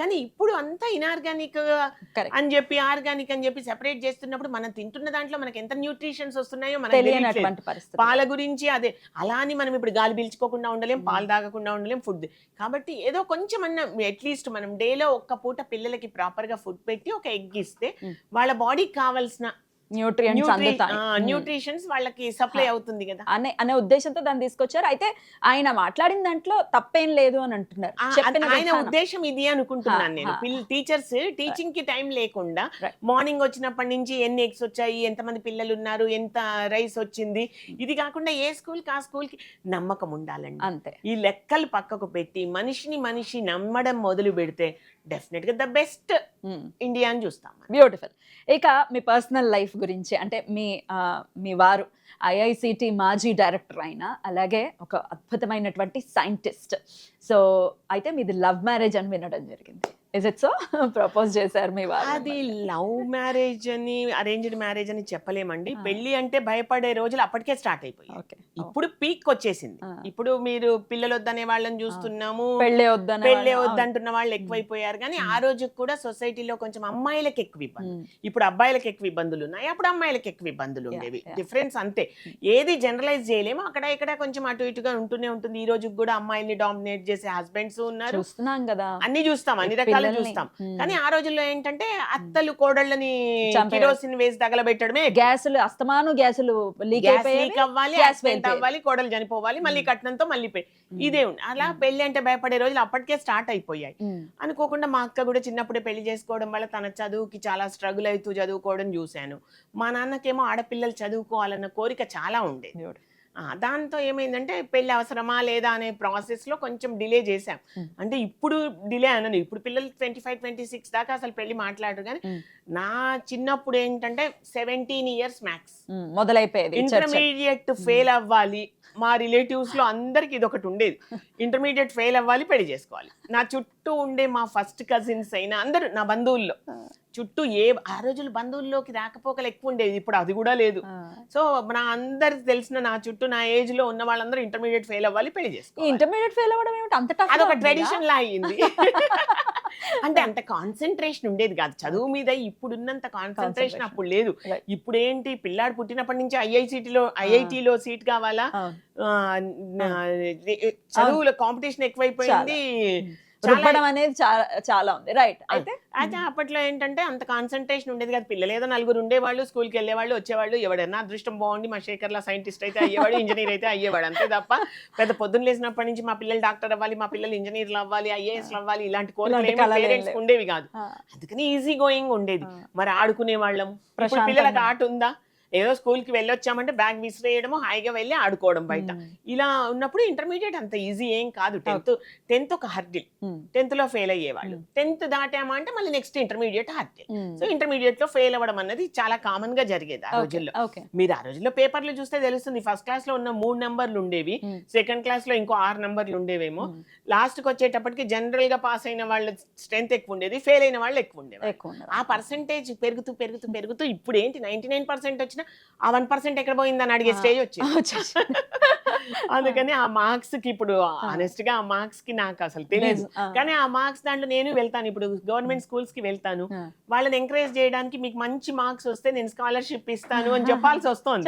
కానీ ఇప్పుడు అంతా ఇన్ఆర్గానిక్ అని చెప్పి, ఆర్గానిక్ అని చెప్పి సెపరేట్ చేస్తున్నప్పుడు మనం తింటున్న దాంట్లో మనకి ఎంత న్యూట్రిషన్స్ వస్తున్నాయో మనకి తెలియట్లేదు. పాల గురించి అదే, అలా అని మనం ఇప్పుడు గాలి పీల్చుకోకుండా ఉండలేం, పాలు తాగకుండా ఉండలేం, ఫుడ్. కాబట్టి ఏదో కొంచెం అన్న అట్లీస్ట్ మనం డేలో ఒక్క పూట పిల్లలకి ప్రాపర్ గా ఫుడ్ పెట్టి ఒక ఎగ్ ఇస్తే వాళ్ళ బాడీకి కావాల్సిన న్యూట్రిషన్స్ వాళ్ళకి సప్లై అవుతుంది కదా అనే ఉద్దేశంతో దాన్ని తీసుకొచ్చారు. అయితే ఆయన మాట్లాడిన దాంట్లో తప్పేం లేదు అని అంటున్నారు. ఆయన ఉద్దేశం ఇది అనుకుంటున్నాను నేను. టీచర్స్ టీచింగ్ కి టైం లేకుండా మార్నింగ్ వచ్చినప్పటి నుంచి ఎన్ని ఎగ్స్ వచ్చాయి, ఎంతమంది పిల్లలు ఉన్నారు, ఎంత రైస్ వచ్చింది, ఇది కాకుండా ఏ స్కూల్ కి ఆ స్కూల్ కి నమ్మకం ఉండాలండి. అంతే. ఈ లెక్కలు పక్కకు పెట్టి మనిషి నమ్మడం మొదలు పెడితే డెఫినెట్ గా ద బెస్ట్ ఇండియా అని చూస్తాం. బ్యూటిఫుల్. ఇక మీ పర్సనల్ లైఫ్ గురించి, అంటే మీ వారు IICT మాజీ డైరెక్టర్ అయిన, అలాగే ఒక అద్భుతమైనటువంటి సైంటిస్ట్. సో అయితే మీది లవ్ మ్యారేజ్ అని వినడం జరిగింది. Is it so? ప్రపోజ్ చేశారు మీ వారు? అది లవ్ మ్యారేజ్ అని అరేంజ్డ్ మ్యారేజ్ అని చెప్పలేమండి. పెళ్లి అంటే భయపడే రోజులు అప్పటికే స్టార్ట్ అయిపోయి, ఇప్పుడు పీక్ వచ్చేసింది. ఇప్పుడు మీరు పిల్లలు వద్దనే వాళ్ళని చూస్తున్నాము, పెళ్ళే వద్దంటున్న వాళ్ళు ఎక్కువైపోయారు. కానీ ఆ రోజు కూడా సొసైటీలో కొంచెం అమ్మాయిలకు ఎక్కువ ఇబ్బంది, ఇప్పుడు అబ్బాయిలకు ఎక్కువ ఇబ్బందులు ఉన్నాయి, అప్పుడు అమ్మాయిలకు ఎక్కువ ఇబ్బందులు ఉండేవి. డిఫరెన్స్ అంతే, ఏది జనరలైజ్ చేయలేము. అక్కడ ఇక్కడ కొంచెం అటు ఇటుగా ఉంటూనే ఉంటుంది. ఈ రోజు కూడా అమ్మాయిల్ని డామినేట్ చేసే హస్బెండ్స్ ఉన్నారు, చూస్తున్నాం కదా, అన్ని చూస్తాం, అన్ని రకాల చూస్తాం. కానీ ఆ రోజుల్లో ఏంటంటే అత్తలు కోడళ్ళని కిరోసిన్ వేసి తగలబెట్టడమే, గ్యాసులు అస్తమాను గ్యాసులు లీక్ అవ్వాలి, యాక్సిడెంట్ అవ్వాలి, కోడలు చనిపోవాలి, మళ్ళీ కట్నంతో మళ్ళీ ఇదే ఉంది. అలా పెళ్లి అంటే భయపడే రోజులు అప్పటికే స్టార్ట్ అయిపోయాయి. అనుకోకుండా మా అక్క కూడా చిన్నప్పుడే పెళ్లి చేసుకోవడం వల్ల తన చదువుకి చాలా స్ట్రగుల్ అవుతూ చదువుకోవడం చూశాను. మా నాన్నకేమో ఆడపిల్లలు చదువుకోవాలన్న కోరిక చాలా ఉండేది. దాంతో ఏమైందంటే పెళ్లి అవసరమా లేదా అనే ప్రాసెస్ లో కొంచెం డిలే చేశాం. అంటే ఇప్పుడు డిలే అనను, ఇప్పుడు పిల్లలు 25-26 దాకా అసలు పెళ్లి మాట్లాడరు. కానీ నా చిన్నప్పుడు ఏంటంటే 17 ఇయర్స్ మ్యాక్స్ మొదలైపోయేది. ఇంటర్మీడియట్ ఫెయిల్ అవ్వాలి, మా రిలేటివ్స్ లో అందరికి ఇది ఒకటి ఉండేది, ఇంటర్మీడియట్ ఫెయిల్ అవ్వాలి, పెళ్లి చేసుకోవాలి. నా చుట్టూ ఉండే మా ఫస్ట్ కజిన్స్ అయినా అందరూ, నా బంధువుల్లో చుట్టూ ఆ రోజులు బంధువుల్లోకి రాకపోకలు ఎక్కువ ఉండేది, ఇప్పుడు అది కూడా లేదు. సో నా అందరికి తెలిసిన నా చుట్టూ నా ఏజ్ లో ఉన్న వాళ్ళందరూ ఇంటర్మీడియట్ ఫెయిల్ అవ్వాలి, పెళ్లి చేసుకోవాలి. ఇంటర్మీడియట్ ఫెయిల్ అవ్వడం ఏమిటి అంత టఫ్? అదొక ట్రెడిషన్ లా అయ్యింది. అంటే అంత కాన్సన్ట్రేషన్ ఉండేది కాదు చదువు మీద, ఇప్పుడున్నంత కాన్సన్ట్రేషన్ అప్పుడు లేదు. ఇప్పుడు ఏంటి, పిల్లాడు పుట్టినప్పటి నుంచి ఐఐటిలో సీట్ కావాలా, చదువులో కాంపిటీషన్ ఎక్కువైపోయింది, అనేది చాలా ఉంది. రైట్. అయితే అప్పట్లో ఏంటంటే అంత కాన్సన్ట్రేషన్ ఉండేది కాదు. పిల్లలు ఏదో నలుగురు ఉండేవాళ్ళు, స్కూల్కి వెళ్ళేవాళ్ళు, వచ్చేవాళ్ళు. ఎవడన్నా అదృష్టం బాగుండి మా శేఖర్లా సైంటిస్ట్ అయితే అయ్యేవాడు, ఇంజనీర్ అయితే అయ్యేవాడు, అంతే తప్ప పెద్ద పొద్దున్న లేసినప్పటి నుంచి మా పిల్లలు డాక్టర్ అవ్వాలి, మా పిల్లలు ఇంజనీర్లు అవ్వాలి, ఐఏఎస్ అవ్వాలి, ఇలాంటి కోరికలు పేరెంట్స్ ఉండేవి కాదు. అందుకని ఈజీ గోయింగ్ ఉండేది. మరి ఆడుకునే వాళ్ళం. పిల్లలకు ఆట ఉందా? ఏదో స్కూల్ కి వెళ్ళొచ్చామంటే బ్యాగ్ విసిరేయడము, హాయిగా వెళ్ళి ఆడుకోవడం బయట. ఇలా ఉన్నప్పుడు ఇంటర్మీడియట్ అంత ఈజీ ఏం కాదు. టెన్త్ ఒక హర్డిల్. 10th లో ఫెయిల్ అయ్యేవాళ్ళు. 10th దాటామా అంటే మళ్ళీ next intermediate hurdle. So intermediate లో ఫెయిల్ అవ్వడం అన్నది చాలా కామన్ గా జరిగేది ఆ రోజుల్లో. మీరు ఆ రోజుల్లో పేపర్లు చూస్తే తెలుస్తుంది. ఫస్ట్ క్లాస్ లో ఉన్న 3 నెంబర్లు ఉండేవి, సెకండ్ క్లాస్ లో ఇంకో 6 నెంబర్లు ఉండేవేమో. లాస్ట్ కి వచ్చేటప్పటికి జనరల్ గా పాస్ అయిన వాళ్ళ స్ట్రెంత్ ఎక్కువ ఉండేది, ఫెయిల్ అయిన వాళ్ళు ఎక్కువ ఉండేది. ఆ పర్సెంటేజ్ పెరుగుతూ పెరుగుతూ పెరుగుతూ ఇప్పుడు ఏంటి 99% వచ్చినా ఆ 1% ఎక్కడ పోయిందని అడిగే స్టేజ్ వచ్చింది. అందుకని ఆ మార్క్స్ కి ఇప్పుడు ఆనెస్ట్ గా ఆ మార్క్స్ కి నాకు అసలు తెలియదు. కానీ ఆ మార్క్స్ దాంట్లో నేను వెళ్తాను. ఇప్పుడు గవర్నమెంట్ స్కూల్స్ కి వెళ్తాను, వాళ్ళని ఎంకరేజ్ చేయడానికి మీకు మంచి మార్క్స్ వస్తే నేను స్కాలర్షిప్ ఇస్తాను అని చెప్పాల్సి వస్తుంది.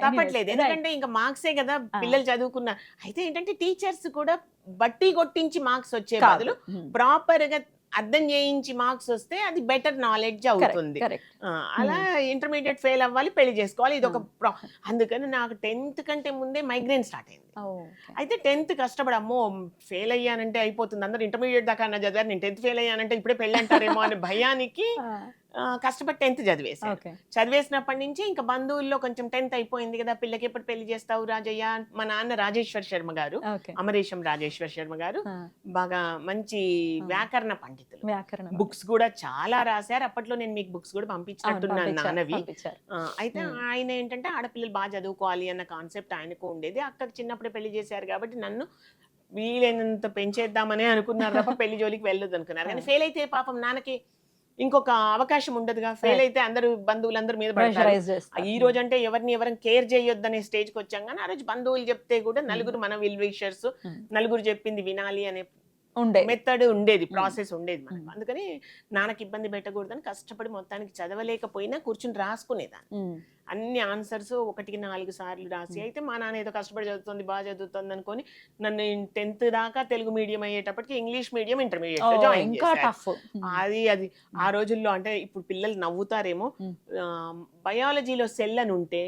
తప్పట్లేదు. ఎందుకంటే ఇంకా మార్క్సే కదా పిల్లలు చదువుకున్నారు. అయితే ఏంటంటే టీచర్స్ కూడా బట్టి కొట్టించి మార్క్స్ వచ్చే బదులు ప్రాపర్ గా అర్థం చేయించి మార్క్స్ వస్తే అది బెటర్ నాలెడ్జ్ అవుతుంది. అలా ఇంటర్మీడియట్ ఫెయిల్ అవ్వాలి, పెళ్లి చేసుకోవాలి, ఇది ఒక అందుకని నాకు 10th కంటే ముందే మైగ్రేన్ స్టార్ట్ అయింది. అయితే 10th కష్టపడి అమ్మో ఫెయిల్ అయ్యానంటే అయిపోతుంది, అందరు ఇంటర్మీడియట్ దాకా అన్న చదివారు, నేను 10th ఫెయిల్ అయ్యానంటే ఇప్పుడే పెళ్ళి అంటారేమో అనే భయానికి కష్టపడి 10th చదివేసాను. చదివేసినప్పటి నుంచి ఇంకా బంధువుల్లో కొంచెం 10th అయిపోయింది కదా, పిల్లకి ఎప్పుడు పెళ్లి చేస్తావు రాజయ్య. మా నాన్న రాజేశ్వర్ శర్మ గారు, అమరేశం రాజేశ్వర్ శర్మ గారు బాగా మంచి వ్యాకరణ పండితులు, బుక్స్ కూడా చాలా రాశారు. అప్పట్లో నేను మీకు బుక్స్ కూడా పంపించినట్టున్నాను నాన్నవి. అయితే ఆయన ఏంటంటే ఆడపిల్లలు బాగా చదువుకోవాలి అన్న కాన్సెప్ట్ ఆయనకు ఉండేది. అక్కకి చిన్నప్పుడే పెళ్లి చేశారు కాబట్టి నన్ను వీలైనంత పెంచేద్దామనే అనుకున్నారు తప్ప పెళ్లి జోలికి వెళ్ళొద్దు అనుకున్నారు. కానీ ఫెయిల్ అయితే పాపం నాన్నకి ఇంకొక అవకాశం ఉండదుగా. ఫెయిల్ అయితే అందరూ బంధువులందరూ మీద పడతారు. ఈ రోజు అంటే ఎవరిని కేర్ చేయొద్దు అనే స్టేజ్ కి వచ్చాం. కానీ ఆ రోజు బంధువులు చెప్తే కూడా నలుగురు మన విల్ విషర్స్, నలుగురు చెప్పింది వినాలి అనే మెథడ్ ఉండేది, ప్రాసెస్ ఉండేది మనకు. అందుకని నాన్నకి ఇబ్బంది పెట్టకూడదని కష్టపడి మొత్తానికి చదవలేకపోయినా కూర్చుని రాసుకునేదాన్ని. అన్ని ఆన్సర్స్ 1కి 4 సార్లు రాసి. అయితే మా నాన్న ఏదో కష్టపడి చదువుతుంది, బాగా చదువుతుంది అనుకొని నన్ను 10th దాకా తెలుగు మీడియం అయ్యేటప్పటికి ఇంగ్లీష్ మీడియం ఇంటర్మీడియట్ లో జాయిన్ చేశారు. అది ఆ రోజుల్లో అంటే ఇప్పుడు పిల్లలు నవ్వుతారేమో, బయాలజీలో సెల్ అని ఉంటే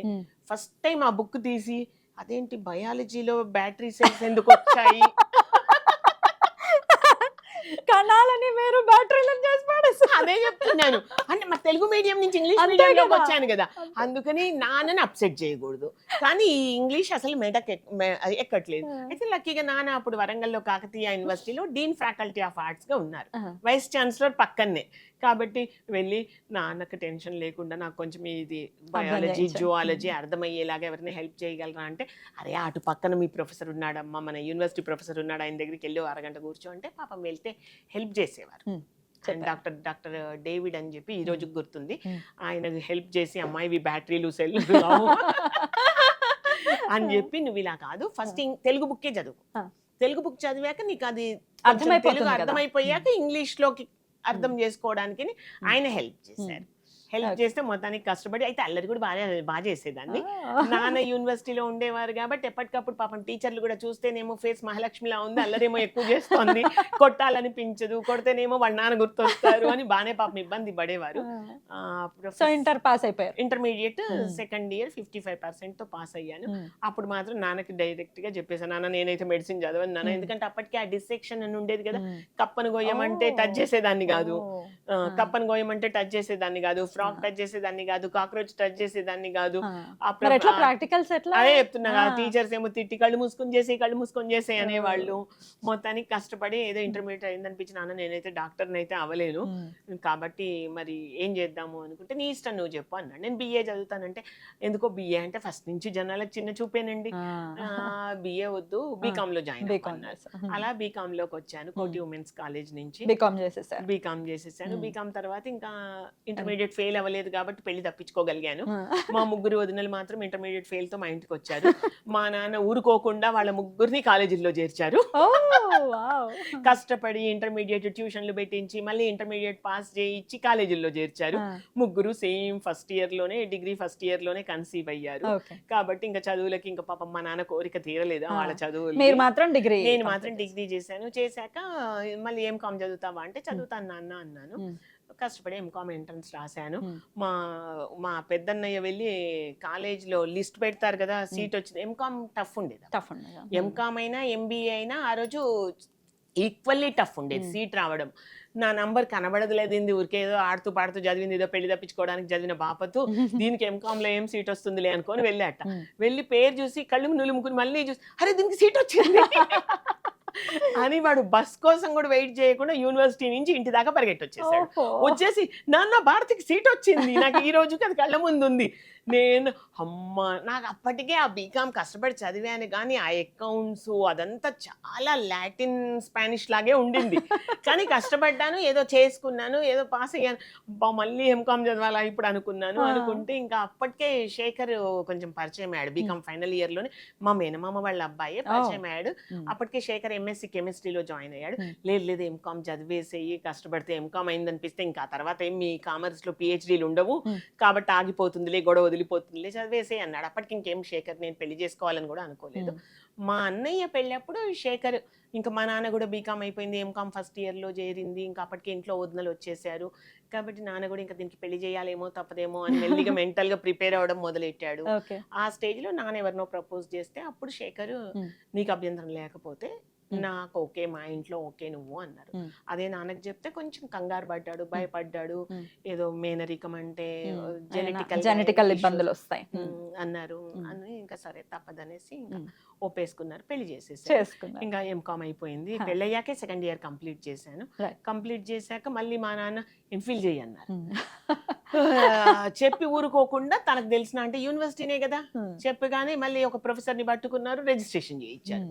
ఫస్ట్ టైం ఆ బుక్ తీసి అదేంటి బయాలజీలో బ్యాటరీ సెల్స్ ఎందుకు వచ్చాయి, కణాలని వేరు బ్యాటరీలను చేసి పడేసి అదే చెప్తున్నాను. అంటే మా తెలుగు మీడియం నుంచి ఇంగ్లీష్ మీడియంలోకి వచ్చాను కదా, అందుకని నాన్నని అప్సెట్ చేయకూడదు. కానీ ఈ ఇంగ్లీష్ అసలు ఎక్కట్లేదు. అయితే లక్కీగా నాన్న అప్పుడు వరంగల్లో కాకతీయ యూనివర్సిటీలో డీన్ ఫ్యాకల్టీ ఆఫ్ ఆర్ట్స్ గా ఉన్నారు, వైస్ ఛాన్సలర్ పక్కనే. కాబట్టి వెళ్ళి నాన్నకు టెన్షన్ లేకుండా నాకు కొంచెం ఇది బయాలజీ జువాలజీ అర్థమయ్యేలాగా ఎవరిని హెల్ప్ చేయగలరా అంటే, అరే అటు పక్కన మీ ప్రొఫెసర్ ఉన్నాడమ్మా, మన యూనివర్సిటీ ప్రొఫెసర్ ఉన్నాడు, ఆయన దగ్గరికి వెళ్ళి 1 అరగంట కూర్చో అంటే పాపం వెళ్తే హెల్ప్ చేసేవారు. డాక్టర్ డేవిడ్ అని చెప్పి ఈ రోజు గుర్తుంది. ఆయన హెల్ప్ చేసి అమ్మాయి బ్యాటరీలు సెల్ అని చెప్పి నువ్వు ఇలా కాదు, ఫస్ట్ తెలుగు బుక్కే చదువు, తెలుగు బుక్ చదివాక నీకు అది తెలుగు అర్థమైపోయాక ఇంగ్లీష్ లోకి అర్థం చేసుకోవడానికి ఆయన హెల్ప్ చేశారు. హెల్ప్ చేస్తే మొత్తానికి కష్టపడి, అయితే అల్లరి కూడా బాగా చేసేదాన్ని. నాన్న యూనివర్సిటీలో ఉండేవారు కాబట్టి ఎప్పటికప్పుడు పాపం టీచర్లు కూడా చూస్తేనేమో ఫేస్ మహాలక్ష్మిలా ఉంది, అల్లరేమో ఎక్కువ చేస్తోంది, కొట్టాలనిపించదు, కొడితేనేమో వాళ్ళ నాన్న గుర్తొస్తారు అని బాగానే పాపం ఇబ్బంది పడేవారు. ఇంటర్ పాస్ అయిపోయారు. ఇంటర్మీడియట్ సెకండ్ ఇయర్ 55% తో పాస్ అయ్యాను. అప్పుడు మాత్రం నాన్నకి డైరెక్ట్ గా చెప్పేసాను, నాన్న నేనైతే మెడిసిన్ చదవను నాన్న, ఎందుకంటే అప్పటికే ఆ డిసెక్షన్ అని ఉండేది కదా, కప్పను గోయమంటే టచ్ చేసేదాన్ని కాదు, కప్పను గోయమంటే టచ్ చేసేదాన్ని కాదు, ఫ్రాక్ టచ్ చేసేదాన్ని కాదు, కాక్రోచ్ టచ్ చేసేదాన్ని కాదు. అదే చెప్తున్నా, టీచర్స్ ఏమో తిట్టి కళ్ళు మూసుకొని చేసే అనేవాళ్ళు. మొత్తానికి కష్టపడి ఏదో ఇంటర్మీడియట్ అయిందనిపించి, నాన్న నేనైతే డాక్టర్ని అయితే అవ్వలేను, కాబట్టి మరి ఏం చేద్దాము అనుకుంటే నీ ఇష్టం నువ్వు చెప్పు అన్నాడు. నేను బిఏ చదువుతానంటే, ఎందుకో బిఏ అంటే ఫస్ట్ నుంచి జనాలకు చిన్న చూపేనండి, బిఏ వద్దు బీకామ్ లో జాయిన్ అన్నారు. అలా బీకామ్ లోకి వచ్చాను, కోటి ఉమెన్స్ కాలేజ్ నుంచి బీకామ్ చేసేసాను. బీకామ్ తర్వాత ఇంకా ఇంటర్మీడియట్ ఫెయిల్ అవ్వలేదు కాబట్టి పెళ్లి తప్పించుకోగలిగాను. మా 3 వదినలు మాత్రం ఇంటర్మీడియట్ ఫెయిల్ తో మా ఇంటికి వచ్చారు. మా నాన్న ఊరుకోకుండా వాళ్ళ 3 కాలేజీల్లో చేర్చారు. కష్టపడి ఇంటర్మీడియట్ ట్యూషన్లు పెట్టించి మళ్ళీ ఇంటర్మీడియట్ పాస్ చేయించి కాలేజీల్లో చేర్చారు. 3 సేమ్ ఫస్ట్ ఇయర్ లోనే, డిగ్రీ ఫస్ట్ ఇయర్ లోనే కన్సీవ్ అయ్యారు. కాబట్టి ఇంకా చదువులకి ఇంకా పాపం మా నాన్న కోరిక తీరలేదు వాళ్ళ చదువులు. నేను మాత్రం డిగ్రీ చేశాను. చేశాక మళ్ళీ ఎంకామ్ చదువుతావా అంటే చదువుతాను నాన్న అన్నాను. కష్టపడి ఎంకామ్ ఎంట్రన్స్ రాశాను. మా పెద్దన్నయ్య వెళ్ళి కాలేజ్లో లిస్ట్ పెడతారు కదా, సీట్ వచ్చింది. ఎంకామ్ టఫ్ ఉండేది. ఎంకామ్ అయినా ఎంబీఏ అయినా ఆ రోజు ఈక్వల్లీ టఫ్ ఉండేది Hmm. సీట్ రావడం. నా నంబర్ కనబడదులేదింది, ఊరికే ఏదో ఆడుతూ పాడుతూ చదివింది, ఏదో పెళ్లి తప్పించుకోవడానికి చదివిన బాపతు, దీనికి ఎంకామ్లో ఏం సీట్ వస్తుందిలే అనుకొని వెళ్ళాట. వెళ్ళి పేరు చూసి కళ్ళు నులుముకుని మళ్ళీ చూసి అరే దీనికి సీట్ వచ్చింది అని వాడు బస్ కోసం కూడా వెయిట్ చేయకుండా యూనివర్సిటీ నుంచి ఇంటి దాకా పరిగెట్టొచ్చేసాడు. వచ్చేసి నాన్న భారతికి సీట్ వచ్చింది, నాకు ఈ రోజుకి అది కళ్ళ ముందు ఉంది. నేను అమ్మ, నాకు అప్పటికే ఆ బీకామ్ కష్టపడి చదివాను కానీ ఆ అకౌంట్స్ అదంతా చాలా లాటిన్ స్పానిష్ లాగే ఉండింది. కానీ కష్టపడ్డాను, ఏదో చేసుకున్నాను, ఏదో పాస్ అయ్యాను. మళ్ళీ ఎంకామ్ చదవాలా ఇప్పుడు అనుకున్నాను. అనుకుంటే ఇంకా అప్పటికే శేఖర్ కొంచెం పరిచయం అయ్యాడు. బీకామ్ ఫైనల్ ఇయర్ లోనే మా మేనమామ వాళ్ళ అబ్బాయే పరిచయం అయ్యాడు. అప్పటికే శేఖర్ ఎంఎస్సి కెమిస్ట్రీలో జాయిన్ అయ్యాడు. లేదు ఎంకామ్ చదివేసేయి, కష్టపడితే ఎంకామ్ అయిందనిపిస్తే ఇంకా తర్వాత ఏం మీ కామర్స్ లో పిహెచ్డీలు ఉండవు కాబట్టి ఆగిపోతుందిలే, గొడవ వదిలిపోతుందిలే, చదివేసే అన్నాడు. అప్పటికి ఇంకేం శేఖర్ నేను పెళ్లి చేసుకోవాలని కూడా అనుకోలేదు. మా అన్నయ్య పెళ్ళప్పుడు శేఖర్ ఇంకా మా నాన్న కూడా బీకామ్ అయిపోయింది, ఎంకామ్ ఫస్ట్ ఇయర్ లో చేరింది. ఇంకా అప్పటికి ఇంట్లో వదినలు వచ్చేసారు కాబట్టి నాన్న కూడా ఇంకా దీనికి పెళ్లి చేయాలేమో తప్పదేమో అని మెల్లిగా మెంటల్ గా ప్రిపేర్ అవ్వడం మొదలెట్టాడు. ఆ స్టేజ్ లో నాన్న ఎవరినో ప్రపోజ్ చేస్తే అప్పుడు శేఖర్ నీకు అభ్యంతరం లేకపోతే నాకు ఓకే, మా ఇంట్లో ఓకే నువ్వు అన్నారు. అదే నాన్నకి చెప్తే కొంచెం కంగారు పడ్డాడు, భయపడ్డాడు. ఏదో మేనరికం అంటే జెనెటికల్ ఇబ్బందులు వస్తాయి అన్నారు అని ఇంకా సరే తప్పదనేసి ఇంకా ఒప్పేసుకున్నారు, పెళ్లి చేసేసారు. ఇంకా ఎంకామ్ అయిపోయింది. పెళ్ళయ్యాకే సెకండ్ ఇయర్ కంప్లీట్ చేశాను. కంప్లీట్ చేశాక మళ్ళీ మా నాన్న ఎంఫిల్ చేయన్నారు. చెప్పి ఊరుకోకుండా తనకు తెలిసిన అంటే యూనివర్సిటీనే కదా చెప్పగానే మళ్ళీ ఒక ప్రొఫెసర్ ని పట్టుకున్నారు, రిజిస్ట్రేషన్ చేయించారు.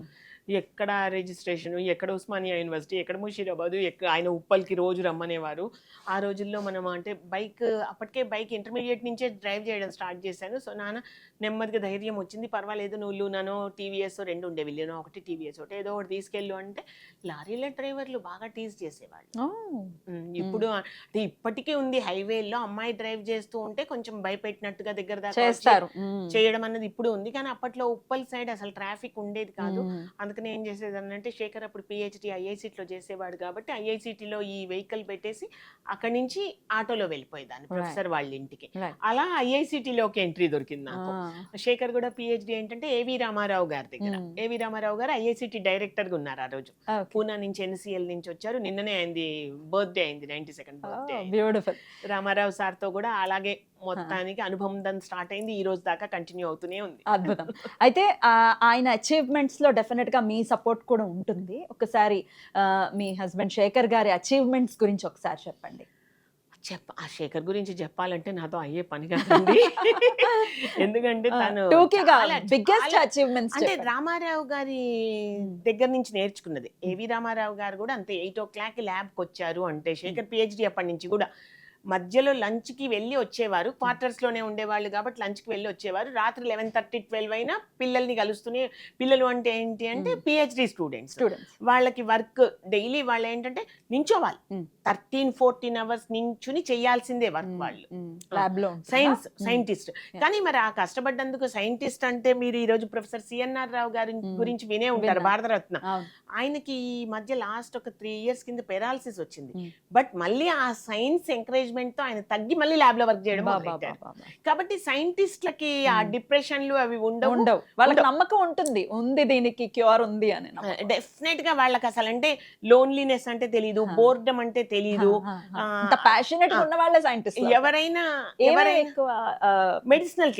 ఎక్కడ రిజిస్ట్రేషన్, ఎక్కడ ఉస్మానియా యూనివర్సిటీ, ఎక్కడ ముషీరాబాద్, ఆయన ఉప్పల్కి రోజు రమ్మనేవారు. ఆ రోజుల్లో మనం అంటే అప్పటికే బైక్ ఇంటర్మీడియట్ నుంచే డ్రైవ్ చేయడం స్టార్ట్ చేశాను. సో నాన్న నెమ్మదిగా ధైర్యం వచ్చింది, పర్వాలేదు నువ్వు నానో టీవీఎస్ రెండు ఉండేవి, నేను ఒకటి టీవీఎస్ ఒకటి ఏదో ఒకటి తీసుకెళ్ళు అంటే లారీల డ్రైవర్లు బాగా టీజ్ చేసేవాళ్ళు. ఇప్పుడు అంటే ఇప్పటికీ ఉంది, హైవేల్లో అమ్మాయి డ్రైవ్ చేస్తూ ఉంటే కొంచెం భయపెట్టినట్టుగా దగ్గర దాకా చేయడం అన్నది ఇప్పుడు ఉంది. కానీ అప్పట్లో ఉప్పల్ సైడ్ అసలు ట్రాఫిక్ ఉండేది కాదు. అందుకని ఏం చేసేదాన్ని అంటే శేఖర్ అప్పుడు పిహెచ్డి ఐఐసిటీలో చేసేవాడు కాబట్టి ఐఐసిటీలో ఈ వెహికల్ పెట్టేసి అక్కడి నుంచి ఆటోలో వెళ్ళిపోయేదాన్ని ప్రొఫెసర్ వాళ్ళ ఇంటికి. అలా ఐఐసిటీలోకి ఎంట్రీ దొరికింది నాకు. శేఖర్ కూడా పిహెచ్డి ఏంటంటే ఏవి రామారావు గారి దగ్గర. ఏవి రామారావు గారు ఐఐసిటీ డైరెక్టర్ గా ఉన్నారు ఆ రోజు. పూనా నుంచి ఎన్సిఎల్ నుంచి వచ్చారు. నిన్ననే అయింది బర్త్డే అయింది, 92nd బర్త్డే. రామారావు సార్ తో కూడా అలాగే మొత్తానికి అనుబంధం స్టార్ట్ అయింది, ఈ రోజు దాకా కంటిన్యూ అవుతూనే ఉంది. అద్భుతం. అయితే ఆయన అచీవ్మెంట్స్ లో డెఫినెట్ గా మీ సపోర్ట్ కూడా ఉంటుంది. ఒకసారి మీ హస్బెండ్ శేఖర్ గారి అచీవ్మెంట్స్ గురించి ఒకసారి చెప్పండి. ఆ శేఖర్ గురించి చెప్పాలంటే నాతో అయ్యే పని కాదండి. ఎందుకంటే తను బిగ్గెస్ట్ అచీవ్మెంట్స్ అంటే రామారావు గారి దగ్గర నుంచి నేర్చుకున్నది. ఏవి రామారావు గారు కూడా అంతే 8 o'clock ల్యాబ్కి వచ్చారు అంటే శేఖర్ పిహెచ్డి అప్పటి నుంచి కూడా మధ్యలో లంచ్కి వెళ్ళి వచ్చేవారు, క్వార్టర్స్లోనే ఉండేవాళ్ళు కాబట్టి లంచ్కి వెళ్ళి వచ్చేవారు. రాత్రి 11:30, 12 అయినా పిల్లల్ని కలుస్తూనే, పిల్లలు అంటే ఏంటి అంటే పిహెచ్డి స్టూడెంట్స్, వాళ్ళకి వర్క్ డైలీ వాళ్ళు ఏంటంటే నించోవాలి, 13-14 hours నించుని చేయాల్సిందే వర్క్ వాళ్ళు. సైంటిస్ట్. కానీ మరి ఆ కష్టపడ్డందుకు సైంటిస్ట్ అంటే మీరు ఈ రోజు ప్రొఫెసర్ సిఎన్ఆర్ రావు గారి గురించి వినే ఉంటారు, భారతరత్న. ఆయనకి ఈ మధ్య లాస్ట్ ఒక 3 years కింద పెరాలసిస్ వచ్చింది. బట్ మళ్ళీ ఆ సైన్స్ ఎంకరేజ్మెంట్ తో ఆయన తగ్గి మళ్ళీ ల్యాబ్ లో వర్క్ చేయడం మొదలెట్టారు. కాబట్టి సైంటిస్ట్లకి ఆ డిప్రెషన్లు అవి ఉండవు, వాళ్ళకి నమ్మకం ఉంటుంది, ఉంది దీనికి క్యూర్ ఉంది అని. డెఫినెట్ గా వాళ్ళకి అసలు అంటే లోన్లీనెస్ అంటే తెలీదు, బోర్డమ్ అంటే తెలీదు. ప్యాషనేట్ ఉన్న వాళ్ళే సైంటిస్ట్. ఎవరైనా మెడిసినల్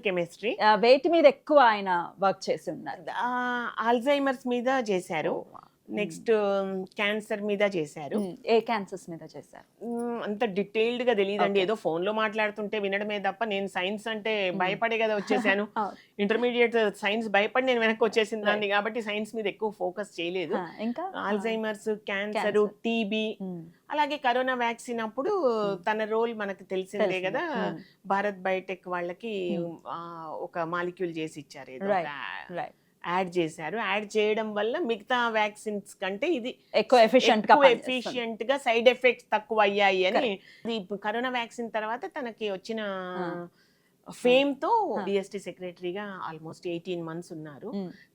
కెమిస్ట్రీ వేటి మీద ఎక్కువ ఆయన వర్క్ చేసి ఉన్నారు. ఆల్జైమర్స్ మీద చేశారు, నెక్స్ట్ క్యాన్సర్ మీద చేశారు. ఏ క్యాన్సర్స్ మీద చేశారు అంత డీటెయిల్డ్ గా తెలియదండి, ఏదో ఫోన్ లో మాట్లాడుతుంటే వినడమే తప్ప. నేను సైన్స్ అంటే భయపడే కదా వచ్చేసాను, ఇంటర్మీడియట్ సైన్స్ భయపడి నేను వెనక్కి వచ్చేసిన దాన్ని కాబట్టి సైన్స్ మీద ఎక్కువ ఫోకస్ చేయలేదు. ఆల్జైమర్స్, క్యాన్సర్, టీబీ, అలాగే కరోనా వ్యాక్సిన్ అప్పుడు తన రోల్ మనకు తెలిసిందే కదా. భారత్ బయోటెక్ వాళ్ళకి ఒక మాలిక్యూల్ చేసి ఇచ్చారు, యాడ్ చేశారు. యాడ్ చేయడం వల్ల మిగతా వ్యాక్సిన్స్ కంటే ఇది ఎక్కువ ఎఫిషియెంట్ గా సైడ్ ఎఫెక్ట్స్ తక్కువ అయ్యాయి అని. కరోనా వ్యాక్సిన్ తర్వాత తనకి వచ్చిన ఫేమ్ తో డిఎస్టీ సెక్రటరీగా ఆల్మోస్ట్ 18 months ఉన్నారు.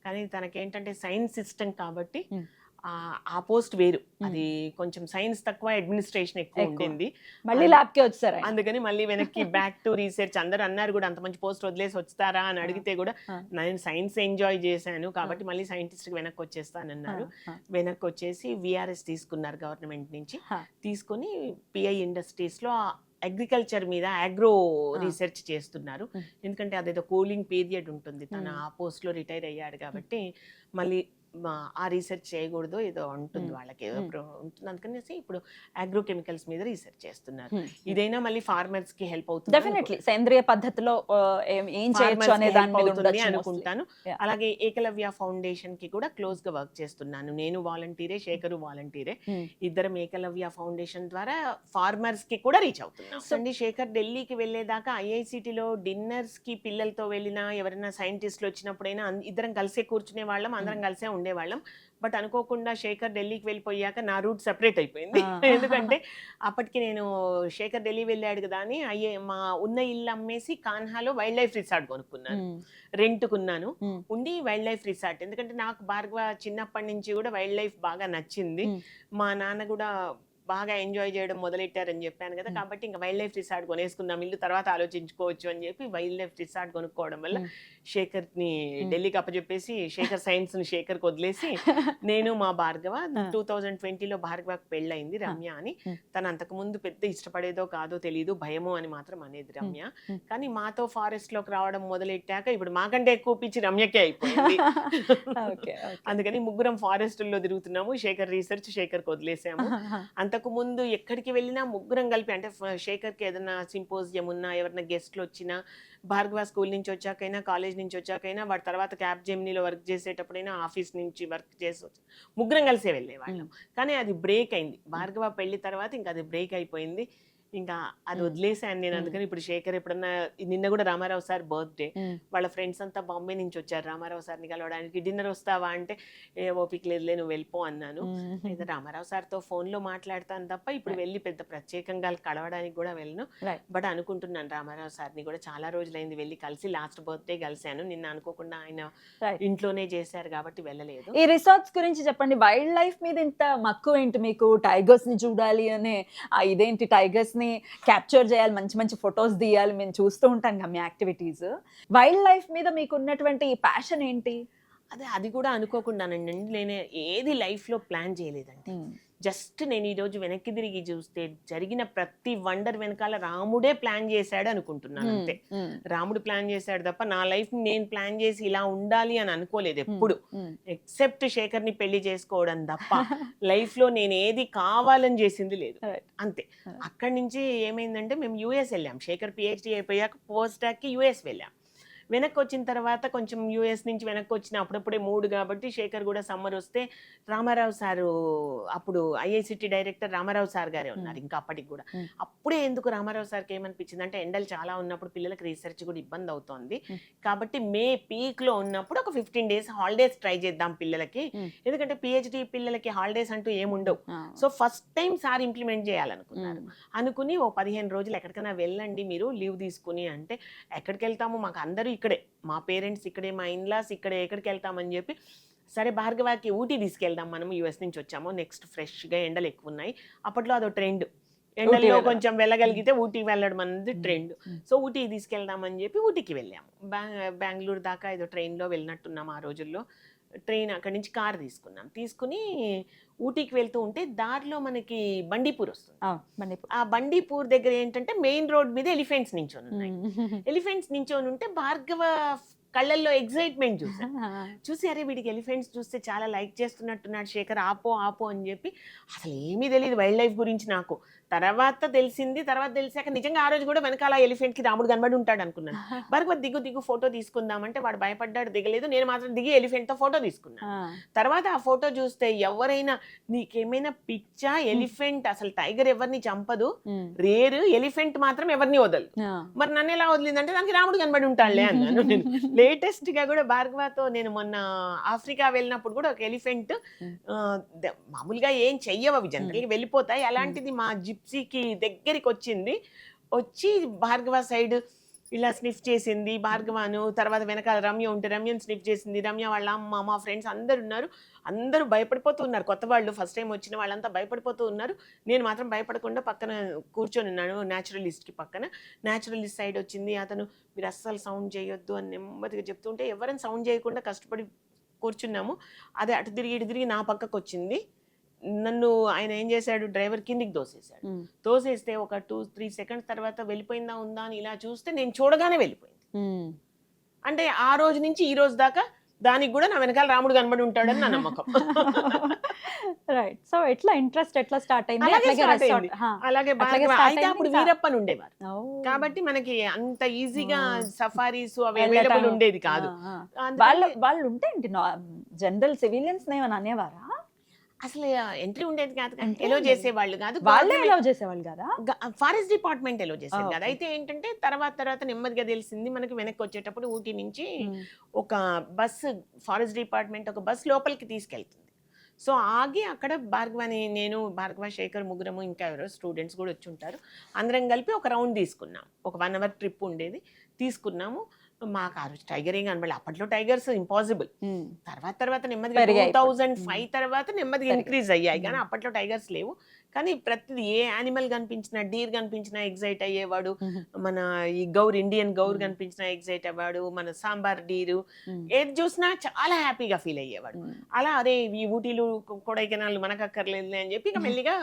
కానీ తనకేంటంటే సైన్స్ సిస్టమ్ కాబట్టి ఆ పోస్ట్ వేరు, అది కొంచెం సైన్స్ తక్కువ అడ్మినిస్ట్రేషన్ ఎక్కువ ఉండింది. మళ్ళీ ల్యాబ్కే వచ్చారు ఆయన. అందుకని మళ్ళీ వెనక్కి బ్యాక్ టు రీసెర్చ్. అందరూ అన్నారు కూడా అంత మంచి పోస్ట్ వదిలేసి వస్తారా అని అడిగితే కూడా నేను సైన్స్ ఎంజాయ్ చేశాను కాబట్టి మళ్ళీ సైంటిస్ట్కి వెనక్కి వచ్చేస్తానన్నారు. వెనక్కి వచ్చేసి విఆర్ఎస్ తీసుకున్నారు గవర్నమెంట్ నుంచి. తీసుకొని పిఐ ఇండస్ట్రీస్లో అగ్రికల్చర్ మీద అగ్రో రీసెర్చ్ చేస్తున్నారు. ఎందుకంటే అదేదో కూలింగ్ పీరియడ్ ఉంటుంది, తన ఆ పోస్ట్లో రిటైర్ అయ్యాడు కాబట్టి మళ్ళీ ఆ రీసెర్చ్ చేయకూడదు, ఏదో ఉంటుంది వాళ్ళకి, ఏదో ఉంటుంది. అందుకనేసి ఇప్పుడు అగ్రో కెమికల్స్ మీద రీసెర్చ్ చేస్తున్నారు. ఇదైనా మళ్ళీ ఫార్మర్స్ కి హెల్ప్ అవుతుంది, డెఫినెట్లీ సేంద్రియ పద్ధతిలో ఏం చేయొచ్చు అనే దాని మీద ఉండొచ్చు అనుకుంటాను. అలాగే ఏకలవ్య ఫౌండేషన్ కి కూడా క్లోజ్ గా వర్క్ చేస్తున్నాను. నేను వాలంటీరే, శేఖరు వాలంటీరే, ఇద్దరం ఏకలవ్య ఫౌండేషన్ ద్వారా ఫార్మర్స్ కి కూడా రీచ్ అవుతున్నాం. శేఖర్ ఢిల్లీకి వెళ్ళేదాకా ఐఐసిటీలో డిన్నర్స్ కి పిల్లలతో వెళ్ళినా, ఎవరైనా సైంటిస్టులు వచ్చినప్పుడైనా ఇద్దరం కలిసే కూర్చునే వాళ్ళం, అందరం కలిసే ఉండేవాళ్ళం. బట్ అనుకోకుండా శేఖర్ ఢిల్లీకి వెళ్ళిపోయాక నా రూట్ సెపరేట్ అయిపోయింది. ఎందుకంటే అప్పటికి నేను శేఖర్ ఢిల్లీ వెళ్ళాడు కదా అని మా ఉన్న ఇల్లు అమ్మేసి కాన్హాలో వైల్డ్ లైఫ్ రిసార్ట్ కొనుక్కున్నాను, రెంట్కున్నాను. ఉండి వైల్డ్ లైఫ్ రిసార్ట్, ఎందుకంటే నాకు భార్గవ చిన్నప్పటి నుంచి కూడా వైల్డ్ లైఫ్ బాగా నచ్చింది. మా నాన్న కూడా బాగా ఎంజాయ్ చేయడం మొదలెట్టారని చెప్పాను కదా, కాబట్టి ఇంకా వైల్డ్ లైఫ్ రిసార్ట్ కొనేసుకుందాం, ఇల్లు తర్వాత ఆలోచించుకోవచ్చు అని చెప్పి వైల్డ్ లైఫ్ రిసార్ట్ కొనుక్కోవడం వల్ల శేఖర్ని ఢిల్లీకి అప్పచెప్పేసి శేఖర్ సైన్స్ని శేఖర్కి వదిలేసి నేను మా భార్గవ 2020లో భార్గవకి పెళ్ళయింది రమ్య అని. తను అంతకుముందు పెద్ద ఇష్టపడేదో కాదో తెలియదు, భయమో అని మాత్రం అనేది రమ్య. కానీ మాతో ఫారెస్ట్లోకి రావడం మొదలెట్టాక ఇప్పుడు మాకంటే ఎక్కువ పిచ్చి రమ్యకే అయిపోయింది. అందుకని ముగ్గురం ఫారెస్టుల్లో తిరుగుతున్నాము, శేఖర్ రీసెర్చ్ శేఖర్కి వదిలేసాము. అంతకు ముందు ఎక్కడికి వెళ్ళినా ముగ్గురం కలిపి, అంటే శేఖర్కి ఏదైనా సింపోజియం ఉన్నా, ఎవరైనా గెస్ట్లు వచ్చినా, భార్గవ స్కూల్ నుంచి వచ్చాకైనా, కాలేజ్ నుంచి వచ్చాకైనా, వాడి తర్వాత క్యాబ్ జెమినీలో వర్క్ చేసేటప్పుడైనా, ఆఫీస్ నుంచి వర్క్ చేసి ముగ్గురం కలిసే వెళ్ళేవాళ్ళం. కానీ అది బ్రేక్ అయింది, భార్గవ పెళ్లి తర్వాత ఇంకా అది బ్రేక్ అయిపోయింది. ఇంకా అది వదిలేసాను నేను. అందుకని ఇప్పుడు శేఖర్ ఎప్పుడన్నా, నిన్న కూడా రామారావు సార్ బర్త్డే, వాళ్ళ ఫ్రెండ్స్ అంతా బాంబే నుంచి వచ్చారు రామారావు సార్ని కలవడానికి. డిన్నర్ వస్తావా అంటే ఏ ఓపిక లేదులే నువ్వు వెళ్ళిపో అన్నాను. అయితే రామారావు సార్తో ఫోన్లో మాట్లాడతాను తప్ప ఇప్పుడు వెళ్ళి పెద్ద ప్రత్యేకంగా కలవడానికి కూడా వెళ్ళను. బట్ అనుకుంటున్నాను రామారావు సార్ని కూడా, చాలా రోజులైంది వెళ్ళి కలిసి. లాస్ట్ బర్త్డే కలిశాను, నిన్న అనుకోకుండా ఆయన ఇంట్లోనే చేశారు కాబట్టి వెళ్ళలేదు. ఈ రిసార్ట్స్ గురించి చెప్పండి, వైల్డ్ లైఫ్ మీద ఇంత మక్కువ ఏంటి మీకు? టైగర్స్ ని చూడాలి అనే ఇదేంటి, టైగర్స్ ని క్యాప్చర్ చేయాలి, మంచి మంచి ఫొటోస్ తీయాలి, మేము చూస్తూ ఉంటాం కదా మీ యాక్టివిటీస్. వైల్డ్ లైఫ్ మీద మీకు ఉన్నటువంటి ప్యాషన్ ఏంటి? అది కూడా అనుకోకుండానండి, నేను ఏది లైఫ్లో ప్లాన్ చేయలేదండి. జస్ట్ నేను ఈరోజు వెనక్కి తిరిగి చూస్తే జరిగిన ప్రతి వండర్ వెనకాల రాముడే ప్లాన్ చేశాడు అనుకుంటున్నాను అంతే. రాముడు ప్లాన్ చేశాడు తప్ప నా లైఫ్ నేను ప్లాన్ చేసి ఇలా ఉండాలి అని అనుకోలేదు ఎప్పుడు, ఎక్సెప్ట్ శేఖర్ని పెళ్లి చేసుకోవడం తప్ప లైఫ్లో నేను ఏది కావాలని చేసింది లేదు అంతే. అక్కడి నుంచి ఏమైందంటే మేము యుఎస్ వెళ్ళాం, శేఖర్ పిహెచ్డి అయిపోయాక పోస్ట్ డాక్కి యుఎస్ వెళ్ళాం. వెనక్కి వచ్చిన తర్వాత కొంచెం యూఎస్ నుంచి వెనక్కి వచ్చిన అప్పుడప్పుడే మూడు కాబట్టి శేఖర్ కూడా సమ్మర్ వస్తే రామారావు సారు, అప్పుడు ఐఐసిటీ డైరెక్టర్ రామారావు సార్ గారే ఉన్నారు ఇంకా అప్పటికి కూడా. అప్పుడే ఎందుకు రామారావు సార్కి ఏమనిపించింది అంటే ఎండలు చాలా ఉన్నప్పుడు పిల్లలకి రీసెర్చ్ కూడా ఇబ్బంది అవుతోంది కాబట్టి మే పీక్లో ఉన్నప్పుడు ఒక 15 days హాలిడేస్ ట్రై చేద్దాం పిల్లలకి, ఎందుకంటే పిహెచ్డి పిల్లలకి హాలిడేస్ అంటూ ఏముండవు. So first time sir implement చేయాలనుకున్నారు. అనుకుని ఓ 15 రోజులు ఎక్కడికైనా వెళ్ళండి మీరు లీవ్ తీసుకుని అంటే, ఎక్కడికి వెళ్తాము, మాకు అందరూ ఇక్కడే, మా పేరెంట్స్ ఇక్కడే, మా ఇన్లాస్ ఇక్కడే, ఎక్కడికి వెళ్తామని చెప్పి సరే భార్గవాకి ఊటీ తీసుకెళ్దాం, మనం యూఎస్ నుంచి వచ్చాము, నెక్స్ట్ ఫ్రెష్గా ఎండలు ఎక్కువ ఉన్నాయి. అప్పట్లో అదో ట్రెండ్, ఎండల్లో కొంచెం వెళ్ళగలిగితే ఊటీకి వెళ్ళడం అనేది ట్రెండ్. సో ఊటీకి తీసుకెళ్దామని చెప్పి ఊటీకి వెళ్ళాము. బెంగళూరు దాకా ఏదో ట్రైన్లో వెళ్ళినట్టున్నాం ఆ రోజుల్లో. ట్రైన్ అక్కడి నుంచి కార్ తీసుకున్నాం, తీసుకుని ఊటీకి వెళ్తూ ఉంటే దారిలో మనకి బండీపూర్ వస్తుంది. ఆ బండీపూర్ దగ్గర ఏంటంటే మెయిన్ రోడ్ మీద ఎలిఫెంట్స్ నించొని ఉన్నాయి. ఎలిఫెంట్స్ నించొని ఉంటే భార్గవ కళ్ళల్లో ఎగ్జైట్మెంట్ చూసి అరే వీడికి ఎలిఫెంట్స్ చూస్తే చాలా లైక్ చేస్తున్నట్టున్నాడు శేఖర్, ఆపో ఆపో అని చెప్పి. అసలు ఏమీ తెలియదు వైల్డ్ లైఫ్ గురించి నాకు, తర్వాత తెలిసింది. తర్వాత తెలిసాక నిజంగా ఆ రోజు కూడా వెనకాల ఎలిఫెంట్కి రాముడు కనబడి ఉంటాడు అనుకున్నాను. భార్గవ దిగు దిగు ఫోటో తీసుకుందామంటే వాడు భయపడ్డాడు, దిగలేదు. నేను మాత్రం దిగి ఎలిఫెంట్తో ఫోటో తీసుకున్నాను. తర్వాత ఆ ఫోటో చూస్తే ఎవరైనా నీకేమైనా పిచ్చా, ఎలిఫెంట్ అసలు టైగర్ ఎవరిని చంపదు, రేరు, ఎలిఫెంట్ మాత్రం ఎవరిని వదలదు, మరి నన్ను ఎలా వదిలిందంటే దానికి రాముడు కనబడి ఉంటాడులే అన్నాను. నేను లేటెస్ట్ గా కూడా భార్గవతో నేను మొన్న ఆఫ్రికా వెళ్ళినప్పుడు కూడా ఒక ఎలిఫెంట్, మామూలుగా ఏం చెయ్యవు అవి జనరల్గా వెళ్ళిపోతాయి, అలాంటిది మా జిప్సీకి దగ్గరికి వచ్చింది. వచ్చి భార్గవ సైడ్ ఇలా స్నిఫ్ చేసింది భార్గవాను, తర్వాత వెనకాల రమ్య ఉంటే రమ్యని స్నిఫ్ చేసింది, రమ్య వాళ్ళ అమ్మ, మా ఫ్రెండ్స్ అందరు ఉన్నారు. అందరూ భయపడిపోతూ ఉన్నారు, కొత్త వాళ్ళు ఫస్ట్ టైం వచ్చిన వాళ్ళంతా భయపడిపోతూ ఉన్నారు. నేను మాత్రం భయపడకుండా పక్కన కూర్చొని ఉన్నాను, న్యాచురలిస్ట్కి పక్కన. న్యాచురలిస్ట్ సైడ్ వచ్చింది, అతను మీరు అస్సలు సౌండ్ చేయొద్దు అని నెమ్మదిగా చెప్తుంటే ఎవరైనా సౌండ్ చేయకుండా కష్టపడి కూర్చున్నాము. అదే అటు తిరిగి ఇటు తిరిగి నా పక్కకు వచ్చింది. నన్ను ఆయన ఏం చేశాడు, డ్రైవర్ కిందికి దోసేశాడు. తోసేస్తే ఒక 2-3 సెకండ్స్ తర్వాత వెళ్ళిపోయిందా ఉందా అని ఇలా చూస్తే నేను చూడగానే వెళ్ళిపోయింది. అంటే ఆ రోజు నుంచి ఈ రోజు దాకా దానికి కూడా నా వెనకాల రాముడు కనబడి ఉంటాడని నా నమ్మకం. రైట్. సో ఎట్లా ఇంట్రెస్ట్ ఎట్లా స్టార్ట్ అయింది? అలాగే అట్లాగే start అయింది. అలాగే అట్లాగే భార్గవ start అయితే అయింది అప్పుడు ఇంకా. వీరప్పన్ ఉండేవారు ఓ. కాబట్టి మనకి అంత ఈజీగా సఫారీస్ అవి వెళ్ళటం. అవైలబుల్ ఉండేది కాదు. వాళ్ళు అందుకని వాళ్ళు ఉంటే జనరల్ సివిలియన్స్ ఏమైనా అనేవారా? అసలు ఎంట్రీ ఉండేది కాదు, Entry ఎలో ఉండేది. చేసేవాళ్ళు కాదు. వాళ్ళే అలౌ చేసేవాళ్ళు కదా? ఫారెస్ట్ డిపార్ట్మెంట్ ఎలో చేసేది కాదు. okay. అయితే ఏంటంటే తర్వాత నెమ్మదిగా తెలిసింది మనకి, వెనక్కి వచ్చేటప్పుడు ఊటీ నుంచి ఒక బస్సు, ఫారెస్ట్ డిపార్ట్మెంట్ ఒక బస్ లోపలికి తీసుకెళ్తుంది. సో ఆగి అక్కడ భార్గవని, నేను, భార్గవ, శేఖర్ ముగ్గురము, ఇంకా ఎవరో స్టూడెంట్స్ కూడా వచ్చి ఉంటారు. అందరం కలిపి ఒక రౌండ్ తీసుకున్నాం. ఒక 1 hour ట్రిప్ ఉండేది, తీసుకున్నాము. మాకు ఆ రోజు టైగర్ ఏం కనబడలేదు. అప్పట్లో టైగర్స్ ఇంపాసిబుల్. తర్వాత నెమ్మదిగా పెరిగాయి ఇప్పుడు. 2005 తర్వాత నెమ్మదిగా ఇంక్రీజ్ అయ్యాయి, కానీ అప్పట్లో టైగర్స్ లేవు. కానీ ప్రతిది ఏ యానిమల్ కనిపించినా, డీర్ కనిపించినా ఎగ్జైట్ అయ్యేవాడు. మన ఈ ఇండియన్ గౌర్ కనిపించినా ఎగ్జైట్ అవ్వాడు. మన సాంబార్ డీరు ఏది చూసినా చాలా హ్యాపీగా ఫీల్ అయ్యేవాడు. అలా అదే ఈ ఊటీలు, కొడైకెనాల్ మనకు అక్కర్లేదు అని చెప్పి ఇక మెల్లిగా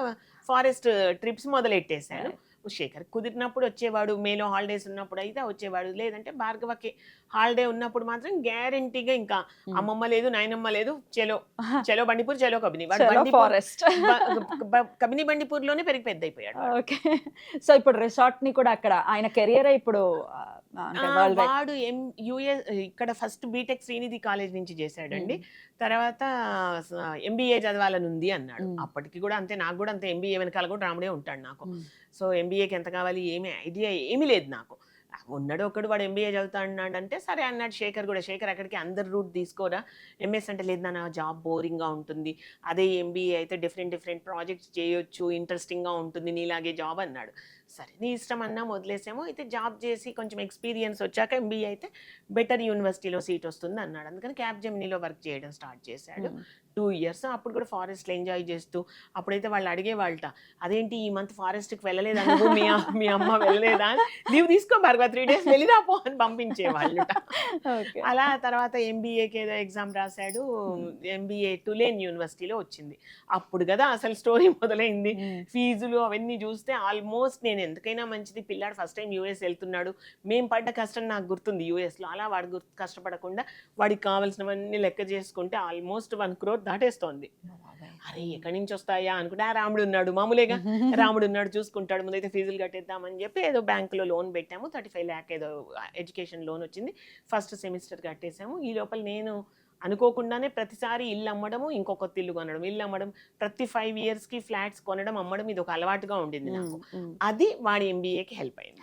ఫారెస్ట్ ట్రిప్స్ మొదలెట్టేశాను. శేఖర్ కుదిరినప్పుడు వచ్చేవాడు, మేలో హాలిడేస్ ఉన్నప్పుడు అయితే వచ్చేవాడు, లేదంటే భార్గవకి హాలిడే ఉన్నప్పుడు మాత్రం గ్యారంటీగా ఇంకా అమ్మమ్మ లేదు, నాయనమ్మ లేదు, చలో బండిపూర్, చలో కబిని. ఫారెస్ట్. కబిని బండిపూర్లోనే పెరిగి పెద్ద అయిపోయాడు. ఓకే. సో ఇప్పుడు రిసార్ట్ ని కూడా అక్కడ ఆయన కెరియర్ ఇప్పుడు వాడు యుఎస్ ఇక్కడ ఫస్ట్ బీటెక్ శ్రీనిధి కాలేజ్ నుంచి చేశాడండి. తర్వాత ఎంబీఏ చదవాలని ఉంది అన్నాడు. అప్పటికి కూడా అంతే, నాకు కూడా అంతే. ఎంబీఏ వెనకాల కూడా రాముడే ఉంటాడు నాకు. సో ఎంబీఏకి ఎంత కావాలి ఏమీ ఐడియా ఏమీ లేదు నాకు. ఉన్నాడు ఒకడు, వాడు ఎంబీఏ చదువుతా అన్నాడు అంటే సరే అన్నాడు. శేఖర్ కూడా, శేఖర్ అక్కడికి అందరు రూట్ తీసుకోరా, ఎంఎస్ అంటే లేదు నా జాబ్ బోరింగ్గా ఉంటుంది, అదే ఎంబీఏ అయితే డిఫరెంట్ ప్రాజెక్ట్స్ చేయొచ్చు, ఇంట్రెస్టింగ్గా ఉంటుంది నీలాగే జాబ్ అన్నాడు. సరే నీ ఇష్టం అన్నా వదిలేసాము. అయితే జాబ్ చేసి కొంచెం ఎక్స్పీరియన్స్ వచ్చాక ఎంబీఏ అయితే బెటర్ యూనివర్సిటీలో సీట్ వస్తుంది అన్నాడు. అందుకని క్యాప్జెమినీలో వర్క్ చేయడం స్టార్ట్ చేశాడు. 2 years. అప్పుడు కూడా ఫారెస్ట్లో ఎంజాయ్ చేస్తూ, అప్పుడైతే వాళ్ళు అడిగేవాళ్ళట, అదేంటి ఈ మంత్ ఫారెస్ట్కి వెళ్ళలేదా నువ్వు, మీ అమ్మ వెళ్ళలేదా, లీవ్ తీసుకో భార్గవ 3 days వెళ్ళిరాపో అని పంపించేవాళ్ళట. అలా తర్వాత ఎంబీఏకి ఏదో ఎగ్జామ్ రాశాడు. ఎంబీఏ టులేన్ యూనివర్సిటీలో వచ్చింది. అప్పుడు కదా అసలు స్టోరీ మొదలైంది. ఫీజులు అవన్నీ చూస్తే ఆల్మోస్ట్ నేను ఎందుకైనా మంచిది, పిల్లాడు ఫస్ట్ టైం యూఎస్ వెళ్తున్నాడు, మేము పడ్డ కష్టం నాకు గుర్తుంది యూఎస్లో. అలా వాడు కష్టపడకుండా వాడికి కావాల్సినవన్నీ లెక్క చేసుకుంటే ఆల్మోస్ట్ 1 crore దాటేస్తోంది. అరే ఎక్కడి నుంచి వస్తాయా అనుకుంటే, రాముడు ఉన్నాడు, మామూలుగా రాముడు ఉన్నాడు చూసుకుంటాడు, ముందైతే ఫీజులు కట్టేద్దామని చెప్పి ఏదో బ్యాంకులో లోన్ పెట్టాము. 35 lakh ఏదో ఎడ్యుకేషన్ లోన్ వచ్చింది. ఫస్ట్ సెమిస్టర్ కట్టేసాము. ఈ లోపల నేను అనుకోకుండానే ప్రతిసారి ఇల్లు అమ్మడము, ఇంకొక ఇల్లు కొనడం, ఇల్లు అమ్మడం, ప్రతి 5 yearsకి ఫ్లాట్స్ కొనడం, అమ్మడం, ఇది ఒక అలవాటుగా ఉండింది నాకు. అది వాడి ఎంబీఏకి హెల్ప్ అయింది.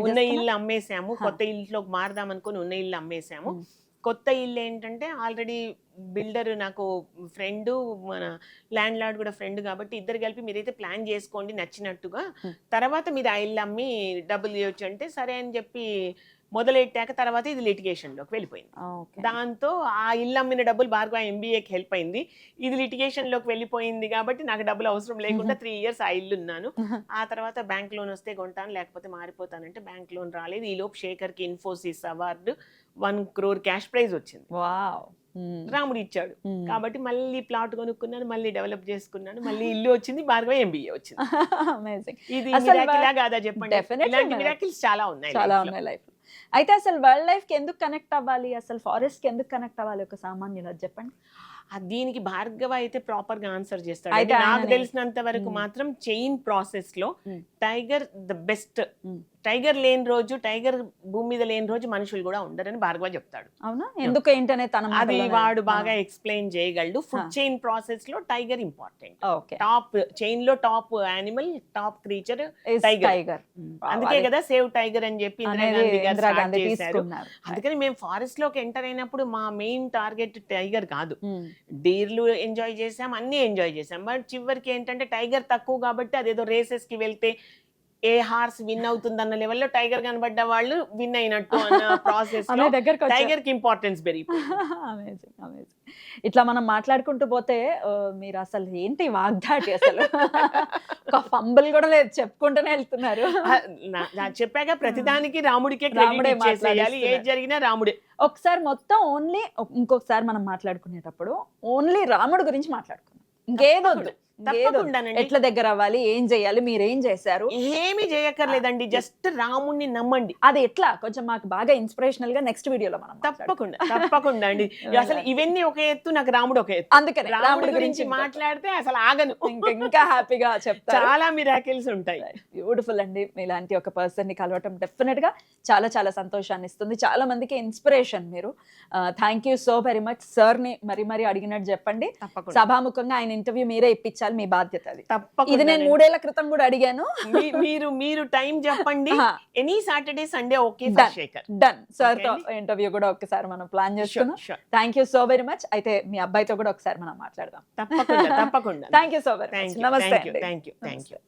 ఉన్న ఇల్లు అమ్మేసాము, కొత్త ఇల్లులోకి మారదాం అనుకుని ఉన్న ఇల్లు అమ్మేసాము. కొత్త ఇల్లు ఏంటంటే ఆల్రెడీ బిల్డర్ నాకు ఫ్రెండ్, మన ల్యాండ్ లార్డ్ కూడా ఫ్రెండ్ కాబట్టి ఇద్దరు కలిపి మీరైతే ప్లాన్ చేసుకోండి నచ్చినట్టుగా, తర్వాత మీరు ఆ ఇల్లు అమ్మి డబ్బులు ఇవ్వచ్చు అంటే సరే అని చెప్పి మొదలెట్టాక తర్వాత ఇది లిటిగేషన్లోకి వెళ్ళిపోయింది. దాంతో ఆ ఇల్లు అమ్మిన డబ్బులు భార్గవ ఎంబీఏకి హెల్ప్ అయింది. ఇది లిటిగేషన్లోకి వెళ్ళిపోయింది కాబట్టి నాకు డబ్బులు అవసరం లేకుండా 3 years ఆ ఇల్లు ఉన్నాను. ఆ తర్వాత బ్యాంక్ లోన్ వస్తే కొంటాను, లేకపోతే మారిపోతానంటే బ్యాంక్ లోన్ రాలేదు. ఈలోపు శేఖర్కి Infosys award 1 crore cash prize వచ్చింది. రాముడు ఇచ్చాడు కాబట్టి మళ్ళీ ప్లాట్ కొనుక్కున్నాను, మళ్ళీ డెవలప్ చేసుకున్నాను, మళ్ళీ ఇల్లు వచ్చింది, భార్గవ ఎంబీఏ వచ్చింది. ఇది మిరాకిలా కాదా చెప్పండి? ఇలాంటి మిరాకిల్స్ చాలా ఉన్నాయి లైఫ్. అయితే అసలు వైల్డ్ లైఫ్ కి ఎందుకు కనెక్ట్ అవ్వాలి, అసలు ఫారెస్ట్ కి ఎందుకు కనెక్ట్ అవ్వాలి ఒక సామాన్యులు, చెప్పండి. దీనికి భార్గవ అయితే ప్రాపర్ గా ఆన్సర్ చేస్తాడు. నాకు తెలిసినంత వరకు మాత్రం చైన్ ప్రాసెస్ లో టైగర్ ద బెస్ట్. టైగర్ లేని రోజు, టైగర్ భూమి మీద లేని రోజు మనుషులు కూడా ఉండరని భార్గవ చెప్తాడు. అవునా? ఎందుకు ఏంటనే అది వాడు బాగా ఎక్స్ప్లెయిన్ చేయగలడు. ఫుడ్ చైన్ ప్రాసెస్ లో టైగర్ ఇంపార్టెంట్. టాప్ చైన్ లో top animal, top creature tiger. అందుకే కదా సేవ్ టైగర్ అని చెప్పి ఇందిరాగాంధీ చేశారు. అందుకని మేము ఫారెస్ట్ లోకి ఎంటర్ అయినప్పుడు మా మెయిన్ టార్గెట్ టైగర్ కాదు. డీర్లు ఎంజాయ్ చేసాం, అన్ని ఎంజాయ్ చేసాం. బట్ చివరికి ఏంటంటే టైగర్ తక్కువ కాబట్టి అదేదో రేసెస్ కి వెళ్తే ఏ హార్స్ విన్ అవుతుందన్న లెవెల్లో టైగర్ కనబడ్డ వాళ్ళు విన్ అయినట్టు అన్న ప్రాసెస్ అనే దగ్గరకు టైగర్ కి ఇంపార్టెన్స్ పెరిగిపోయింది. Amazing amazing. ఇట్లా మనం మాట్లాడుకుంటూ పోతే మీరు అసలు ఏంటి వాగ్దాటి అసలు ఒక ఫంబుల్ కూడా లేదు, చెప్పుకుంటూనే వెళ్తున్నారు. చెప్పాక ప్రతిదానికి రాముడికే రాముడే క్రెడిట్ ఇచ్చేసేయాలి, మాట్లాడిస్తున్నారు. ఏది జరిగినా రాముడే. ఒకసారి మొత్తం ఓన్లీ ఇంకొకసారి మనం మాట్లాడుకునేటప్పుడు ఓన్లీ రాముడి గురించి మాట్లాడుకున్నాం, ఇంకేదొద్దు. తప్పకుండానండి. ఎట్లా దగ్గర అవ్వాలి, ఏం చేయాలి, మీరేం చేశారు, ఏమి చేయక్కర్లేదండి, జస్ట్ రాముణ్ణి నమ్మండి. అది ఎట్లా కొంచెం మాకు బాగా ఇన్స్పిరేషనల్ గా నెక్స్ట్ వీడియోలో మనం తప్పకుండా అండి. అసలు ఇవన్నీ ఒక ఎత్తు, నాకు రాముడు ఒక ఎత్తు. అందుకనే రాముడి గురించి మాట్లాడితే అసలు ఆగను, ఇంకా హ్యాపీగా చెప్తారు. చాలా మిరాకిల్స్ ఉంటాయి. బ్యూటిఫుల్ అండి, మీలాంటి ఒక పర్సన్ ని కలవటం డెఫినెట్ గా చాలా చాలా సంతోషాన్ని ఇస్తుంది, చాలా మందికి ఇన్స్పిరేషన్ మీరు. Thank you so very much. Sir ని మరి అడిగినట్టు చెప్పండి, తప్పకుండా సభాముఖంగా ఆయన ఇంటర్వ్యూ మీరే ఇప్పించాలి, మీ బాధ్యత అది. ఇది తప్పకుండా నేను 3 ఏళ్ల క్రితం కూడా అడిగాను. మీరు టైం చెప్పండి, any Saturday Sunday okay Done. Shekhar. Done. Sir తో ఇంటర్వ్యూ కూడా ఒకసారి మనం ప్లాన్ చేసుకున్నాం. Thank you so very much. అయితే మీ అబ్బాయితో కూడా ఒకసారి మనం మాట్లాడదాం. తప్పకుండా thank you so very much. నమస్తే అండి. Thank you.